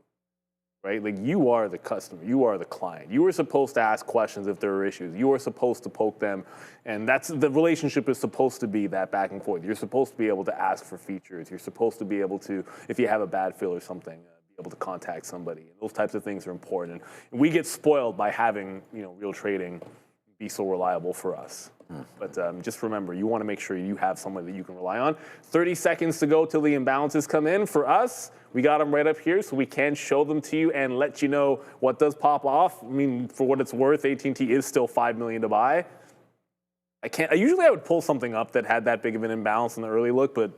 right? Like, you are the customer, you are the client. You are supposed to ask questions if there are issues. You are supposed to poke them, and that's the relationship is supposed to be that back and forth. You're supposed to be able to ask for features. You're supposed to be able to, if you have a bad feel or something, be able to contact somebody. And those types of things are important. And we get spoiled by having, real trading be so reliable for us. But just remember, you want to make sure you have someone that you can rely on. 30 seconds to go till the imbalances come in. For us, we got them right up here, so we can show them to you and let you know what does pop off. I mean, for what it's worth, AT&T is still $5 million to buy. Usually I would pull something up that had that big of an imbalance in the early look, but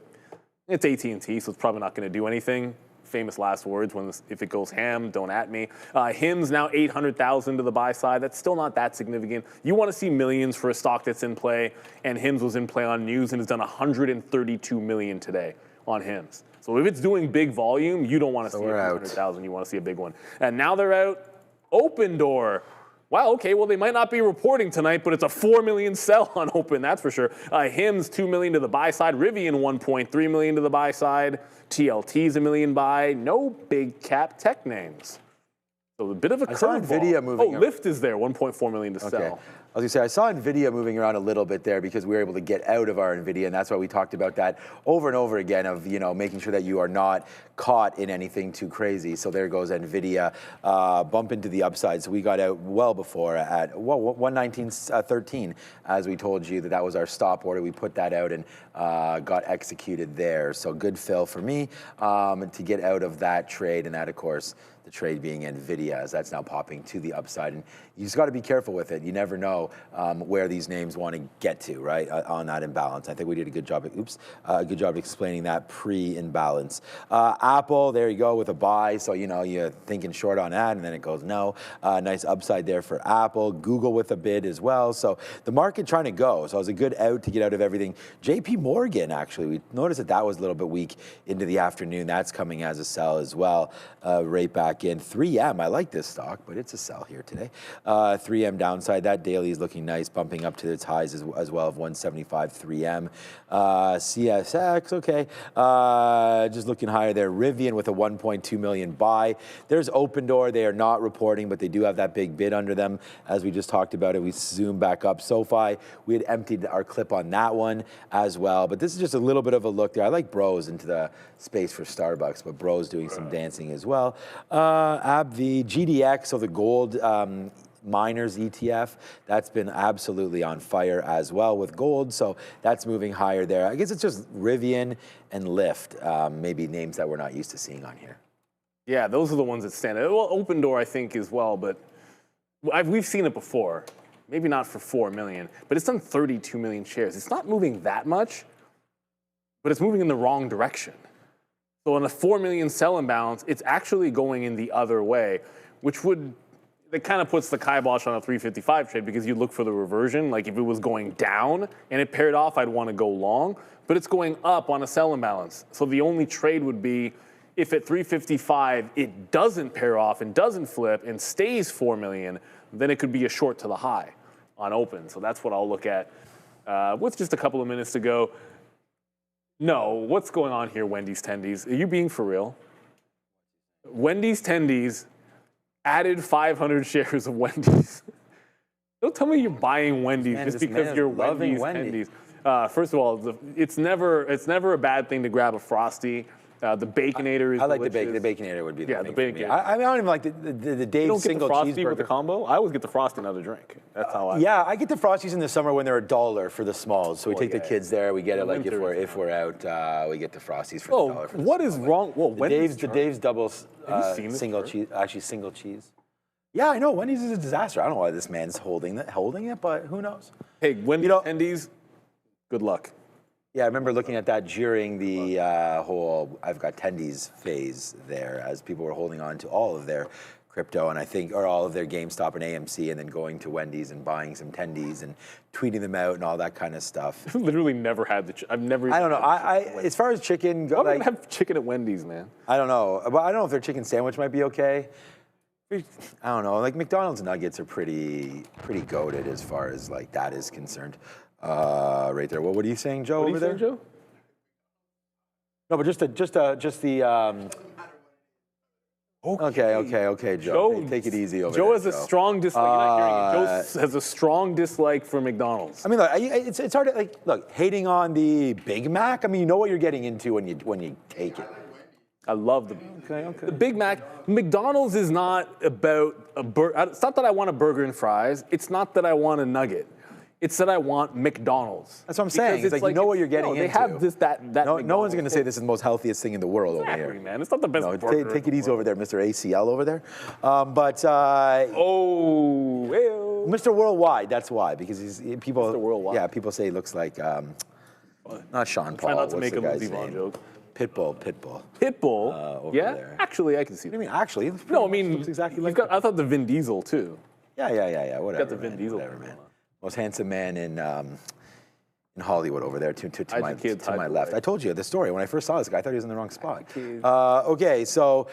it's AT&T, so it's probably not going to do anything. Famous last words, if it goes ham, don't at me. HIM's now 800,000 to the buy side. That's still not that significant. You want to see millions for a stock that's in play, and HIM's was in play on news and has done 132 million today on HIM's. So if it's doing big volume, you don't want to see 800,000. You want to see a big one. And now they're out. Open Door. Wow, okay, well, they might not be reporting tonight, but it's a 4 million sell on Open, that's for sure. HIM's 2 million to the buy side. Rivian 1.3 million to the buy side. TLT's a million buy. No big cap tech names. So a bit of a curveball. I saw Nvidia moving. Oh, Lyft is there, 1.4 million to sell. I was gonna say, I saw Nvidia moving around a little bit there because we were able to get out of our Nvidia, and that's why we talked about that over and over again of, making sure that you are not caught in anything too crazy. So there goes Nvidia, bump into the upside. So we got out well before at 119.13, as we told you that was our stop order. We put that out and got executed there. So good fill for me to get out of that trade, and that, of course, the trade being Nvidia, as that's now popping to the upside. And you just got to be careful with it. You never know where these names want to get to, right, on that imbalance. I think we did a good job of explaining that pre-imbalance. Apple, there you go with a buy. So, you're thinking short on that, and then it goes no. Nice upside there for Apple. Google with a bid as well. So the market trying to go. So it was a good out to get out of everything. JP Morgan, actually, we noticed that was a little bit weak into the afternoon. That's coming as a sell as well. Right back in. 3M, I like this stock, but it's a sell here today. 3M downside. That daily is looking nice, bumping up to its highs as well of 175. 3M. CSX, okay. Just looking higher there. Rivian with a 1.2 million buy. There's Open Door. They are not reporting, but they do have that big bid under them. As we just talked about it, we zoom back up. SoFi, we had emptied our clip on that one as well. But this is just a little bit of a look there. I like Bros into the space for Starbucks, but Bros doing some dancing as well. AbbVie, GDX, so the gold miners ETF, that's been absolutely on fire as well with gold, so that's moving higher there. I guess it's just Rivian and Lyft, maybe names that we're not used to seeing on here. Yeah, those are the ones that stand out. Well, Open Door, I think, as well, but we've seen it before. Maybe not for 4 million, but it's done 32 million shares. It's not moving that much, but it's moving in the wrong direction. So on a 4 million sell imbalance, it's actually going in the other way, which it kind of puts the kibosh on a 355 trade because you look for the reversion. Like if it was going down and it paired off, I'd want to go long, but it's going up on a sell imbalance. So the only trade would be if at 355 it doesn't pair off and doesn't flip and stays 4 million, then it could be a short to the high on open. So that's what I'll look at with just a couple of minutes to go. No, what's going on here, Wendy's Tendies? Are you being for real? Wendy's Tendies added 500 shares of Wendy's. Don't tell me you're buying Wendy's just because you're Wendy's Tendies. First of all, it's never a bad thing to grab a Frosty. The Baconator is I like delicious. the Baconator would be the thing the for me. Baconator. I don't even like the Dave's single cheeseburger. You don't get the Frosty with the cheeseburger. combo? I always get the Frosty and another drink. That's how I. Yeah, I get the Frosties in the summer when they're $1 for the smalls. So we take the kids there. We get it like if we're out, we get the Frosties for $1. For the what is wrong? Well, the Dave's double single cheese, actually single cheese. Yeah, I know. Wendy's is a disaster. I don't know why this man's holding it, but who knows? Hey, Wendy's Tendies, good luck. Yeah, I remember looking at that during the whole I've got tendies phase there as people were holding on to all of their crypto and or all of their GameStop and AMC and then going to Wendy's and buying some tendies and tweeting them out and all that kind of stuff. I've literally never had I've never. I don't know. As far as chicken, I wouldn't have chicken at Wendy's, man. I don't know. But I don't know if their chicken sandwich might be okay. I don't know. Like McDonald's nuggets are pretty goated as far as like that is concerned. Right there. Well, what are you saying, Joe? What are over you there, saying, Joe? No, but just the. Okay, Joe. Take it easy over there. Joe has a strong dislike. You're not hearing it. Joe has a strong dislike for McDonald's. I mean, look, it's hard to look hating on the Big Mac. I mean, you know what you're getting into when you take it. I love the Big Mac. McDonald's is not about a burger. It's not that I want a burger and fries. It's not that I want a nugget. It's that I want McDonald's. That's what I'm saying. It's like you know what you're getting into. They have that. No one's going to say this is the most healthiest thing in the world over here. Man. It's not the best burger. Take it easy over there, Mr. ACL over there. Mr. Worldwide. That's why, because people. Mr. Worldwide. Yeah, people say he looks like not Sean Paul. Try not to What's make the a guy's Lindsey Vonn name? joke. Pitbull. Over Yeah. there. Actually, I can see that. What do you mean? Actually, No, I mean looks exactly like. I thought the Vin Diesel too. Yeah. Whatever. Got the Vin Diesel. Whatever, man. Most handsome man in Hollywood over there to my left. I told you the story. When I first saw this guy, I thought he was in the wrong spot. Okay, so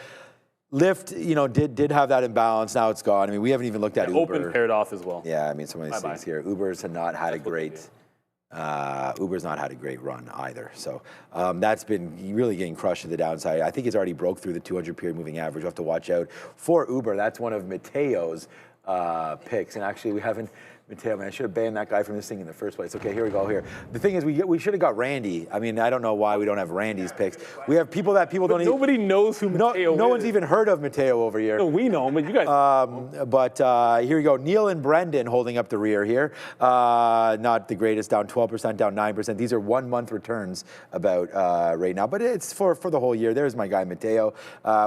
Lyft, did have that imbalance. Now it's gone. I mean, we haven't even looked at Uber. Open paired off as well. Yeah, I mean, some of these things here. Uber's had not had a great. Uber's not had a great run either. So that's been really getting crushed to the downside. I think it's already broke through the 200 period moving average. We'll have to watch out for Uber. That's one of Mateo's picks. And actually, we haven't. Mateo, man, I should have banned that guy from this thing in the first place. Okay, here we go. Here, the thing is, we should have got Randy. I mean, I don't know why we don't have Randy's picks. We have people that people don't. Nobody knows who Mateo is. No one's even heard of Mateo over here. No, we know him, but you guys. But here we go. Neil and Brendan holding up the rear here. Not the greatest. Down 12%, down 9%. These are 1 month returns about right now, but it's for the whole year. There's my guy Mateo.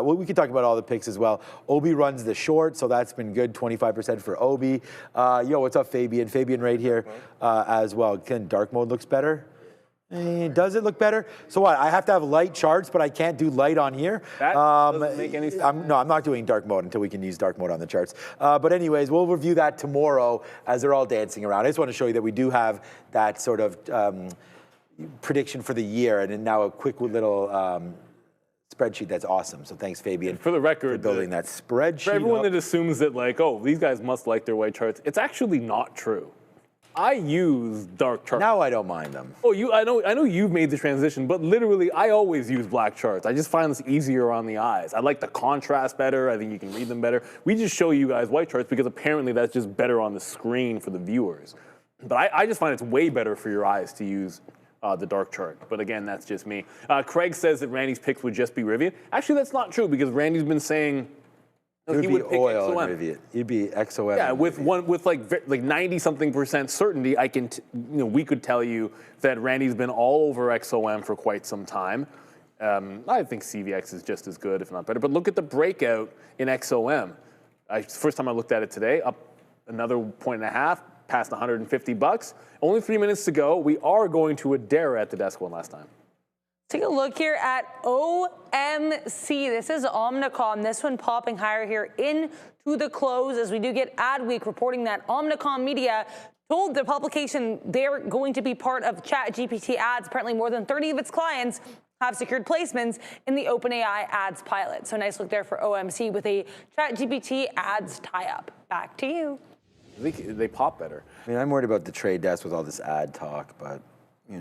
We could talk about all the picks as well. Obi runs the short, so that's been good. 25% for Obi. What's up, Fabian? Fabian right here as well. Dark mode looks better. Does it look better? So what? I have to have light charts, but I can't do light on here. That doesn't make any sense. I'm not doing dark mode until we can use dark mode on the charts. But anyways, we'll review that tomorrow as they're all dancing around. I just want to show you that we do have that sort of prediction for the year, and now a quick little spreadsheet that's awesome. So thanks, Fabian, for the record, for building that spreadsheet. For everyone that assumes that these guys must like their white charts, it's actually not true. I use dark charts. Now I don't mind them. Oh, I know you've made the transition, but literally I always use black charts. I just find this easier on the eyes. I like the contrast better. I think you can read them better. We just show you guys white charts because apparently that's just better on the screen for the viewers. But I just find it's way better for your eyes to use the dark chart. But again, that's just me. Craig says that Randy's picks would just be Rivian. Actually, that's not true because Randy's been saying he would pick oil XOM. And Rivian. You'd be XOM. Yeah, with 90-something% certainty, I can we could tell you that Randy's been all over XOM for quite some time. I think CVX is just as good, if not better. But look at the breakout in XOM. First time I looked at it today, up another 1.5. Past $150. Only 3 minutes to go. We are going to Adara at the desk one last time. Take a look here at OMC. This is Omnicom. This one popping higher here into the close as we do get Adweek reporting that Omnicom Media told the publication they're going to be part of ChatGPT ads. Apparently more than 30 of its clients have secured placements in the OpenAI ads pilot. So nice look there for OMC with a ChatGPT ads tie-up. Back to you. They pop better. I mean, I'm worried about the trade desk with all this ad talk, but Is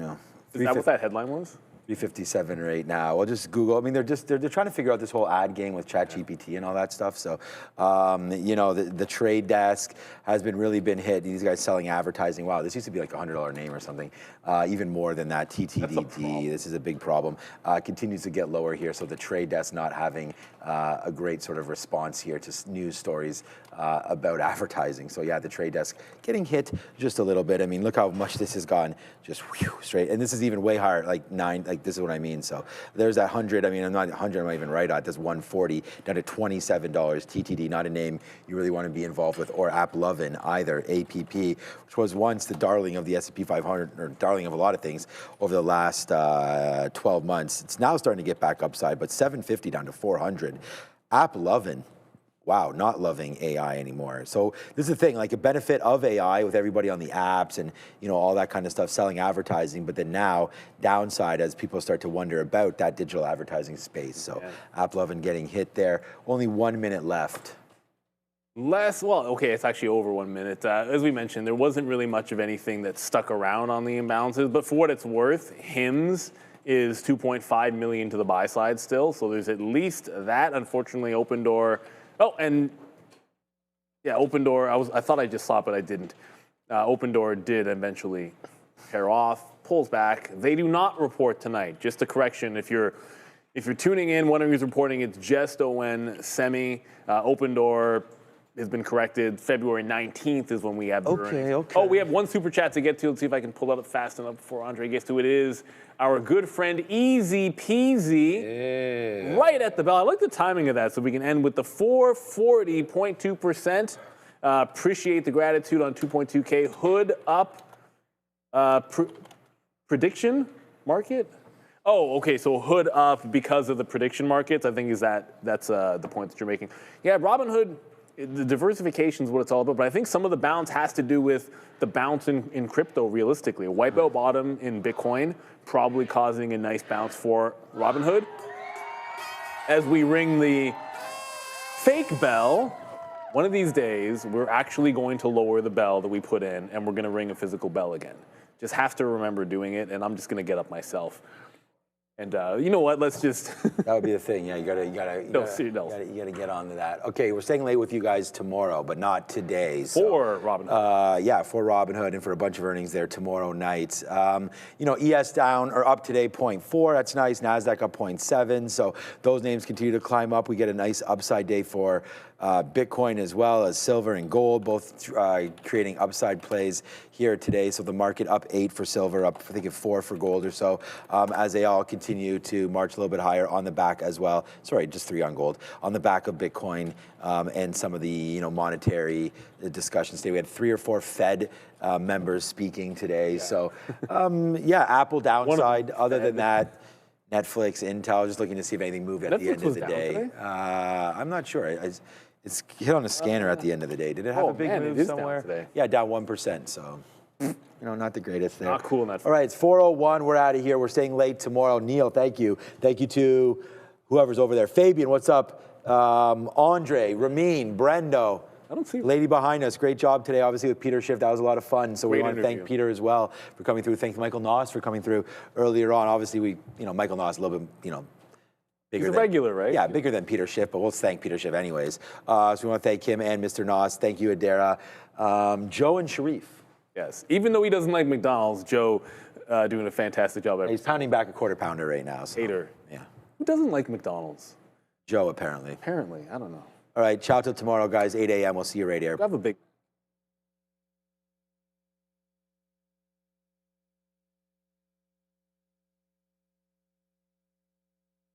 that what that headline was? 357 right now. Well, just Google. I mean, they're trying to figure out this whole ad game with ChatGPT and all that stuff. So, the trade desk has really been hit. These guys selling advertising. Wow, this used to be like a $100 name or something. Even more than that. TTDD. This is a big problem. Continues to get lower here. So the trade desk not having a great sort of response here to news stories about advertising. So yeah, the trade desk getting hit just a little bit. I mean, look how much this has gone just straight. And this is even way higher, like 9. Like this is what I mean. So there's that 100. I mean, I'm not 100. I'm not even right at this 140 down to $27. TTD, not a name you really want to be involved with, or AppLovin either. APP, which was once the darling of the S&P 500 or darling of a lot of things over the last 12 months. It's now starting to get back upside, but 750 down to 400. AppLovin. Wow, not loving AI anymore. So this is the thing, like a benefit of AI with everybody on the apps and all that kind of stuff, selling advertising, but then now downside as people start to wonder about that digital advertising space. So AppLovin getting hit there. Only 1 minute left. It's actually over 1 minute. As we mentioned, there wasn't really much of anything that stuck around on the imbalances, but for what it's worth, HIMS is 2.5 million to the buy side still. So there's at least that. Unfortunately, Open Door. Oh, and yeah, Open Door. I thought I just saw it, but I didn't. Open Door did eventually pair off, pulls back. They do not report tonight. Just a correction. If you're tuning in, wondering who's reporting, it's just ON Semi. Open Door has been corrected. February 19th is when we have the earnings. Okay. Oh, we have one super chat to get to. Let's see if I can pull that up fast enough before Andre gets to it. It is our good friend Easy Peasy, right at the bell. I like the timing of that, so we can end with the 440.2%. Appreciate the gratitude on 2.2K. Hood up. Prediction market? Oh, okay. So hood up because of the prediction markets. I think that's the point that you're making. Yeah, Robinhood. The diversification is what it's all about, but I think some of the bounce has to do with the bounce in crypto, realistically. A wipeout bottom in Bitcoin probably causing a nice bounce for Robinhood. As we ring the fake bell, one of these days, we're actually going to lower the bell that we put in, and we're going to ring a physical bell again. Just have to remember doing it, and I'm just going to get up myself. And you know what? Let's just. That would be the thing. Yeah, you gotta get on to that. Okay, we're staying late with you guys tomorrow, but not today. For Robinhood. Yeah, for Robinhood and for a bunch of earnings there tomorrow night. ES down or up today 0.4. That's nice. Nasdaq up 0.7. So those names continue to climb up. We get a nice upside day for Bitcoin as well as silver and gold, both creating upside plays here today. So the market up 8 for silver, up I think 4 for gold or so, as they all continue to march a little bit higher on the back as well. Sorry, just 3 on gold on the back of Bitcoin and some of the monetary discussions today. We had 3 or 4 Fed members speaking today. Yeah. So Apple downside. Other than that, Netflix, Intel, just looking to see if anything moved at the end of the day. I'm not sure. It's hit on a scanner at the end of the day. Did it have a big move somewhere? Down today. Yeah, down 1%. So, not the greatest there. Not cool enough. All right, it's 4:01. We're out of here. We're staying late tomorrow. Neil, thank you. Thank you to whoever's over there. Fabian, what's up? Andre, Ramin, Brendo. I don't see lady behind us. Great job today, obviously, with Peter Schiff. That was a lot of fun. So we want to thank Peter as well for coming through. Thank Michael Noss for coming through earlier on. Obviously, Michael Noss a little bit, bigger. He's a regular, right? Yeah, bigger than Peter Schiff, but we'll thank Peter Schiff anyways. So we want to thank him and Mr. Noss. Thank you, Adara. Joe and Sharif. Yes. Even though he doesn't like McDonald's, Joe doing a fantastic job. He's pounding back a quarter pounder right now. So. Hater. Yeah. Who doesn't like McDonald's? Joe, apparently. Apparently. I don't know. All right. Ciao till tomorrow, guys. 8 a.m. We'll see you right here. Have a big.